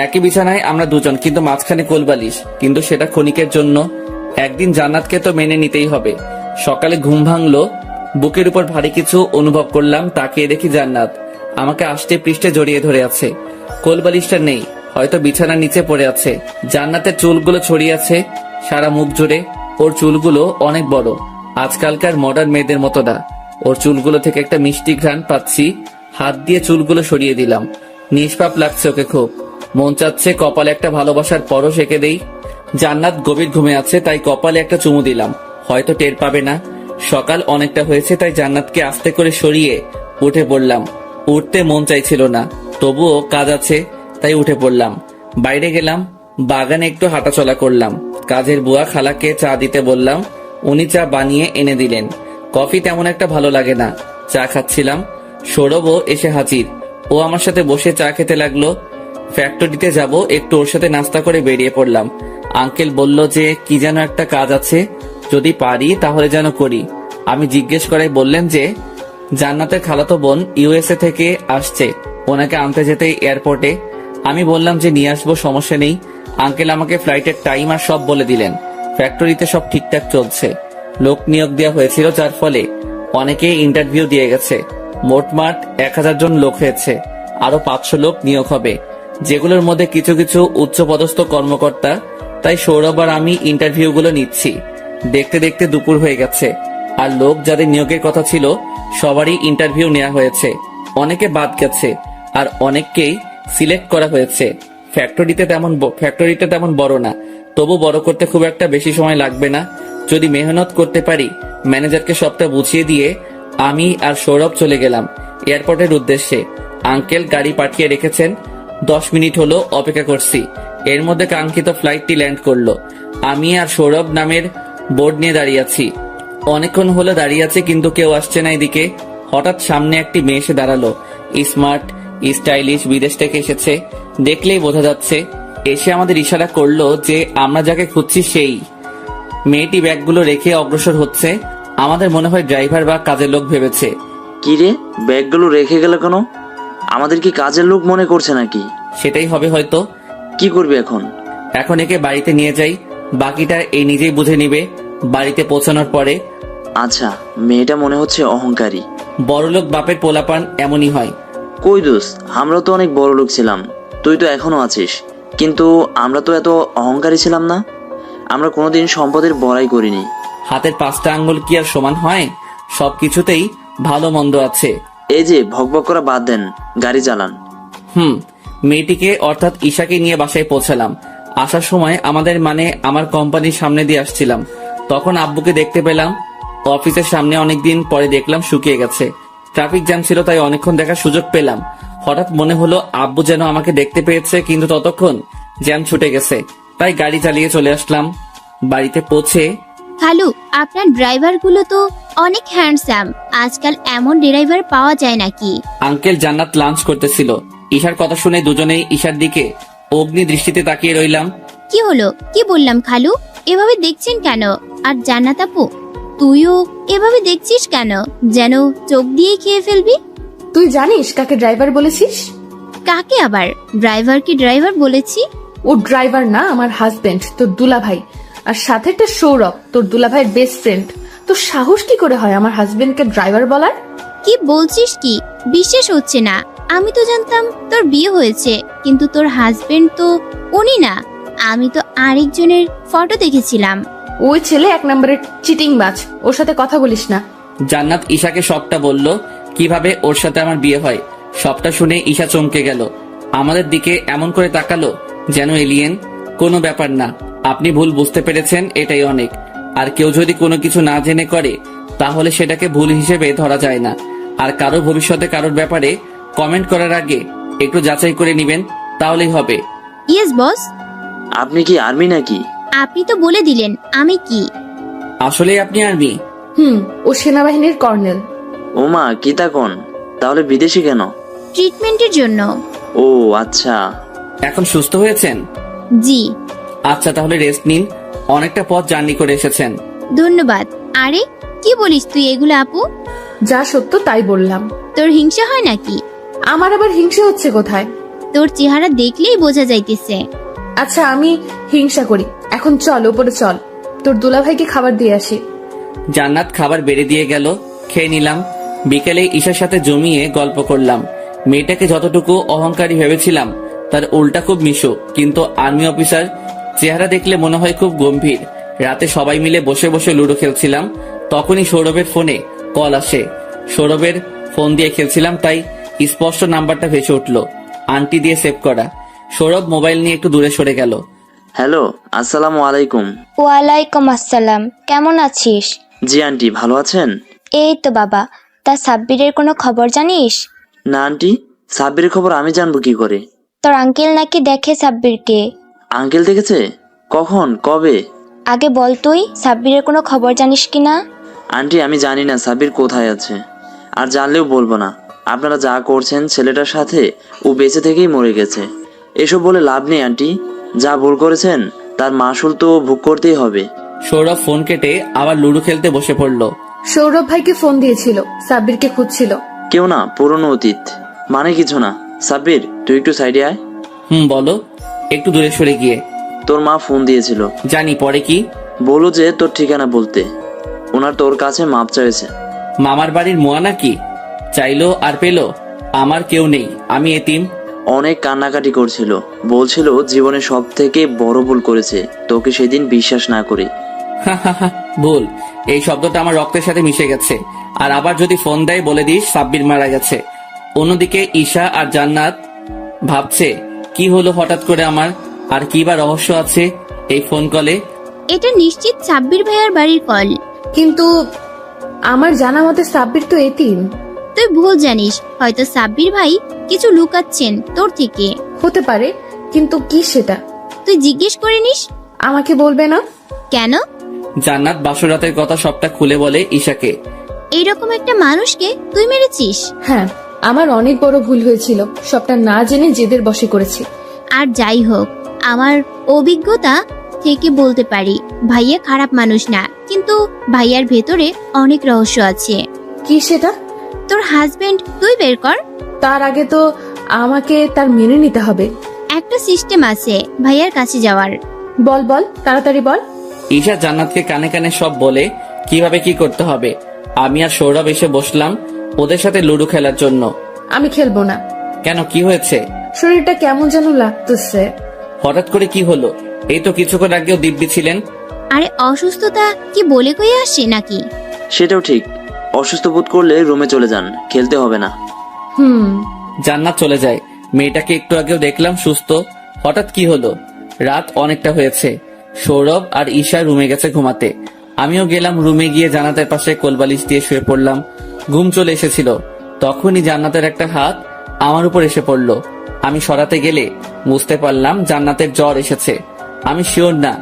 একই বিছানায় আমরা দুজন, কিন্তু মাঝখানে কোলবালিশ। কিন্তু সেটা ক্ষণিকের জন্য। একদিন জান্নাতকে তো মেনে নিতেই হবে। সকালে ঘুম ভাঙলো, বুকের উপর ভারী কিছু অনুভব করলাম। তাকিয়ে দেখি জান্নাত আমাকে আষ্টে পৃষ্ঠে জড়িয়ে ধরে আছে। কোলবালিশটা নেই, হয়তো বিছানার নিচে পড়ে আছে। জান্নাতের চুলগুলো ছড়িয়ে আছে সারা মুখ জুড়ে। ওর চুলগুলো অনেক বড়, আজকালকার মডার্ন মেয়েদের মতো না। ওর চুলগুলো থেকে একটা মিষ্টি ঘ্রাণ পাচ্ছি। হাত দিয়ে চুলগুলো সরিয়ে দিলাম। নিষ্পাপ লাগছে ওকে খুব। মন চাচ্ছে কপালে একটা ভালোবাসার পরশ এঁকে দেই। জান্নাত গভীর ঘুমে আছে, তাই কপালে একটা চুমু দিলাম। হয়তো টের পাবে না। সকাল অনেকটা হয়েছে, তাই জান্নাতকে আস্তে করে সরিয়ে উঠে পড়লাম। উঠতে মন চাইছিল না, তবুও কাজ আছে, তাই উঠে পড়লাম। বাইরে গেলাম, বাগানে একটু হাঁটাচলা করলাম। কাজের বুয়া খালাকে চা দিতে বললাম, উনি চা বানিয়ে এনে দিলেন। কফি তেমন একটা ভালো লাগে না। চা খাচ্ছিলাম, সৌরভও এসে হাজির। ও আমার সাথে বসে চা খেতে লাগলো। ফ্যাক্টরিতে যাব, একটু ওর সাথে নাস্তা করে বেরিয়ে পড়লাম। আঙ্কেল বলল যে কি যেন একটা কাজ আছে, যদি পারি তাহলে যেন করি। আমি জিজ্ঞেস করাই বললেন যে জান্নাতের খালাতো বোন ইউএসএ থেকে আসছে, ওনাকে আনতে যেতে এয়ারপোর্টে। আমি বললাম যে নিয়ে আসবো, সমস্যা নেই। আঙ্কেল আমাকে ফ্লাইটের টাইম আর সব বলে দিলেন। ফ্যাক্টরিতে সব ঠিকঠাক চলছে। লোক নিয়োগ দেওয়া হয়েছিল, যার ফলে অনেকেই ইন্টারভিউ দিয়ে গেছে। মোটমাট 1000 জন লোক হয়েছে, আরো 500 লোক নিয়োগ হবে, যেগুলোর মধ্যে কিছু কিছু উচ্চপদস্থ কর্মকর্তা। তাই সৌরভ আর আমি ইন্টারভিউগুলো নিচ্ছি। দেখতে দেখতে দুপুর হয়ে গেছে, আর লোক যাদের নিয়োগের কথা ছিল সবারই ইন্টারভিউ নেওয়া হয়েছে। অনেকে বাদ গেছে আর অনেককেই সিলেক্ট করা হয়েছে। ফ্যাক্টরিটা তেমন বড় না, তবু বড় করতে খুব একটা বেশি সময় লাগবে না যদি মেহনত করতে পারি। ম্যানেজারকে সবটা বুঝিয়ে দিয়ে আমি আর সৌরভ চলে গেলাম এয়ারপোর্টের উদ্দেশ্যে। আঙ্কেল গাড়ি পাঠিয়ে রেখেছেন, 10 মিনিট হলো অপেক্ষা করছি। এর মধ্যে কাঙ্ক্ষিত ফ্লাইটটি ল্যান্ড করলো। আমি আর সৌরভ নামের বোর্ড নিয়ে দাঁড়িয়ে আছি। অনেকক্ষণ হলো দাঁড়িয়ে আছে, কিন্তু কেউ আসছে না এদিকে। হঠাৎ সামনে একটি মেয়ে এসে দাঁড়ালো। স্মার্ট, স্টাইলিশ, বিদেশ থেকে এসেছে, দেখলেই বোঝা যাচ্ছে। এসে আমাদের ইশারা করলো যে আমরা যাকে খুঁজছি সেই। মেয়েটি ব্যাগগুলো রেখে অগ্রসর হচ্ছে। আমাদের মনে হয় ড্রাইভার বা কাজের লোক ভেবেছে। কি রে, ব্যাগগুলো রেখে গেল কেন? আমাদের কি কাজের লোক মনে করছে নাকি? সেটাই হবে হয়তো। কি করবি এখন? এখন একে বাড়িতে নিয়ে যাই, বাকিটা এই নিজেই বুঝে নিবে বাড়িতে পৌঁছানোর পরে। আচ্ছা, মেয়েটা মনে হচ্ছে অহংকারী। বড়লোক বাপের পোলাপান এমনই হয়। কই দোষ, আমরা তো অনেক বড় লোক ছিলাম, তুই তো এখনো আছিস, কিন্তু আমরা তো এত অহংকারী ছিলাম না। আমরা কোনোদিন সম্পদের বড়াই করিনি। হাতের 5টা আঙ্গুল কি আর সমান হয়? সবকিছুতেই ভালো মন্দ আছে। এই যে ভকভক করা বাদ দেন, গাড়ি চালান। মেয়েটিকে অর্থাৎ ঈশাকে নিয়ে বাসায় পৌঁছালাম। আসার সময় আমার কোম্পানির সামনে দিয়ে আসছিলাম, তখন আব্বুকে দেখতে পেলাম। অফিসের সামনে অনেকদিন পরে দেখলাম শুকিয়ে গেছে। ট্রাফিক জ্যাম ছিল, তাই অনেকক্ষণ দেখার সুযোগ পেলাম। হঠাৎ মনে হলো আব্বু যেন আমাকে দেখতে পেয়েছে, কিন্তু ততক্ষণ জ্যাম ছুটে গেছে, তাই গাড়ি চালিয়ে চলে আসলাম। বাড়িতে পৌঁছে, খালু, আপনার ড্রাইভার গুলো তো অনেক হ্যান্ডসাম। আজকাল এমন ড্রাইভার পাওয়া যায় নাকি? আঙ্কেল জান্নাত লাঞ্চ করতেছিল। ঈশার কথা শুনে দুজনেই ঈশার দিকে অগ্নি দৃষ্টিতে তাকিয়ে রইলাম। কি হলো? কি বললাম খালু, এভাবে দেখছেন কেন? আর জান্নাত আপু, তুইও এভাবে দেখছিস কেন? যেন চোখ দিয়ে খেয়ে ফেলবি। তুই জানিস কাকে ড্রাইভার বলেছিস? কাকে আবার? ড্রাইভার কি ড্রাইভার বলেছি? ও ড্রাইভার না, আমার হাজবেন্ড, তোর দুলাভাই। আর সাথে একটা সৌরভ, তোর দুলাভাইয়ের বেস্ট ফ্রেন্ড। তোর সাহস কি করে হয় আমার হাজবেন্ডকে ড্রাইভার বলার? কি বলছিস কি? বিশ্বাস হচ্ছে না। আমি তো জানতাম তোর বিয়ে হয়েছে, কিন্তু তোর হাজবেন্ড তো উনি না। আমি তো আরেকজনের ফটো দেখেছিলাম। ওই ছেলে 1 নম্বরের চিটিং বাজ, ওর সাথে কথা বলিস না। জান্নাত ঈশাকে সবটা বলল কিভাবে ওর সাথে আমার বিয়ে হয়। সবটা শুনে ঈশা চমকে গেল, আমাদের দিকে এমন করে তাকালো যেন এলিয়েন। কোনো ব্যাপার না, আপনি ভুল বুঝতে পেরেছেন, এটাই অনেক। আর কেউ যদি কোনো কিছু না জেনে করে তাহলে সেটাকে ভুল হিসেবে ধরা যায় না। আর কারো ভবিষ্যতে কারোর ব্যাপারে কমেন্ট করার আগে একটু যাচাই করে নেবেন, তাহলেই হবে। Yes boss. আপনি কি আর্মি নাকি? আপনি তো বলে দিলেন আমি কি। আসলে আপনি আর্মি? ও সেনাবাহিনীর কর্নেল। ওমা কি তা কোন? তাহলে বিদেশি কেন? ট্রিটমেন্টের জন্য। ও আচ্ছা। এখন সুস্থ হয়েছেন? জি। আচ্ছা তাহলে রেস্ট নিন, অনেকটা পথ জার্নি করে এসেছেন। ধন্যবাদ। আরে কি বলিস তুই এগুলো আপু? যা সত্য তাই বললাম। তোর হিংসা হয় নাকি? আমার আবার হিংসা হচ্ছে কোথায়? তোর চেহারা দেখলেই বোঝা যাইতেছে। আচ্ছা আমি হিংসা করি। এখন চল ওপরে চল, তোর দুলাভাইকে খাবার দিয়ে আসি। জান্নাত খাবার বেড়ে দিয়ে গেল, খেয়ে নিলাম। বিকেলে ঈশার সাথে জমিয়ে গল্প করলাম। মেয়েটাকে যতটুকু অহংকারী ভেবেছিলাম তার উল্টা খুব মিশুক, কিন্তু আর্মি অফিসার। চেহারা দেখলে মনে হয় খুব গম্ভীর। রাতে সবাই মিলে বসে বসে লুডো খেলছিলাম, তখনই সৌরভের ফোনে কল আসে। সৌরভের ফোন দিয়ে খেলছিলাম, তাই স্পষ্ট নাম্বারটা ভেসে উঠল, আন্টি দিয়ে সেভ করা। সৌরভ মোবাইল নিয়ে একটু দূরে সরে গেল। হ্যালো, আসসালামু আলাইকুম। ওয়ালাইকুম আসসালাম, কেমন আছিস? জি আন্টি, ভালো আছেন? এই তো বাবা, তা সাব্বিরের কোনো খবর জানিস? না আন্টি, সাব্বিরের খবর আমি জানবো কি করে? তোর আঙ্কেল নাকি দেখে সাব্বিরকে। আঙ্কেল দেখেছে? কখন, কবে? আগে বল তুই, সাব্বিরের কোনো খবর জানিস কিনা? আন্টি আমি জানি না সাব্বির কোথায় আছে, আর জানলেও বলবো না। আপনারা যা করছেন ছেলেটার সাথে, ও বেঁচে থেকেই মরে গেছে। এসব বলে লাভ নেই আন্টি, যা ভুল করেছেন তার মাসুল তো ভোগ করতেই হবে। সৌরভ ফোন কেটে আবার লুডো খেলতে বসে পড়লো। সৌরভ ভাইকে ফোন দিয়েছিল, সাব্বিরকে খুঁজছিল। কেউ না, পুরনো অতীত, মানে কিছু না। সাব্বির তুই একটু সাইডে আয়। বলো। একটু দূরে সরে গিয়ে। তোর মা ফোন দিয়েছিল। জানি, পরে কি? বলো যে তোর ঠিকানা বলতে, ওনার তোর কাছে মাপ চাইছে। মামার বাড়ির মোয়া নাকি? চাইলো আর পেলো? আমার কেউ নেই, আমি এতিম। অনেক কান্নাকাটি করছিল, বলছিল জীবনে সব থেকে বড় ভুল করেছে তোকে সেদিন বিশ্বাস না করে। ভুল, এই শব্দটা আমার রক্তের সাথে মিশে গেছে। আর আবার যদি ফোন দেয় বলে দিস সাব্বির মারা গেছে। অন্যদিকে ঈশা আর জান্নাত ভাবছে কি হলো হঠাৎ করে আমার, আর কি বা রহস্য আছে এই ফোন কলে। এটা নিশ্চিত সাব্বির ভাইয়ার বাড়ির কল। কিন্তু আমার জানা মতে সাব্বির তো এতিম। তুই ভুল জানিস, হয়তো সাব্বির ভাই কিছু লুকাচ্ছেন তোর থেকে। হতে পারে, কিন্তু কি সেটা তুই জিজ্ঞেস করে নিস। আমাকে বলবে না কেন? জান্নাত বাসরাতের কথা সবটা খুলে বলে ঈশাকে। এইরকম একটা মানুষকে তুই মেরেছিস? হ্যাঁ, আমার অনেক বড় ভুল হয়েছিল, সবটা না জেনে জেদের বশে করেছি। আর যাই হোক, আমার অভিজ্ঞতা থেকে বলতে পারি ভাইয়া খারাপ মানুষ না, কিন্তু ভাইয়ার ভেতরে অনেক রহস্য আছে। কি সেটা? তোর হাজবেন্ড তুই বের কর। তার আগে তো আমাকে তার মেনে নিতে হবে। একটা সিস্টেম আছে ভাইয়ার কাছে যাওয়ার। বল বল, তাড়াতাড়ি বল। ঈশা জান্নাতকে কানে কানে সব বলে কিভাবে কি করতে হবে। আমি আর সৌরভ এসে বসলাম ওদের সাথে লুডো খেলার জন্য। আমি খেলবো না। কেন, কি হয়েছে? শরীরটা কেমন যেন লাগতেছে। হঠাৎ করে কি হলো? এই তো কিছুক্ষণ আগেও দিব্যি ছিলেন। আরে অসুস্থতা কি বলে কই আসে নাকি? সেটাও ঠিক, অসুস্থ বোধ করলে রুমে চলে যান, খেলতে হবে না। জান্নাত চলে যায়। মেয়েটাকে একটু আগেও দেখলাম সুস্থ, হঠাৎ কি হলো? রাত অনেকটা হয়েছে। সৌরভ আর ঈশা রুমে গেছে ঘুমাতে। আমিও গেলাম রুমে, গিয়ে জান্নাতের পাশে কোলবালিশ দিয়ে শুয়ে পড়লাম। ঘুম চলে এসেছিল, তখনই জান্নাতের একটা হাত আমার উপর এসে পড়লো। আমি সরাতে গেলে বুঝতে পারলাম জান্নাতের জ্বর এসেছে। আমি শিওর না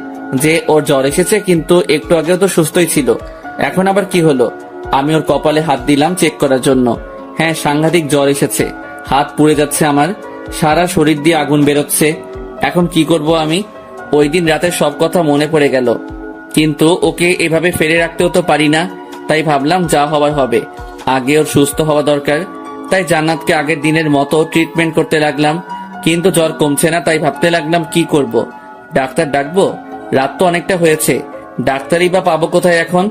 যে ওর জ্বর এসেছে, কিন্তু একটু আগেও তো সুস্থই ছিল, এখন আবার কি হলো? আমি ওর কপালে হাত দিলাম চেক করার জন্য। হ্যাঁ, সাংঘাতিক জ্বর এসেছে, হাত পুড়ে যাচ্ছে আমার, সারা শরীর দিয়ে আগুন বেরোচ্ছে। এখন কি করব আমি? ওই দিন রাতের সব কথা মনে পড়ে গেল, কিন্তু ওকে এভাবে ফেলে রাখতেও তো পারি না। তাই ভাবলাম যা হবার হবে, আগে ওর সুস্থ হওয়া দরকার। তাই জান্নাতকে আগের দিনের মতো ট্রিটমেন্ট করতে লাগলাম। কিন্তু জ্বর কমছে না, তাই ভাবতে লাগলাম কি করব। ডাক্তার ডাকবো? রাত তো অনেকটা হয়েছে, ডাক্তারই বা পাবো কোথায় এখন?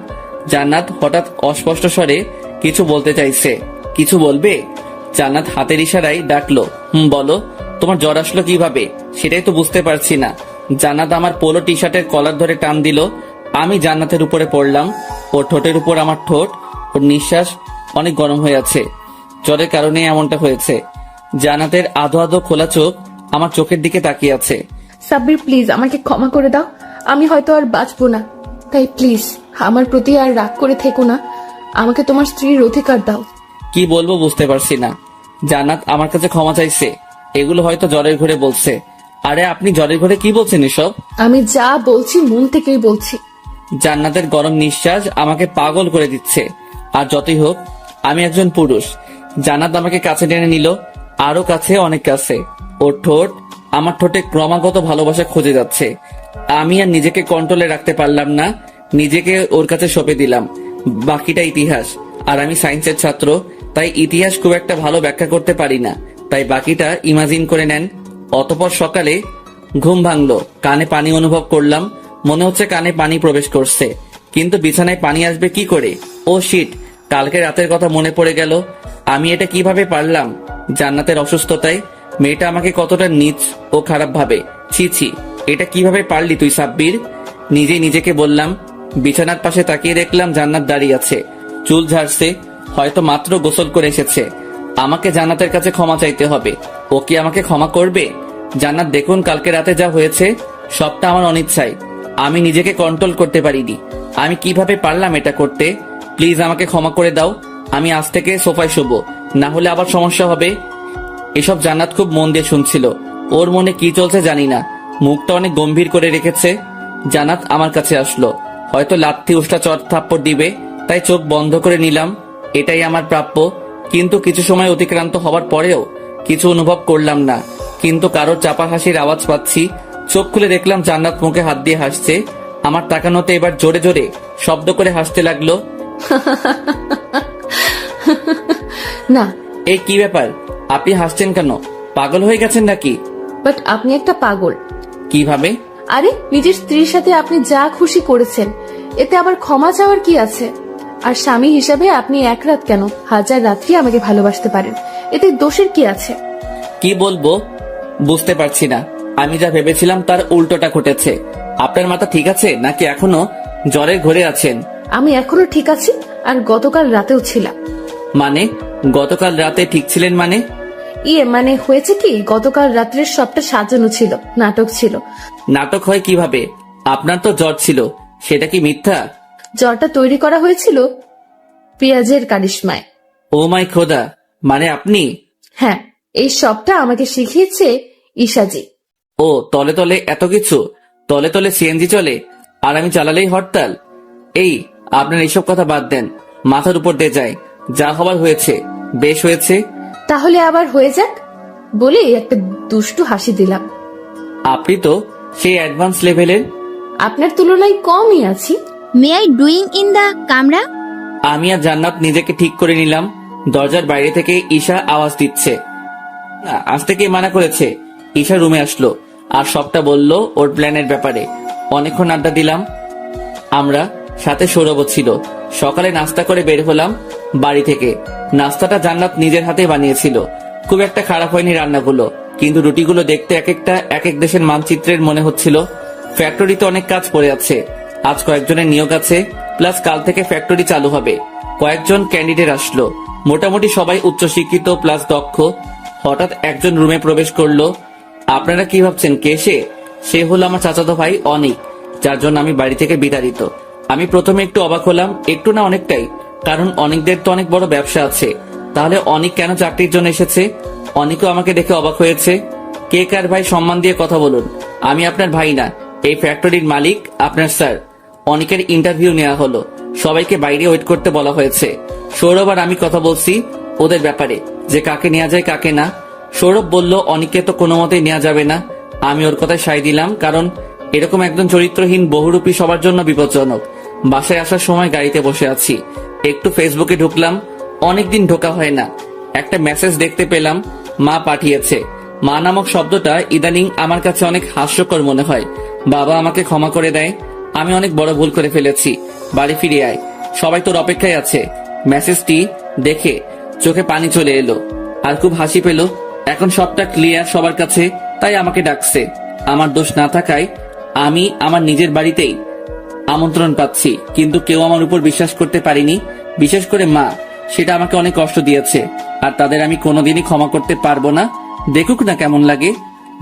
জান্নাত হঠাৎ অস্পষ্ট স্বরে কিছু বলতে চাইছে। কিছু বলবে? জান্নাত হাতের ইশারায় ডাকলো, বলো। তোমার জ্বর আসলো কিভাবে সেটাই তো বুঝতে পারছি না। জান্নাত আমার পোলো টি শার্টের কলার ধরে টান দিল। আমি জান্নাতের উপরে পড়লাম, ওর ঠোঁটের উপর আমার ঠোঁট। ওর নিঃশ্বাস অনেক গরম হয়ে আছে, জ্বরের কারণে এমনটা হয়েছে। জান্নাতের আধো আধো খোলা চোখ আমার চোখের দিকে তাকিয়ে আছে। সাব্বির প্লিজ আমাকে ক্ষমা করে দাও, আমি হয়তো আর বাঁচবো না, তাই প্লিজ আমার প্রতি আর রাগ করে থেকো না, আমাকে তোমার স্ত্রীর অধিকার দাও। কি বলবো বুঝতে পারছি না। জান্নাত আমার কাছে ক্ষমা চাইছে, এগুলো হয়তো জ্বরের ঘরে বলছে। আরে আপনি জ্বরের ঘরে কি বলছেন এসব? আমি যা বলছি মন থেকেই বলছি। জান্নাতের গরম নিঃশ্বাস আমাকে পাগল করে দিচ্ছে। আর যতই হোক আমি একজন পুরুষ। জান্নাত আমাকে কাছে টেনে নিল, আরো কাছে, অনেক কাছে। ওর ঠোঁট আমার ঠোঁটে ক্রমাগত ভালোবাসা খুঁজে যাচ্ছে। আমি আর নিজেকে কন্ট্রোলে রাখতে পারলাম না, নিজেকে ওর কাছে সঁপে দিলাম। বাকিটা ইতিহাস। আর আমি সায়েন্সের ছাত্র, তাই ইতিহাস খুব একটা ভালো ব্যাখ্যা করতে পারি না, তাই বাকিটা ইমাজিন করে নেন। অতঃপর সকালে ঘুম ভাঙলো, কানে পানি অনুভব করলাম, মনে হচ্ছে কানে পানি প্রবেশ করছে, কিন্তু বিছানায় পানি আসবে কি করে? ও শিট, কালকে রাতের কথা মনে পড়ে গেল। আমি এটা কিভাবে পারলাম? জান্নাতের অসুস্থতায় মেয়েটা আমাকে কতটা নীচ ও খারাপ ভাবে। ছি ছি, এটা কিভাবে পারলি তুই সাব্বির? নিজেই নিজেকে বললাম। বিছানার পাশে তাকিয়ে দেখলাম জান্নাত দাঁড়িয়ে আছে, চুল ঝাড়ছে, হয়তো মাত্র গোসল করে এসেছে। আমাকে জান্নাতের কাছে ক্ষমা চাইতে হবে। ও কি আমাকে ক্ষমা করবে? জান্নাত দেখুন, কালকে রাতে যা হয়েছে সবটা আমার অনিচ্ছায়, আমি নিজেকে কন্ট্রোল করতে পারিনি। আমি কিভাবে পারলাম এটা করতে? প্লিজ আমাকে ক্ষমা করে দাও। আমি আজ থেকে সোফায় শোবো, না হলে আবার সমস্যা হবে। এসব জান্নাত খুব মন দিয়ে শুনছিল। ওর মনে কি চলছে জানি না, মুখটা অনেক গম্ভীর করে রেখেছে। জান্নাত আমার কাছে আসলো, হয়তো লাথি উষ্টা চট থাপ্পড় দিবে, তাই চোখ বন্ধ করে নিলাম। এটাই আমার প্রাপ্য। কিন্তু কিছু সময় অতিক্রান্ত হবার পরেও কিছু অনুভব করলাম না, কিন্তু কারোর চাপা হাসির আওয়াজ পাচ্ছি। চোখ খুলে দেখলাম জান্নাত মুখে হাত দিয়ে হাসছে। আমার তাকানোতে এবার জোরে জোরে শব্দ করে হাসতে লাগলো। না। এই কি ব্যাপার, আপনি হাসছেন কেন? পাগল হয়ে গেছেন নাকি? বাট আপনি একটা পাগল। কিভাবে? আরে নিজের স্ত্রীর সাথে আপনি যা খুশি করেছেন, এতে আবার ক্ষমা চাওয়ার কি আছে? আর স্বামী হিসাবে আপনি এক রাত কেন 1000 রাত্রি আমাকে ভালোবাসতে পারেন, এতে দোষের কি আছে? কি বলবো বুঝতে পারছি না। আমি যা ভেবেছিলাম তার উল্টোটা ঘটেছে। আপনার মাথা ঠিক আছে নাকি এখনো জ্বরের ঘরে আছেন? আমি এখনো ঠিক আছি, আর গতকাল রাতেও ছিলাম। মানে গতকাল রাতে ঠিক ছিলেন মানে? মানে হয়েছে কি, গতকাল রাত্রের সবটা সাজানো ছিল, নাটক ছিল। নাটক হয় কিভাবে? আপনার তো জ্বর ছিল, সেটা কি মিথ্যা? জ্বরটা তৈরি করা হয়েছিল পেঁয়াজের কারিশমায়। ও মাই খোদা, মানে আপনি? হ্যাঁ, এই সবটা আমাকে শিখিয়েছে ঈশাজি। ও তলে তলে এত কিছু? তলে তলে সিএনজি চলে আর আমি চালালেই হরতাল? এই আপনার এইসব কথা বাদ দেন, মাথার উপর দিয়ে যায়। যা হবার হয়েছে, বেশ হয়েছে। তাহলে আবার হয়ে যাক বলে একটা দুষ্টু হাসি দিলাম। আপনি তো সেই অ্যাডভান্স লেভেলের। আপনার তুলনায় কমই আছি। May I doing in the কামরা? আমি আর জান্নাত নিজেকে ঠিক করে নিলাম। দরজার বাইরে থেকে ঈশা আওয়াজ দিচ্ছে। না, আজ থেকে মানা করেছে। ঈশা রুমে আসলো আর সবটা বলল ওর প্ল্যানের ব্যাপারে। অনেকক্ষণ আড্ডা দিলাম আমরা, সাথে সৌরভ ছিল। সকালে নাস্তা করে বের হলাম বাড়ি থেকে। নাস্তাটা জান্নাত নিজের হাতে বানিয়েছিল। খুব একটা খারাপ হয়নি রান্নাগুলো, কিন্তু রুটিগুলো দেখতে এক একটা এক এক দেশের মানচিত্রের মনে হচ্ছিল। ফ্যাক্টরিতে অনেক কাজ পড়ে আছে, আজ কয়েকজনের নিয়োগ আছে, প্লাস কাল থেকে ফ্যাক্টরি চালু হবে। কয়েকজন ক্যান্ডিডেট আসলো, মোটামুটি সবাই উচ্চশিক্ষিত প্লাস দক্ষ। হঠাৎ একজন রুমে প্রবেশ করলো। আপনারা কি ভাবছেন কে সে? সে হলো আমার চাচাতো ভাই অনিক, যার জন্য আমি বাড়ি থেকে বিতাড়িত। আমি প্রথমে একটু অবাক হলাম, একটু না অনেকটাই, কারণ অনিকদের তো অনেক বড় ব্যবসা আছে। তাহলে অনিক কেন চাকরির জন্য এসেছে? অনিকও আমাকে দেখে অবাক হয়েছে। কে কার ভাই, সম্মান দিয়ে কথা বলুন। আমি আপনার ভাই না, এই ফ্যাক্টরির মালিক আপনার স্যার। অনিকের ইন্টারভিউ নেওয়া হলো, সবাইকে বাইরে ওয়েট করতে বলা হয়েছে। সৌরভ আর আমি কথা বলছি ওদের ব্যাপারে, যে কাকে নেওয়া যায় কাকে না। সৌরভ বলল অনিককে তো কোনো মতেই নেওয়া যাবে না। আমি ওর কথায় সায় দিলাম, কারণ এরকম একজন চরিত্রহীন বহুরূপী সবার জন্য বিপজ্জনক। বাসায় আসার সময় গাড়িতে বসে আছি, একটু ফেসবুকে ঢুকলাম। অনেকদিন ঢোকা হয় না, একটা মেসেজ দেখতে পেলাম, মা পাঠিয়েছে। মা নামক শব্দটা ইদানিং আমার কাছে অনেক হাস্যকর মনে হয়। বাবা আমাকে ক্ষমা করে দেয়, আমি অনেক বড় ভুল করে ফেলেছি, বাড়ি ফিরে আয়, সবাই তোর অপেক্ষায় আছে। মেসেজটি দেখে চোখে পানি চলে এলো আর খুব হাসি পেল। এখন সবটা ক্লিয়ার সবার কাছে, তাই আমাকে ডাকছে। আমার দোষ না থাকায় আমি আমার নিজের বাড়িতেই আমন্ত্রণ পাচ্ছি, কিন্তু কেউ আমার উপর বিশ্বাস করতে পারেনি, বিশেষ করে মা। সেটা আমাকে অনেক কষ্ট দিয়েছে, আর তাদের আমি কোনোদিনই ক্ষমা করতে পারবো না। দেখুক না কেমন লাগে,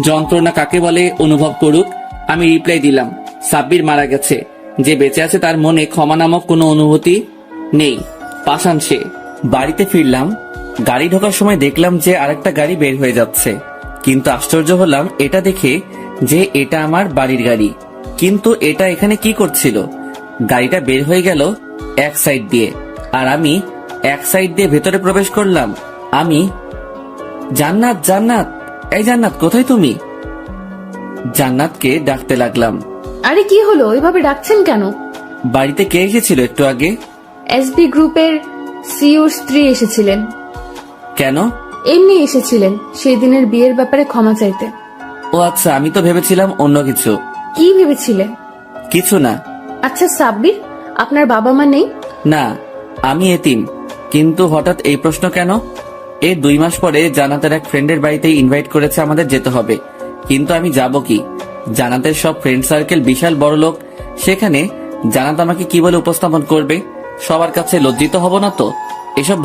যন্ত্রণা কাকে বলে অনুভব করুক। আমি রিপ্লাই দিলাম, সাব্বির মারা গেছে, যে বেঁচে আছে তার মনে ক্ষমা নামক কোনো অনুভূতি নেই। পাষাণ সে। বাড়িতে ফিরলাম, গাড়ি ঢোকার সময় দেখলাম যে আরেকটা গাড়ি বের হয়ে যাচ্ছে, কিন্তু আশ্চর্য হলাম এটা দেখে যে এটা আমার বাড়ির গাড়ি। কিন্তু এটা এখানে কি করছিল? গাড়িটা বের হয়ে গেল এক সাইড দিয়ে, আর আমি এক সাইড দিয়ে ভেতরে প্রবেশ করলাম। আমি জান্নাত, জান্নাত, এই জান্নাত, কোথায় তুমি? জান্নাতকে ডাকতে লাগলাম। আরে কি হলো, এভাবে ডাকছেন কেন? বাড়িতে কে এসেছিল একটু আগে? এসবি গ্রুপের সিইওর স্ত্রী এসেছিলেন। কেন? এমনি এসেছিলেন সেই দিনের বিয়ের ব্যাপারে ক্ষমা চাইতে। ও আচ্ছা, আমি তো ভেবেছিলাম অন্য কিছু। কি ভেবেছিলেন? কিছু না। আচ্ছা সাব্বির, আপনার বাবা মা নেই? না, আমি এতিম। কিন্তু হঠাৎ এই প্রশ্ন কেন? এর 2 মাস পরে জান্নাতের এক ফ্রেন্ডের বাড়িতে ইনভাইট করেছে, আমাদের যেতে হবে। কিন্তু আমি যাব কি? জান্নাতের সব ফ্রেন্ড সার্কেল বিশাল বড় লোক, সেখানে জান্নাত আমাকে কি বলে উপস্থাপন করবে? সবার কাছে লজ্জিত হব না তো? এইসব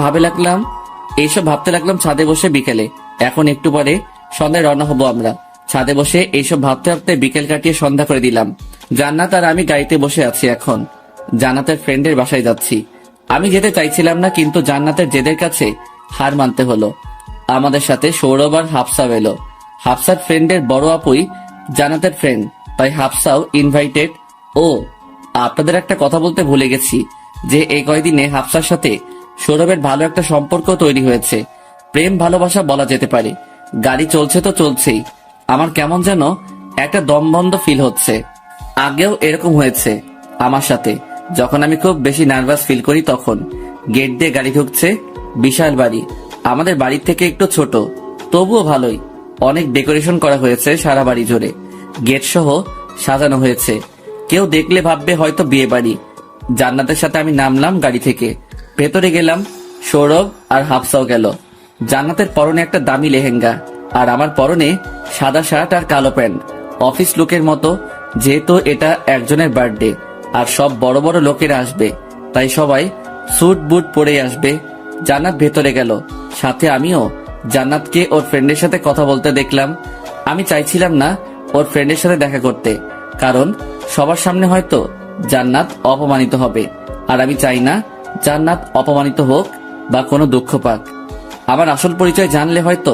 ভাবতে লাগলাম ছাদে বসে বিকেলে। এখন একটু পরে সন্ধ্যায় রওনা হব আমরা। ছাদে বসে এইসব ভাবতে ভাবতে বিকেল কাটিয়ে সন্ধ্যা করে দিলাম। জান্নাত আর আমি গাড়িতে বসে আছি, এখন জান্নাতের ফ্রেন্ডের বাসায় যাচ্ছি। আমি যেতে চাইছিলাম না, কিন্তু জান্নাতের জেদের কাছে হার মানতে হলো। আমাদের সাথে সৌরভ আর হাফসা এলো। হাফসার ফ্রেন্ডের বড় আপুই জান্নাতের ফ্রেন্ড, তাই হাফসাও ইনভাইটেড। ও, আপনাদের একটা কথা বলতে ভুলে গেছি যে এই কয়দিনে হাফসার সাথে সৌরভের ভালো একটা সম্পর্ক তৈরি হয়েছে। প্রেম ভালোবাসা বলা যেতে পারে। গাড়ি চলছে তো চলছেই, আমার কেমন যেন একটা দমবন্ধ ফিল হচ্ছে। আগেও এরকম হয়েছে আমার সাথে, যখন আমি খুব বেশি নার্ভাস ফিল করি তখন। গেট দিয়ে গাড়ি ঢুকছে, বিশাল বাড়ি। আমাদের বাড়ির থেকে একটু ছোট, তবুও ভালোই। অনেক ডেকোরেশন করা হয়েছে সারা বাড়ি জুড়ে, গেট সহ সাজানো হয়েছে। কেউ দেখলে ভাববে হয়তো বিয়ে বাড়ি। জান্নাতের সাথে আমি নামলাম গাড়ি থেকে, ভেতরে গেলাম। সৌরভ আর হাফসাও গেল। জান্নাতের পরনে একটা দামি লেহেঙ্গা, আর আমার পরনে সাদা শার্ট আর কালো প্যান্ট, অফিস লুকের মতো। যেহেতু এটা একজনের বার্থডে আর সব বড় বড় লোকেরা আসবে, তাই সবাই স্যুট বুট পরে আসবে। জান্নাত ভেতরে গেল, সাথে আমিও। জান্নাতকে ওর ফ্রেন্ডের সাথে কথা বলতে দেখলাম। আমি চাইছিলাম না ওর ফ্রেন্ডের সাথে দেখা করতে, কারণ সবার সামনে হয়তো জান্নাত অপমানিত হবে, আর আমি চাই না জান্নাত অপমানিত হোক বা কোনো দুঃখ পাক। আমার আসল পরিচয় জানলে হয়তো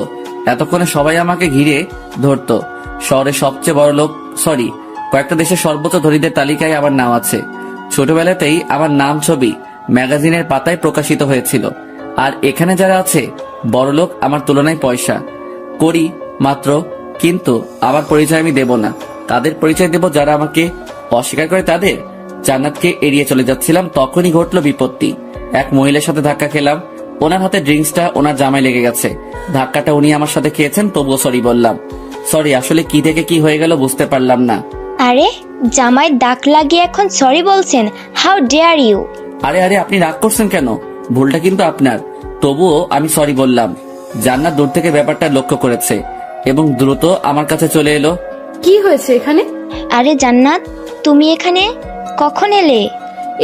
এতক্ষণে সবাই আমাকে ঘিরে ধরতো। শহরের সবচেয়ে বড় লোক, কয়েকটা দেশের সর্বোচ্চ ধনীদের তালিকায় আমার নাম আছে। ছোটবেলাতেই আমার নাম ছবি ম্যাগাজিনের পাতায় প্রকাশিত হয়েছিল। আর এখানে যারা আছে বড় লোক, আমার তুলনায় পয়সা করি মাত্র, কিন্তু আমার পরিচয় আমি দেব না। তাদের পরিচয় দেব যারা আমাকে অস্বীকার করে তাদের। জান্নাতকে এড়িয়ে চলে যাচ্ছিলাম, তখনই ঘটলো বিপত্তি। এক মহিলার সাথে ধাক্কা খেলাম। ওনার হাতে ড্রিঙ্কসটা ওনার জামায় লেগে গেছে। ধাক্কাটা উনি আমার সাথে খেয়েছেন, তবুও সরি বললাম। সরি, আসলে কি থেকে কি হয়ে গেল বুঝতে পারলাম না। আরে জামায় দাগ লাগিয়ে এখন সরি বলছেন? How dare you! আরে আরে, আপনি রাগ করছেন কেন? ভুলটা কিন্তু আপনার। তবুও আমি সরি বললাম। জান্নাত দূর থেকে ব্যাপারটা লক্ষ্য করেছে এবং দ্রুত আমার কাছে চলে এলো। কি হয়েছে এখানে? আরে জান্নাত, তুমি এখানে কখন এলে?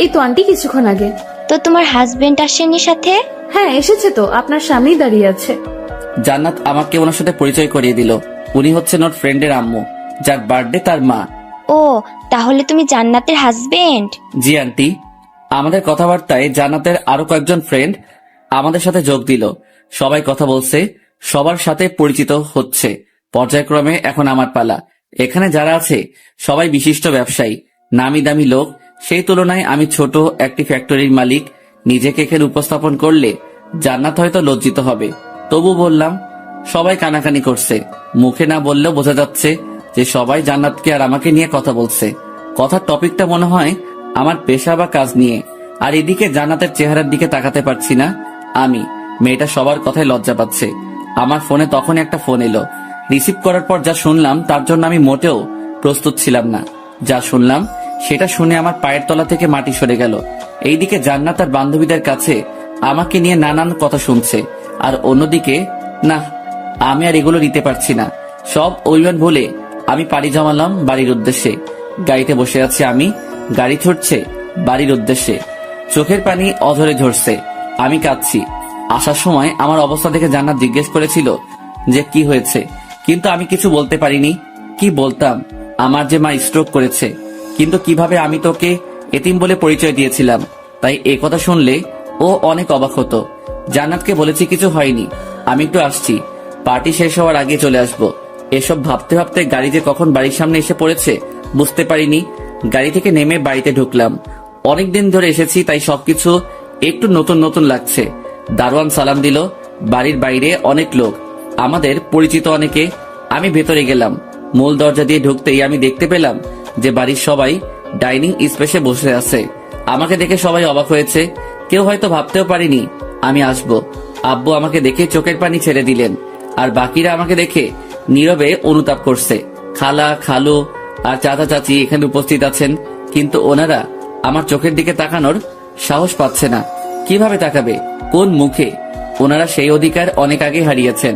এই তো আন্টি, কিছুক্ষণ আগে। তো তোমার হাজবেন্ড আসেনি সাথে? হ্যাঁ এসেছে তো, আপনার সামনেই দাঁড়িয়ে আছে। জান্নাত আমাকে ওনার সাথে পরিচয় করিয়ে দিল। উনি হচ্ছেন ওর ফ্রেন্ডের আম্মু, যার বার্থডে তার মা। ও, তাহলে তুমি জান্নাতের হাজবেন্ড? জি আন্টি। আমাদের কথাবার্তায় জান্নাতের আরো কয়েকজন ফ্রেন্ড আমাদের সাথে যোগ দিল। সবাই কথা বলছে, সবার সাথে পরিচিত হচ্ছে। পর্যায়ক্রমে এখন আমার পালা। এখানে যারা আছে সবাই বিশিষ্ট ব্যবসায়ী, নামি দামি লোক। সেই তুলনায় আমি ছোট একটি ফ্যাক্টরির মালিক। নিজেকে এখানে উপস্থাপন করলে জান্নাত হয়তো লজ্জিত হবে, তবু বললাম। সবাই কানাকানি করছে, মুখে না বললেও বোঝা যাচ্ছে যে সবাই জান্নাতকে আর আমাকে নিয়ে কথা বলছে। কথার টপিকটা মনে হয় আমার পেশা বা কাজ নিয়ে। আর এদিকে জান্নাতের চেহারার দিকে তাকাতে পারছি না আমি। মেয়েটা সবার কথায় লজ্জা পাচ্ছে। আমার ফোনে তখন একটা ফোন এলো। রিসিভ করার পর যা শুনলাম তার জন্য আমি মোটেও প্রস্তুত ছিলাম না। যা শুনলাম সেটা শুনে আমার পায়ের তলা থেকে মাটি সরে গেল। এইদিকে জান্নাত তার বান্ধবীদের কাছে আমাকে নিয়ে নানান কথা শুনছে, আর অন্যদিকে না, আমি আর এগুলো নিতে পারছি না। সব অভিমান ভুলে আমি পাড়ি জমালাম বাড়ির উদ্দেশ্যে। গাড়িতে বসে আছি আমি, গাড়ি ছুটছে বাড়ির উদ্দেশ্যে। চোখের পানি অঝরে ঝরছে, আমি কাঁদছি। আসার সময় আমার অবস্থা দেখে জান্নাত জিজ্ঞেস করেছিল যে কি হয়েছে, কিন্তু আমি কিছু বলতে পারিনি। কি বলতাম? আমার যে মা স্ট্রোক করেছে, কিন্তু কিভাবে আমি তোকে এতিম বলে পরিচয় দিয়েছিলাম। তাই এ কথা শুনলে ও অনেক অবাক হতো। জান্নাতকে বলেছি কিছু হয়নি, আমি একটু আসছি, পার্টি শেষ হওয়ার আগে চলে আসব। এসব ভাবতে ভাবতে গাড়ি যে কখন বাড়ির সামনে এসে পড়েছে বুঝতে পারিনি। গাড়ি থেকে নেমে বাড়িতে ঢুকলাম। অনেকদিন ধরে এসেছি, তাই সবকিছু একটু নতুন নতুন লাগছে। দারোয়ান সালাম দিল। বাড়ির বাইরে অনেক লোক, আমাদের পরিচিত অনেকে। আমি ভেতরে গেলাম। মূল দরজা দিয়ে ঢুকতেই আমি দেখতে পেলাম যে বাড়ির সবাই ডাইনিং স্পেসে বসে আছে। আমাকে দেখে সবাই অবাক হয়েছে। কেউ হয়তো ভাবতেও পারেনি আমি আসব। আব্বু আমাকে দেখে চোখের পানি ছেড়ে দিলেন, আর বাকিরা আমাকে দেখে নীরবে অনুতাপ করছে। খালা, খালু আর চাচা চাচি এখানে উপস্থিত আছেন, কিন্তু ওনারা আমার চোখের দিকে তাকানোর সাহস পাচ্ছে না। কিভাবে তাকাবে? কোন মুখে? ওনারা সেই অধিকার অনেক আগে হারিয়েছেন।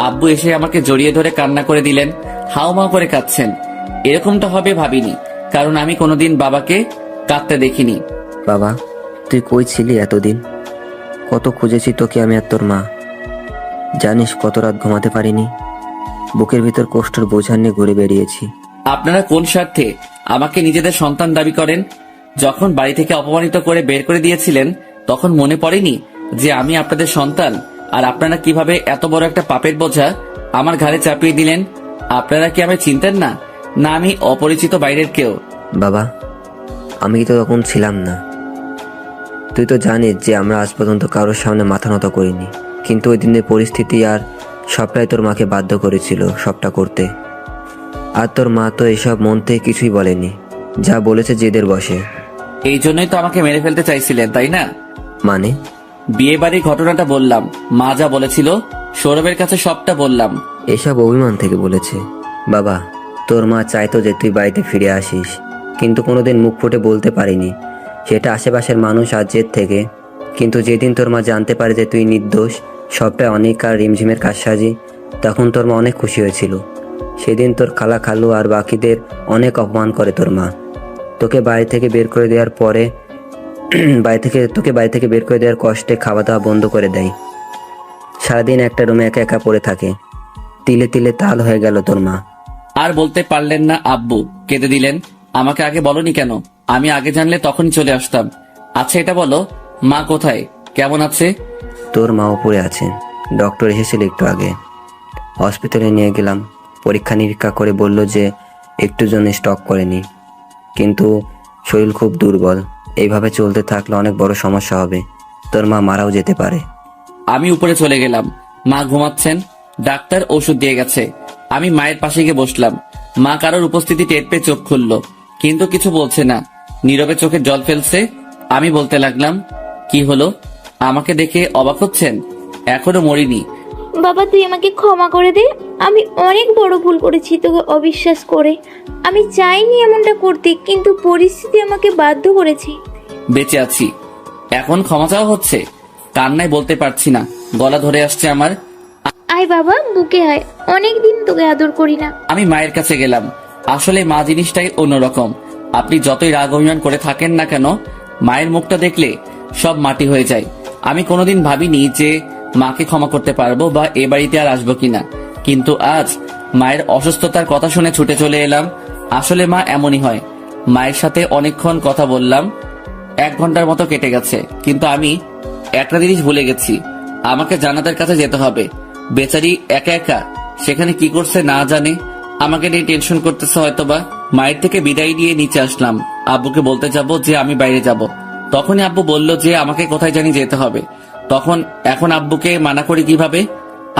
আব্বু এসে আমাকে জড়িয়ে ধরে কান্না করে দিলেন, হাউমাউ করে কাঁদছেন। এরকমটা হবে ভাবিনি, কারণ আমি কোনোদিন বাবাকে কাঁদতে দেখিনি। বাবা, তুই কই ছিলি এতদিন? কত খুঁজেছি তোকে আমি আর তোর মা। জানিস কত রাত ঘুমাতে পারিনি, বুকের ভিতর কষ্টের বোঝা নিয়ে ঘুরে বেরিয়েছি। আপনারা কোন স্বার্থে আমাকে নিজেদের সন্তান দাবি করেন? যখন বাড়ি থেকে অপমানিত করে বের করে দিয়েছিলেন তখন মনে পড়েনি যে আমি আপনাদের সন্তান? আর আপনারা কিভাবে এত বড় একটা পাপের বোঝা আমার ঘাড়ে চাপিয়ে দিলেন? আপনারা কি আমায় চিনতেন না? না আমি অপরিচিত বাইরের কেউ? বাবা, আমি তো তখন ছিলাম না। তুই তো জানিস যে আমরা আজ পর্যন্ত কারোর সামনে মাথা নত করিনি, কিন্তু ওই দিনের পরিস্থিতি আর সবটাই তোর মাকে বাধ্য করেছিল সবটা করতে। আর তোর মা তো এসব মন থেকে কিছুই বলেনি, যা বলেছে জেদের বসে। এই জন্যই তো আমাকে মেরে ফেলতে চাইছিলেন, তাই না? মানে? বিয়ে বাড়ির ঘটনাটা বললাম, মা যা বলেছিল সৌরভের কাছে সবটা বললাম। এসব অভিমান থেকে বলেছে। বাবা, তোর মা চাইতো যে তুই বাড়িতে ফিরে আসিস, কিন্তু কোনোদিন মুখ ফুটে বলতে পারিনি, সেটা আশেপাশের মানুষ আর জেদ থেকে। কিন্তু যেদিন তোর মা জানতে পারে যে তুই নির্দোষ, সবটা অনেক আর রিমঝিমের কাজসাজি, তখন তোর মা অনেক খুশি হয়েছিল। সেদিন তোর খালা, খালু আর বাকিদের অনেক অপমান করে তোর মা। তোকে বাড়ি থেকে বের করে দেওয়ার পরে তোকে বাড়ি থেকে বের করে দেওয়ার কষ্টে খাওয়া দাওয়া বন্ধ করে দেয়। সারাদিন একটা রুমে একা একা পড়ে থাকে। তিলে তিলে তাল হয়ে গেল তোর মা। আর বলতে পারলেন না আব্বু, কেঁদে দিলেন। আমাকে আগে বলনি কেন? আমি আগে জানলে তখনই চলে আসতাম। আচ্ছা এটা বলো, মা কোথায়, কেমন আছে? তোর মা উপরে আছেন, ডক্টর এসেছিল একটু আগে। হসপিটালে নিয়ে গেলাম, পরীক্ষা নিরীক্ষা করে বলল যে একটু জন্য স্টক করেনি, কিন্তু শরীর খুব দুর্বল। এইভাবে চলতে থাকলে অনেক বড় সমস্যা হবে, তোর মা মারাও যেতে পারে। আমি উপরে চলে গেলাম। মা ঘুমাচ্ছেন, ডাক্তার ওষুধ দিয়ে গেছে। আমি মায়ের পাশে গিয়ে বসলাম। মা কারোর উপস্থিতি টের পেয়ে চোখ খুললো, কিন্তু কিছু বলছে না, নীরবে চোখে জল ফেলছে। আমি বলতে লাগলাম, কি হলো? আমাকে দেখে অবাক হচ্ছেন? এখনো মরিনি। বাবা, তুই আমাকে ক্ষমা করে দে। আমি অনেক বড় ভুল করেছি তোকে অবিশ্বাস করে। আমি চাইনি এমনটা করতে, কিন্তু পরিস্থিতি আমাকে বাধ্য করেছে। বেঁচে আছি, এখন ক্ষমা চাওয়া হচ্ছে? কান্নায় বলতে পারছি না, গলা ধরে আসছে আমার। আয় বাবা, বুকে আয়, অনেকদিন তোকে আদর করি না। আমি মায়ের কাছে গেলাম। আসলে মা জিনিসটাই অন্যরকম। আপনি যতই রাগ অভিমান করে থাকেন না কেন, মায়ের মুখটা দেখলে সব মাটি হয়ে যায়। আমি কোনোদিন ভাবিনি যে মাকে ক্ষমা করতে পারবো বা এ বাড়িতে আর আসবো কিনা, কিন্তু আজ মায়ের অসুস্থতার কথা শুনে ছুটে চলে এলাম। আসলে মা এমনই হয়। মায়ের সাথে অনেকক্ষণ কথা বললাম, 1 ঘন্টার মতো কেটে গেছে, কিন্তু আমি একটা জিনিস ভুলে গেছি। আমাকে জান্নাতের কাছে যেতে হবে। বেচারি একা একা সেখানে কি করছে না জানে, আমাকে নিয়ে টেনশন করতেছে হয়তোবা। মায়ের থেকে বিদায় নিয়ে নিচে আসলাম, আব্বুকে বলতে যাব যে আমি বাইরে যাব। তখনই আব্বু বলল যে আমাকে কোথায় জানি যেতে হবে। এখন আব্বুকে মানা করি কিভাবে?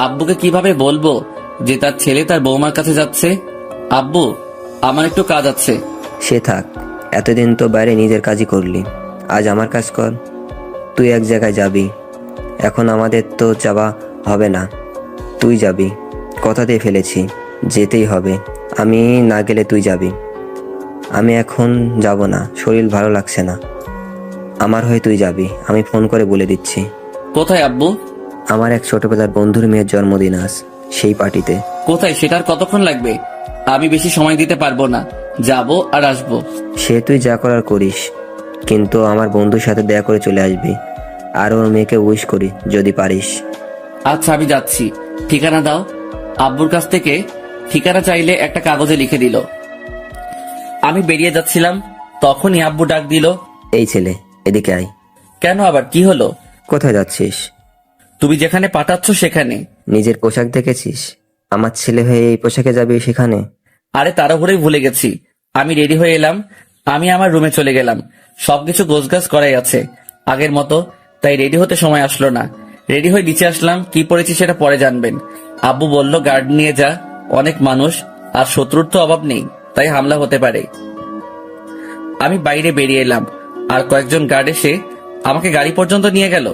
আব্বুকে কিভাবে বলবো যে তার ছেলে তার বৌমার কাছে যাচ্ছে? আব্বু, আমার একটু কাজ আছে। সে থাক, এতদিন তো বাইরে নিজের কাজই করলি, আজ আমার কাজ কর। তুই এক জায়গায় যাবি, এখন আমাদের তো যাওয়া হবে না, তুই যাবি। কথা দিয়ে ফেলেছি, যেতেই হবে। আমি না গেলে তুই যাবি। আমি এখন যাব না, শরীর ভালো লাগছে না। আমার হয়ে তুই যাবি, আমি ফোন করে বলে দিচ্ছি। কোথায় আব্বু? আমার এক ছোটবেলার বন্ধুর মেয়ের জন্মদিন আজ, সেই পার্টিতে। কোথায় সেটার কতক্ষণ লাগবে? আমি বেশি সময় দিতে পারবো না, যাবো আর আসবো। সে তুই যা করার করিস, কিন্তু আমার বন্ধুর সাথে দেখা করে চলে আসবি। আর ওর মেয়েকে উইশ করি যদি পারিস। আচ্ছা আমি যাচ্ছি, ঠিকানা দাও। আব্বুর কাছ থেকে ঠিকানা চাইলে একটা কাগজে লিখে দিল। আমি বেরিয়ে যাচ্ছিলাম, তখনই আব্বু ডাক দিল, এই ছেলে এদিকে আয়। কেন আবার কি হলো? কোথায় যাচ্ছিস? তুমি যেখানে পাঠাচ্ছ সেখানে। নিজের পোশাক দেখেছিস? আমার ছেলে হয়ে এই পোশাকে যাবি সেখানে? আরে তাড়াহুড়োই ভুলে গেছি। আমি রেডি হয়ে এলাম, আমি আমার রুমে চলে গেলাম। সবকিছু গোছগাছ করাই আছে আগের মতো, তাই রেডি হতে সময় আসলো না। রেডি হয়ে নিচে আসলাম, কি পড়েছি সেটা পরে জানবেন। আব্বু বলল গার্ড নিয়ে যা, অনেক মানুষ আর শত্রুর তো অভাব নেই, তাই হামলা হতে পারে। আমি বাইরে বেরিয়ে এলাম, আর কয়েকজন গার্ড এসে আমাকে গাড়ি পর্যন্ত নিয়ে গেল।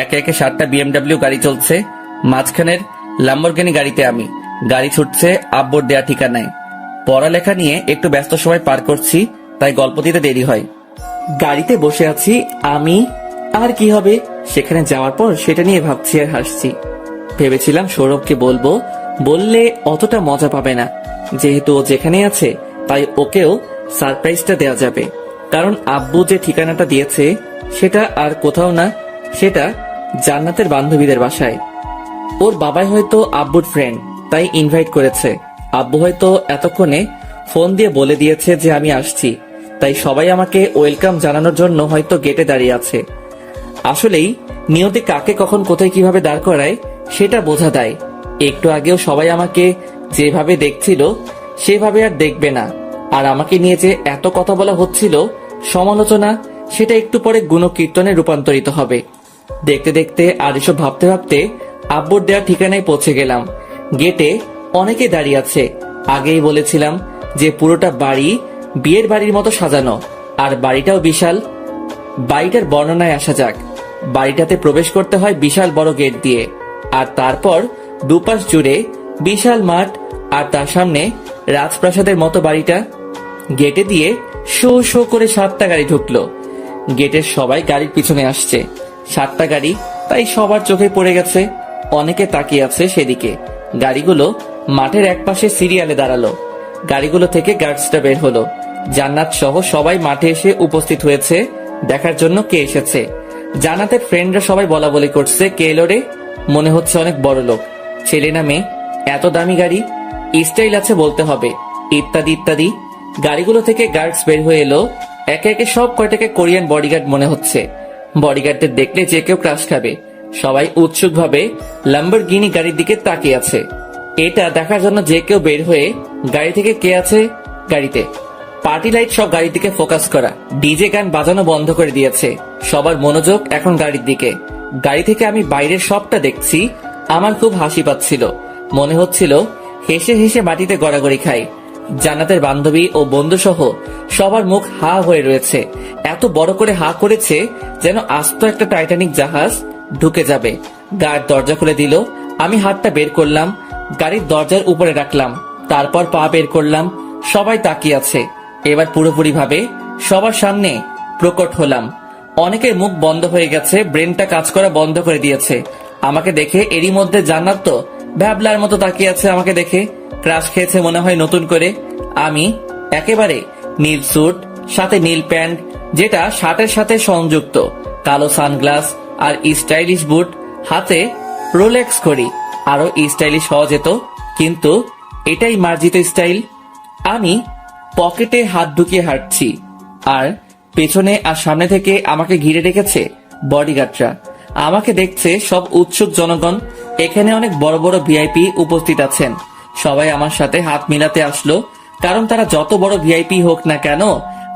একে একে 7টা BMW গাড়ি চলছে, মাঝখানের ল্যাম্বরগিনি গাড়িতে আমি। গাড়ি ছুটছে আব্বুর দেয়া ঠিকানায়। পড়ালেখা নিয়ে একটু ব্যস্ত সময় পার করছি, তাই গল্প দিতে দেরি হয়। গাড়িতে বসে আছি আমি, আর কি হবে সেখানে যাওয়ার পর সেটা নিয়ে ভাবছি আর হাসছি। ভেবেছিলাম সৌরভকে বলবো, বললে অতটা মজা পাবে না, যেহেতু ও যেখানে আছে তাই ওকেও সারপ্রাইজটা দেওয়া যাবে। কারণ আব্বু যে ঠিকানাটা দিয়েছে সেটা আর কোথাও না, সেটা জান্নাতের বান্ধবীদের বাসায়। ওর বাবাই হয়তো আব্বুর ফ্রেন্ড, তাই ইনভাইট করেছে। আব্বু হয়তো এতক্ষণে ফোন দিয়ে বলে দিয়েছে যে আমি আসছি, তাই সবাই আমাকে ওয়েলকাম জানানোর জন্য হয়তো গেটে দাঁড়িয়ে আছে। আসলেই নিয়তি কাকে কখন কোথায় কিভাবে দাঁড় করায় সেটা বোঝা দেয়। একটু আগেও সবাই আমাকে যেভাবে দেখছিল সেভাবে আর দেখবে না, আর আমাকে নিয়ে যে এত কথা বলা হচ্ছিল সমালোচনা, সেটা একটু পরে গুণকীর্তনে রূপান্তরিত হবে। দেখতে দেখতে আর এসব ভাবতে ভাবতে আব্বুর দেওয়া ঠিকানায় পৌঁছে গেলাম। গেটে অনেকে দাঁড়িয়ে আছে। আগেই বলেছিলাম যে পুরোটা বাড়ি বিয়ের বাড়ির মতো সাজানো, আর বাড়িটাও বিশাল। বাড়িটার বর্ণনায় আসা যাক। বাড়িটাতে প্রবেশ করতে হয় বিশাল বড় গেট দিয়ে, আর তারপর দুপাশ জুড়ে বিশাল মাঠ, আর তার সামনে রাজপ্রাসাদের মতো বাড়িটা। গেটে দিয়ে শো শো করে 7টা গাড়ি ঢুকলো। গেটের সবাই গাড়ির পিছনে আসছে। 7টা গাড়ি, তাই সবার চোখে পড়ে গেছে। অনেকে তাকিয়ে আছে সেদিকে। গাড়িগুলো মাঠের একপাশে সিরিয়ালে দাঁড়ালো। গাড়িগুলো থেকে গার্ডসটা বের হলো। জান্নাত সহ সবাই মাঠে এসে উপস্থিত হয়েছে দেখার জন্য কে এসেছে। জান্নাতের ফ্রেন্ডরা সবাই বলা বলি করছে, কে এলো রে, মনে হচ্ছে অনেক বড় লোক, ছেলে না মেয়ে, এত দামি গাড়ি, স্টাইল আছে বলতে হবে, ইত্যাদি ইত্যাদি। গাড়িগুলো থেকে গার্ডস বের হয়ে এলো। একে একে সব কয়টাকে কোরিয়ান বডিগার্ড মনে হচ্ছে। বডিগার্ডদের দেখলে যে কেউ ক্রাশ খাবে। সবাই উৎসুকভাবে ল্যাম্বরগিনি গাড়ির দিকে তাকিয়ে আছে। এটা দেখার জন্য যে কেউ বের হয়ে গাড়ি থেকে কে আছে গাড়িতে। পার্টি লাইট সব গাড়ির দিকে ফোকাস করা। ডিজে গান বাজানো বন্ধ করে দিয়েছে। সবার মনোযোগ এখন গাড়ির দিকে। গাড়ি থেকে আমি বাইরের সবটা দেখছি। আমার খুব হাসি পাচ্ছিল, মনে হচ্ছিল হেসে হেসে মাটিতে গড়াগড়ি খাই। জান্নাতের বান্ধবী ও বন্ধু সহ সবার মুখ হা হয়ে রয়েছে। এত বড় করে হা করেছে যেন আস্ত একটা টাইটানিক জাহাজ ঢুকে যাবে। গার্ড দরজা খুলে দিল। আমি হাতটা বের করলাম, গাড়ির দরজার উপরে রাখলাম, তারপর পা বের করলাম। সবাই তাকিয়ে আছে। এবার পুরোপুরি ভাবে সবার সামনে প্রকট হলাম। অনেকের মুখ বন্ধ হয়ে গেছে, ব্রেনটা কাজ করা বন্ধ করে দিয়েছে আমাকে দেখে। এরই মধ্যে জান্নাত তো ভ্যাবলার মতো তাকিয়ে আছে আমাকে দেখে। ক্রাশ খেয়েছে মনে হয় নতুন করে। আমি একেবারে নীল স্যুট, সাথে নীল প্যান্ট, যেটা শার্টের সাথে সংযুক্ত, কালো সানগ্লাস আর স্টাইলিশ বুট, হাতে রোলেক্স ঘড়ি। আরো স্টাইলিশ হওয়া যেত, কিন্তু এটাই মার্জিত স্টাইল। আমি পকেটে হাত ঢুকিয়ে হাঁটছি, আর পেছনে আর সামনে থেকে আমাকে ঘিরে রেখেছে বডিগার্ডরা। আমাকে দেখছে সব উৎসুক জনগণ। এখানে অনেক বড় বড় ভিআইপি উপস্থিত আছেন। সবাই আমার সাথে হাত মিলাতে আসলো, কারণ তারা যত বড় ভিআইপি হোক না কেন,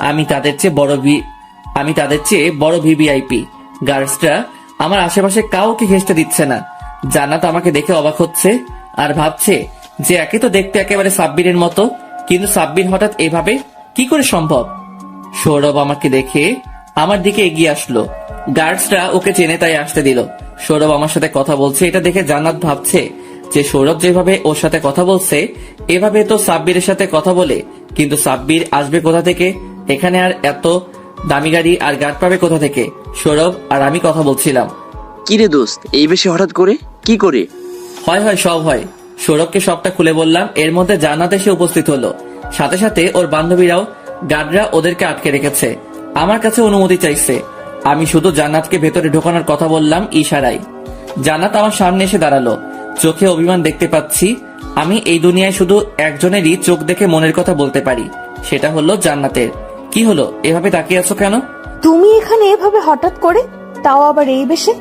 আমি তাদের চেয়ে বড় ভিভিআইপি। গার্লসরা আমার আশেপাশে কাউকে ঘেঁষতে দিচ্ছে না। জান্নাত আমাকে দেখে অবাক হচ্ছে আর ভাবছে যে একে তো দেখতে একেবারে সাব্বিরের মতো, কিন্তু সাব্বির হঠাৎ এভাবে কি করে সম্ভব। সৌরভ আমাকে দেখে আমার দিকে এগিয়ে আসলো। গার্ডসরা ওকে চেনে তাই আসতে দিল। সৌরভ আমার সাথে কথা বলছে, এটা দেখে জান্নাত ভাবছে যে সৌরভ যেভাবে ওর সাথে কথা বলছে এভাবে তো সাব্বিরের সাথে কথা বলে, কিন্তু সাব্বির আসবে কোথা থেকে এখানে, আর এত দামি গাড়ি আর গার্ড পাবে কোথা থেকে? সৌরভ আর আমি কথা বলছিলাম। কিরে দোস্ত, এই বেশি হঠাৎ করে কি করে? হয় সব হয়। সৌরভকে সবটা খুলে বললাম। এর মধ্যে জান্নাত এসে উপস্থিত হলো, সাথে সাথে ওর বান্ধবীরাও। গার্ডরা ওদেরকে আটকে রেখেছে, আমার কাছে অনুমতি চাইছে। আমি শুধু জান্নাতকে ভেতরে ঢোকানোর কথা বললাম ইশারায়। জান্নাত আমার সামনে এসে দাঁড়ালো, চোখে অভিমান দেখতে পাচ্ছি। আমি এই দুনিয়ায় শুধু একজনেরই চোখ দেখে মনের কথা বলতে পারি, সেটা হলো জান্নাতের। কি হলো, এভাবে তাকিয়ে আছো কেন? তুমি এখানে এভাবে হঠাৎ করে, তাও আবার এই বেশে?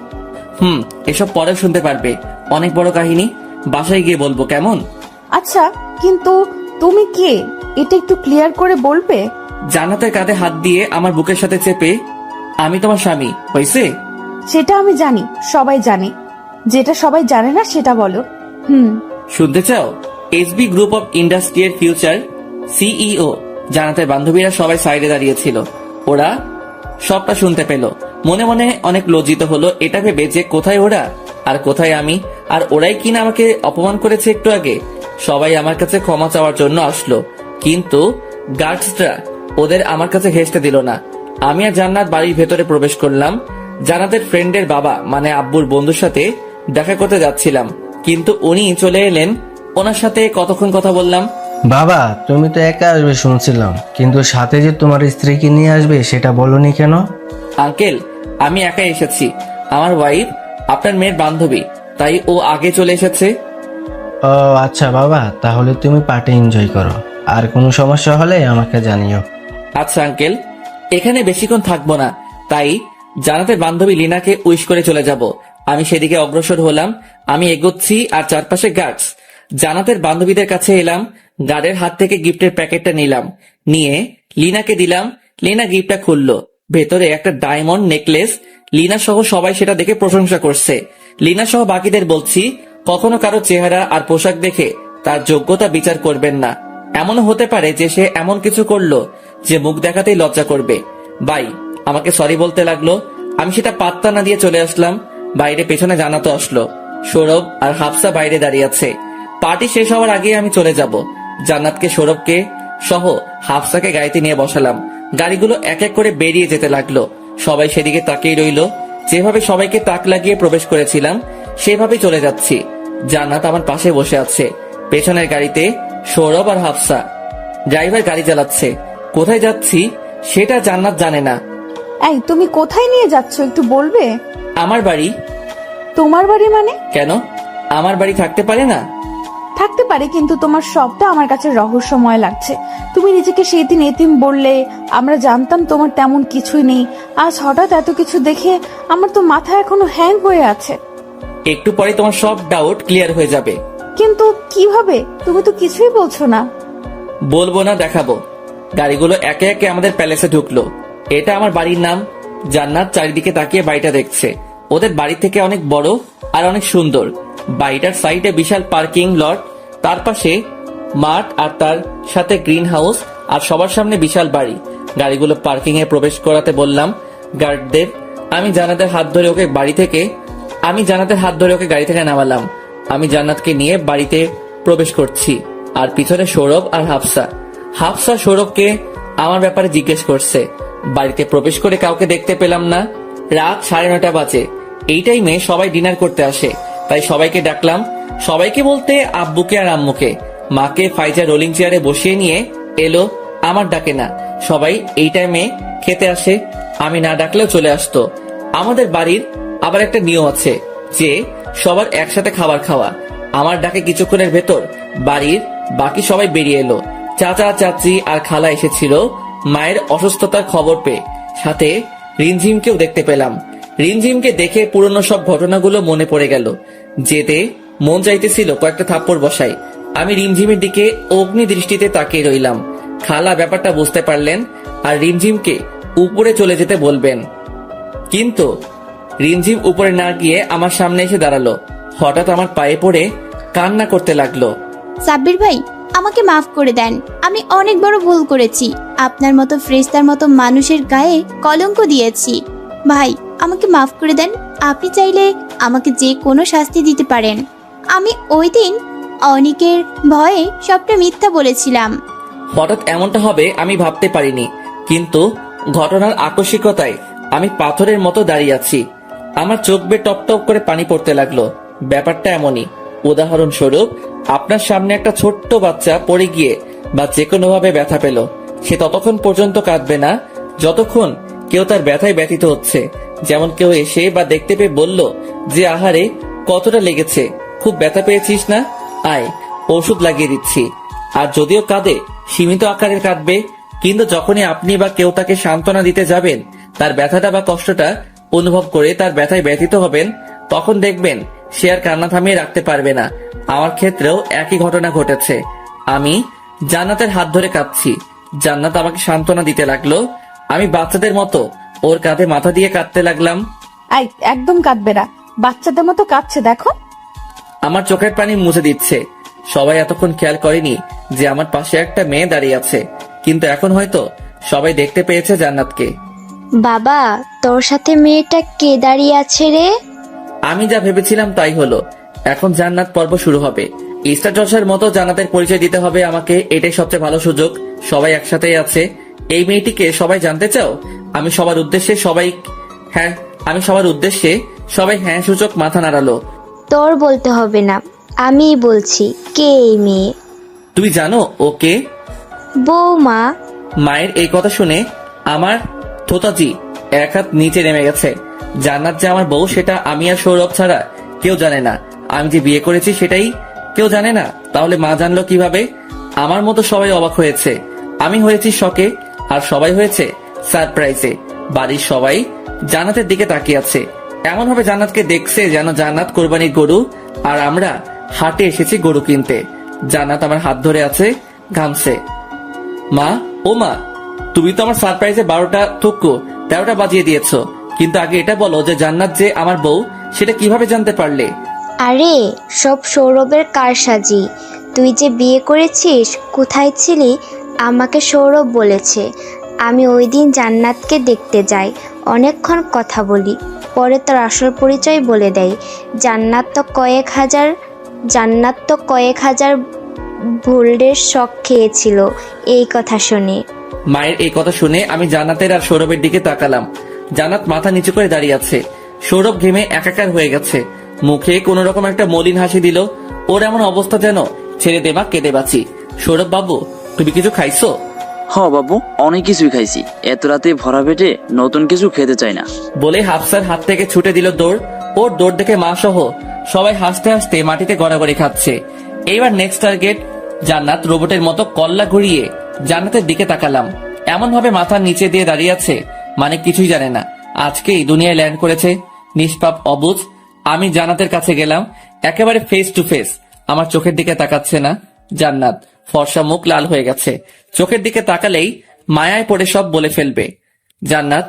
এসব পরে শুনতে পারবে, অনেক বড় কাহিনী, বাসায় গিয়ে বলবো, কেমন? আচ্ছা, কিন্তু তুমি কে এটা একটু ক্লিয়ার করে বলবে? জান্নাতের কাঁধে হাত দিয়ে আমার বুকের সাথে চেপে, আমি তোমার স্বামী, হয়েছে? সেটা আমি জানি, সবাই জানে। যেটা সবাই জানে না সেটা বলো। শুনতে চাও? এসবি গ্রুপ অফ ইন্ডাস্ট্রি এর ফিউচার সিইও। জান্নাতের বান্ধবীরা সবাই সাইডে দাঁড়িয়েছিল, ওরা সবটা শুনতে পেল। মনে মনে অনেক লজ্জিত হলো এটা ভেবে যে কোথায় ওরা আর কোথায় আমি, আর ওরাই কিনা আমাকে অপমান করেছে একটু আগে। সবাই আমার কাছে ক্ষমা চাওয়ার জন্য আসলো, কিন্তু গার্ডসরা ওদের আমার কাছে ঘেঁষতে দিল না। আমি আর জান্নাত বাড়ির ভেতরে প্রবেশ করলাম। জান্নাতের ফ্রেন্ডের বাবা মানে আব্বুর বন্ধুর সাথে দেখা করতে যাচ্ছিলাম, কিন্তু উনি চলে এলেন। ওনার সাথে কতক্ষণ কথা বললাম। বাবা, তুমি তো একা আসবে শুনছিলাম, কিন্তু সাথে যে তোমার স্ত্রীকে নিয়ে আসবে সেটা বলনি কেন? আঙ্কেল, আমি একাই এসেছি, আমার ওয়াইফ আপনার মেয়ের বান্ধবী, তাই ও আগে চলে এসেছে। ও আচ্ছা বাবা, তাহলে তুমি পার্টি এনজয় করো, আর কোনো সমস্যা হলে আমাকে জানিও। আচ্ছা আঙ্কেল, এখানে বেশিক্ষণ থাকবো না, তাই জান্নাতের বান্ধবী লিনাকে উইশ করে চলে যাব। আমি সেদিকে অগ্রসর হলাম। আমি এগোচ্ছি আর চারপাশে গার্ডস। জান্নাতের বান্ধবীদের কাছে এলাম, গার্ডের হাত থেকে গিফটের প্যাকেটটা নিলাম, নিয়ে লিনাকে দিলাম। লিনা গিফটটা খুললো, ভেতরে একটা ডায়মন্ড নেকলেস। লিনা সহ সবাই সেটা দেখে প্রশংসা করছে। লিনা সহ বাকিদের বলছি, কখনো কারো চেহারা আর পোশাক দেখে তার যোগ্যতা বিচার করবেন না। এমনও হতে পারে যে সে এমন কিছু করলো যে মুখ দেখাতেই লজ্জা করবে। বাই আমাকে সরি বলতে লাগলো, আমি সেটা পাত্তা না দিয়ে চলে আসলাম। বাইরে পেছনে জানাতো আসলো, সৌরভ আর হাফসা বাইরে দাঁড়িয়ে আছে। পার্টি শেষ হওয়ার আগে আমি চলে যাব। জান্নাতকে, সৌরভকে সহ হাফসাকে গাড়িতে নিয়ে বসালাম। গাড়িগুলো এক এক করে বেরিয়ে যেতে লাগলো, সবাই সেদিকে তাকিয়ে রইলো। যেভাবে সবাইকে তাক লাগিয়ে প্রবেশ করেছিলাম সেভাবে চলে যাচ্ছি। জান্নাত আমার পাশে বসে আছে, পেছনের গাড়িতে সৌরভ আর হাফসা। ড্রাইভার গাড়ি চালাচ্ছে। কোথায় যাচ্ছি সেটা জান্নাত জানে না। এই, তুমি কোথায় নিয়ে যাচ্ছ একটু বলবে? আমার বাড়ি। তোমার বাড়ি মানে? কেন, আমার বাড়ি থাকতে পারে না? থাকতে পারে, কিন্তু তোমার সবটা আমার কাছে রহস্যময় লাগছে। তুমি নিজেকে সেই দিন এতিম বললে, আমরা জানতাম তোমার তেমন কিছুই নেই। আজ হঠাৎ এত কিছু দেখে আমার তো মাথা এখনো হ্যাং হয়ে আছে। একটু পরে তোমার সব ডাউট ক্লিয়ার হয়ে যাবে। কিন্তু কিভাবে? তুমি তো কিছুই বলছো না। বলবো না, দেখাবো। গাড়িগুলো একে একে আমাদের প্যালেসে ঢুকলো। এটা আমার বাড়ির নাম। জান্নাত চারিদিকে তাকিয়ে বাড়িটা দেখছে। ওদের বাড়ি থেকে অনেক বড় আর অনেক সুন্দর। বাড়িটার সাইডে বিশাল পার্কিং লট, তার পাশে মাঠ, আর তার সাথে গ্রিন হাউস, আর সবার সামনে বিশাল বাড়ি। গাড়িগুলো পার্কিং এ প্রবেশ করাতে বললাম গার্ডদের। আমি জান্নাতের হাত ধরে ওকে গাড়ি থেকে নামালাম। আমি জান্নাতকে নিয়ে বাড়িতে প্রবেশ করছি, আর পিছনে সৌরভ আর হাফসা সৌরভকে আমার ব্যাপারে জিজ্ঞেস করছে। বাড়িতে প্রবেশ করে কাউকে দেখতে পেলাম না। রাত 9:30 বাজে। এই টাইমে সবাই ডিনার করতে আসে, তাই সবাইকে ডাকলাম। সবাইকে বলতে আব্বুকে আর আম্মুকে। মাকে ফাইজা রোলিং চেয়ারে বসিয়ে নিয়ে এলো, আমার ডাকে না। সবাই এই টাইমে খেতে আসে, আমি না ডাকলেও চলে আসতো। আমাদের বাড়ির আবার একটা নিয়ম আছে যে সবার একসাথে খাবার খাওয়া। আমার ডাকে কিছুক্ষণের ভেতর বাড়ির বাকি সবাই বেরিয়ে এলো। চাচা, চাচি আর খালা এসেছিল মায়ের অসুস্থতার খবর পেয়ে। সাথে রিমঝিমকেও দেখতে পেলাম। রিমঝিমকে দেখে পুরনো সব ঘটনাগুলো মনে পড়ে গেল। যেতে মন চাইতেছিল কয়েকটা থাপ্পড় বসাই। আমি রিমঝিমের দিকে অগ্নি দৃষ্টিতে তাকিয়ে রইলাম। খালা ব্যাপারটা বুঝতে পারলেন আর রিমঝিমকে উপরে চলে যেতে বলবেন, কিন্তু রিমঝিম উপরে না গিয়ে আমার সামনে এসে দাঁড়ালো। হঠাৎ আমার পায়ে পড়ে কান্না করতে লাগলো। সাব্বির ভাই, আমাকে মাফ করে দেন, আমি অনেক বড় ভুল করেছি। আপনার মতো ফ্রেস্তার মতো মানুষের গায়ে কলঙ্ক দিয়েছি। ভাই, আমাকে মাফ করে দেন। আপনি চাইলে আমাকে যে কোনো শাস্তি দিতে পারেন। আমি ওই দিন অনিকের ভয়ে সবটা মিথ্যা বলেছিলাম। হঠাৎ এমনটা হবে আমি ভাবতে পারিনি, কিন্তু ঘটনার আকস্মিকতায় আমি পাথরের মতো দাঁড়িয়ে আছি। আমার চোখ বেয়ে টপ টপ করে পানি পড়তে লাগলো। ব্যাপারটা এমনই, উদাহরণস্বরূপ আপনার সামনে একটা ছোট্ট বাচ্চা পড়ে গিয়ে বা যে কোনো ভাবে ব্যথা পেল, সে ততক্ষণ পর্যন্ত কাঁদবে না যতক্ষণ কেউ তার ব্যথায় ব্যথিত হচ্ছে। যেমন কেউ এসে বা দেখতে পেয়ে বলল যে আহারে কতটা লেগেছে, খুব ব্যথা পেয়েছিস না, আয় ওষুধ লাগিয়ে দিচ্ছি। আর যদিও কাঁদে, সীমিত আকারের কাঁদবে, কিন্তু যখনই আপনি বা কেউ তাকে সান্ত্বনা দিতে যাবেন, তার ব্যথাটা বা কষ্টটা অনুভব করে তার ব্যথায় ব্যথিত হবেন, তখন দেখবেন সে আর কান্না থামিয়ে রাখতে পারবে না। আমার ক্ষেত্রেও একই ঘটনা ঘটেছে। আমি জান্নাতের হাত ধরে কাঁদছি, জান্নাত আমাকে সান্ত্বনা দিতে লাগলো, আমি বাচ্চাদের মতো ওর কাঁধে মাথা দিয়ে কাঁদতে লাগলাম। একদম কাঁদবে না, বাচ্চাদের মতো কাঁদছে দেখো। আমার চোখের পানি মুছে দিচ্ছে। সবাই এতক্ষণ খেয়াল করেনি যে আমার পাশে একটা মেয়ে দাঁড়িয়ে আছে, কিন্তু এখন হয়তো সবাই দেখতে পেয়েছে জান্নাতকে। বাবা, তোর সাথে মেয়েটা কে দাঁড়িয়ে আছে রে? আমি যা ভেবেছিলাম তাই হলো। এখন জান্নাত পর্ব শুরু হবে। স্টার জলসার মতো জান্নাতের পরিচয় দিতে হবে আমাকে, এটাই সবচেয়ে ভালো সুযোগ। সবাই একসাথেই আছে। এই মেয়েটিকে সবাই জানতে চাও? আমি সবার উদ্দেশ্যে সবাই হ্যাঁ সূচক মাথা নাড়ালো। তোর বলতে হবে না, আমিই বলছি। কে এই মেয়ে? তুমি জানো ওকে? বৌমা। মায়ের এই কথা শুনে আমার থোতাজি এক হাত নিচে নেমে গেছে। জান্নাত যে আমার বউ সেটা আমি আর সৌরভ ছাড়া কেউ জানে না। আমি যে বিয়ে করেছি সেটাই কেউ জানে না, তাহলে মা জানলো কিভাবে? আমার মতো সবাই অবাক হয়েছে। আমি হয়েছি শকে, আর সবাই হয়েছে সারপ্রাইজে। বাড়ির সবাই জান্নাতের দিকে তাকিয়ে আছে, এমন ভাবে জান্নাতকে দেখছে যেন জান্নাত কোরবানির গরু আর আমরা হাটে এসেছি গরু কিনতে। জান্নাত আমার হাত ধরে আছে, ঘামছে। মা, ও মা, তুমি তো আমার সারপ্রাইজে 12টা বাজিয়ে দিয়েছো, কিন্তু আগে এটা বলো যে জান্নাত যে আমার বউ সেটা কিভাবে জানতে পারলে? আরে সব সৌরভের কারসাজি। তুই যে বিয়ে করেছিস, কোথায় ছিলি? আমাকে সৌরভ বলেছে। আমি ওই দিন জান্নাতকে দেখতে যাই, অনেকক্ষণ কথা বলি, পরে তোর আসল পরিচয় বলে দেয়। জান্নাত তো কয়েক হাজার ভোল্টের শক খেয়েছিল এই কথা শুনে। মায়ের এই কথা শুনে আমি জান্নাতের আর সৌরভের দিকে তাকালাম। জান্নাত মাথা নিচু করে দাঁড়িয়ে আছে। সৌরভ ঘেমে একাকার হয়ে গেছে, মুখে কোন রকম একটা মলিন হাসি দিল। ওর এমন অবস্থা যেন ছেড়ে দেবা কেঁদে বাঁচি। সৌরভ বাবু, তুমি কিছু খাইছো? বাবু, অনেক কিছুই খাইছি, এত রাতে ভরা পেটে নতুন কিছু খেতে চাই না বলে হাফসার হাত থেকে ছুটে দিল দৌড়। ওর দৌড় দেখে মা সহ সবাই হাসতে হাসতে মাটিতে গড়াগড়ি খাচ্ছে। এইবার নেক্সট টার্গেট জান্নাত। রোবটের মতো কল্লা ঘুরিয়ে জান্নাতের দিকে তাকালাম। এমন ভাবে মাথার নিচে দিয়ে দাঁড়িয়ে আছে মানে কিছুই জানে না, আজকেই দুনিয়ায় ল্যান্ড করেছে। নিষ্পাপ অবুঝ। আমি জান্নাতের কাছে গেলাম, একেবারে ফেস টু ফেস। আমার চোখের দিকে তাকাচ্ছে না জান্নাত, ফর্সা মুখ লাল হয়ে গেছে। চোখের দিকে তাকালেই মায়ায় পড়ে সব বলে ফেলবে। জান্নাত,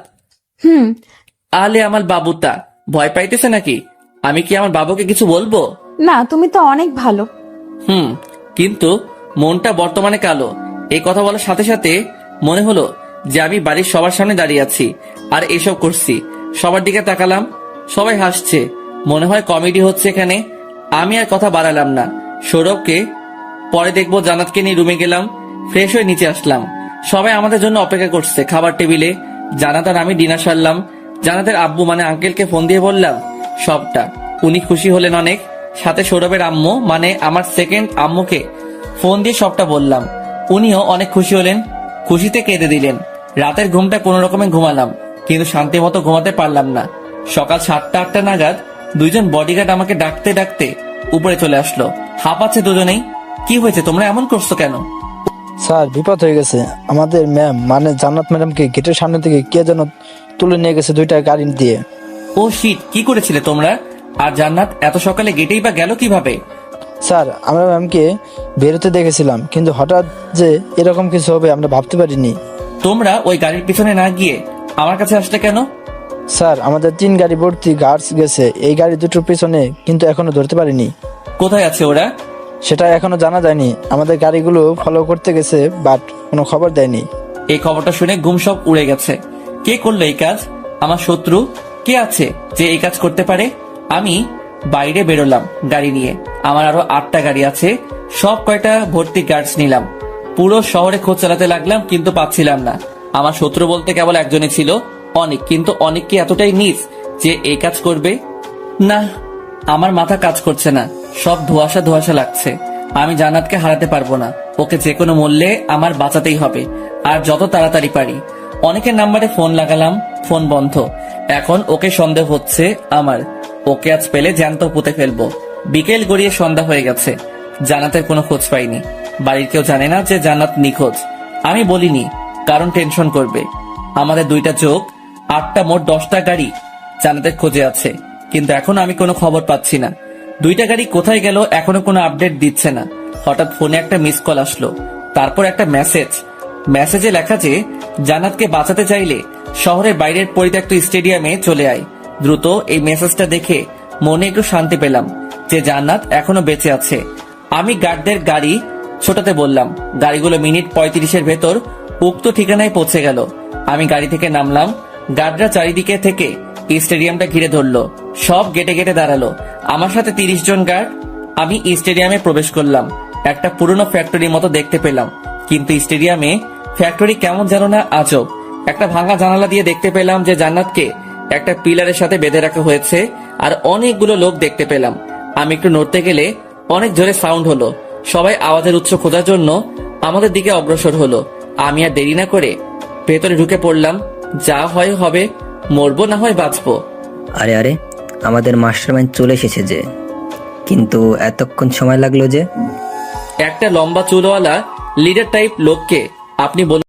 আলে আমার বাবুটা ভয় পাইতেছে নাকি? আমি কি আমার বাবুকে কিছু বলবো? না, তুমি তো অনেক ভালো। কিন্তু মনটা বর্তমানে কালো। এই কথা বলার সাথে সাথে মনে হলো যে আমি বাড়ির সবার সামনে দাঁড়িয়ে আছি আর এসব করছি। সবার দিকে তাকালাম, সবাই হাসছে, মনে হয় কমেডি হচ্ছে এখানে। আমি আর কথা বাড়ালাম না। সৌরভকে পরে দেখবো। জান্নাতকে নিয়ে রুমে গেলাম, ফ্রেশ হয়ে নিচে আসলাম। সবাই আমাদের জন্য অপেক্ষা করছে খাবার টেবিলে। জান্নাত আর আমি ডিনার সারলাম। জান্নাতের আব্বু মানে আঙ্কেলকে ফোন দিয়ে বললাম সবটা। উনি খুশি হলেন অনেক। সাথে সৌরভের আম্মু মানে আমার সেকেন্ড আম্মুকে ফোন দিয়ে সবটা বললাম। উনিও অনেক খুশি হলেন, খুশিতে কেঁদে দিলেন। রাতের ঘুমটা কোনো রকমে ঘুমালাম, কিন্তু শান্তি মতো ঘুমাতে পারলাম না। সকাল 7টা-8টা নাগাদ দুইজন বডিগার্ড আমাকে ডাকতে ডাকতে উপরে চলে আসলো। হাঁপাচ্ছে দুজনেই। কি হয়েছে, তোমরা এমন করছো কেন? স্যার, বিপদ হয়ে গেছে। আমাদের ম্যাম মানে জান্নাত ম্যাডামকে গেটের সামনে থেকে কে যেন তুলে নিয়ে গেছে 2টা গাড়ি দিয়ে। ও শিট, কি করেছিলে তোমরা? আর জান্নাত এত সকালে গেটেই বা গেল কিভাবে? স্যার, আমরা ম্যামকে বেরোতে দেখেছিলাম, কিন্তু হঠাৎ যে এরকম কিছু হবে আমরা ভাবতে পারিনি। তোমরা ওই গাড়ির পিছনে না গিয়ে আমার কাছে আসলে কেন? স্যার, আমাদের 3 গাড়ি ভর্তি গার্ডস গেছে এই গাড়ি দুটোর পিছনে, কিন্তু এখনো ধরতে পারিনি। কোথায় আছে ওরা? সেটা এখনো জানা যায়নি। আমাদের গাড়িগুলো ফলো করতে গেছে, বাট কোনো খবর দেয়নি। এই খবরটা শুনে ঘুম সব উড়ে গেছে। কে করলো এই কাজ? আমার শত্রু কে আছে যে এই কাজ করতে পারে? আমি বাইরে বেরোলাম গাড়ি নিয়ে। আমার আরো 8টা গাড়ি আছে, সব কয়টা ভর্তি গার্ডস নিলাম। পুরো শহরে খোঁজ চালাতে লাগলাম, কিন্তু পাচ্ছিলাম না। আমার শত্রু বলতে কেবল একজনই ছিল, অনেক। কিন্তু অনেক কি এতটাই নিচ যে এই কাজ করবে? না, আমার মাথা কাজ করছে না, সব ধোঁয়াশা ধোঁয়াশা লাগছে। আমি জান্নাতকে হারাতে পারবো না, ওকে যে কোনো মূল্যে আমার বাঁচাতেই হবে, আর যত তাড়াতাড়ি পারি। অনেকের নাম্বারে ফোন লাগালাম, ফোন বন্ধ। এখন ওকে সন্দেহ হচ্ছে আমার। ওকে আজ পেলে জ্যান্ত পুঁতে ফেলবো। বিকেল গড়িয়ে সন্ধ্যা হয়ে গেছে, জান্নাতের কোনো খোঁজ পাইনি। বাড়ির কেউ জানে না যে জান্নাত নিখোঁজ। আমি বলিনি, কারণ টেনশন করবে। আমাদের 2টা চোখ, 8টা মোট 10টা গাড়ি জান্নাতের খোঁজে আছে, কিন্তু এখন আমি কোনো খবর পাচ্ছি না। 2টা গাড়ি কোথায় গেল এখনো কোনো আপডেট দিচ্ছে না। হঠাৎ ফোনে একটা মিস কল আসলো, তারপর একটা মেসেজে লেখা যে জান্নাতকে বাঁচাতে চাইলে শহরের বাইরের পরিত্যক্ত স্টেডিয়ামে চলে আয় দ্রুত। এই মেসেজটা দেখে মনে একটু শান্তি পেলাম যে জান্নাত এখনো বেঁচে আছে। আমি গার্ডদের গাড়ি ছোটাতে বললাম। গাড়িগুলো মিনিট 35-এর ভেতর উক্ত ঠিকানায় পৌঁছে গেল। আমি গাড়ি থেকে নামলাম। গার্ডরা চারিদিকে থেকে স্টেডিয়ামটা ঘিরে ধরলো, সব গেটে গেটে দাঁড়ালো। আমার সাথে 30 জন গার্ড। আমি স্টেডিয়ামে প্রবেশ করলাম। একটা পুরনো ফ্যাক্টরির মতো দেখতে পেলাম, কিন্তু স্টেডিয়ামে ফ্যাক্টরি কেমন যেন না আজব। একটা ভাঙা জানালা দিয়ে দেখতে পেলাম যে জান্নাতকে একটা পিলারের সাথে বেঁধে রাখা হয়েছে, আর অনেকগুলো লোক দেখতে পেলাম। আমি একটু নড়তে গেলে অনেক জোরে সাউন্ড হলো। সবাই আওয়াজের উৎস খোঁজার জন্য আমাদের দিকে অগ্রসর হলো। আমি আর দেরি না করে ভেতরে ঢুকে পড়লাম। যা হয় হবে, মরবো না হয় বাঁচবো। আরে আরে, আমাদের মাস্টারমাইন্ড চলে এসেছে যে, কিন্তু এতক্ষণ সময় লাগলো যে? একটা লম্বা চুলওয়ালা লিডার টাইপ লোককে আপনি বলুন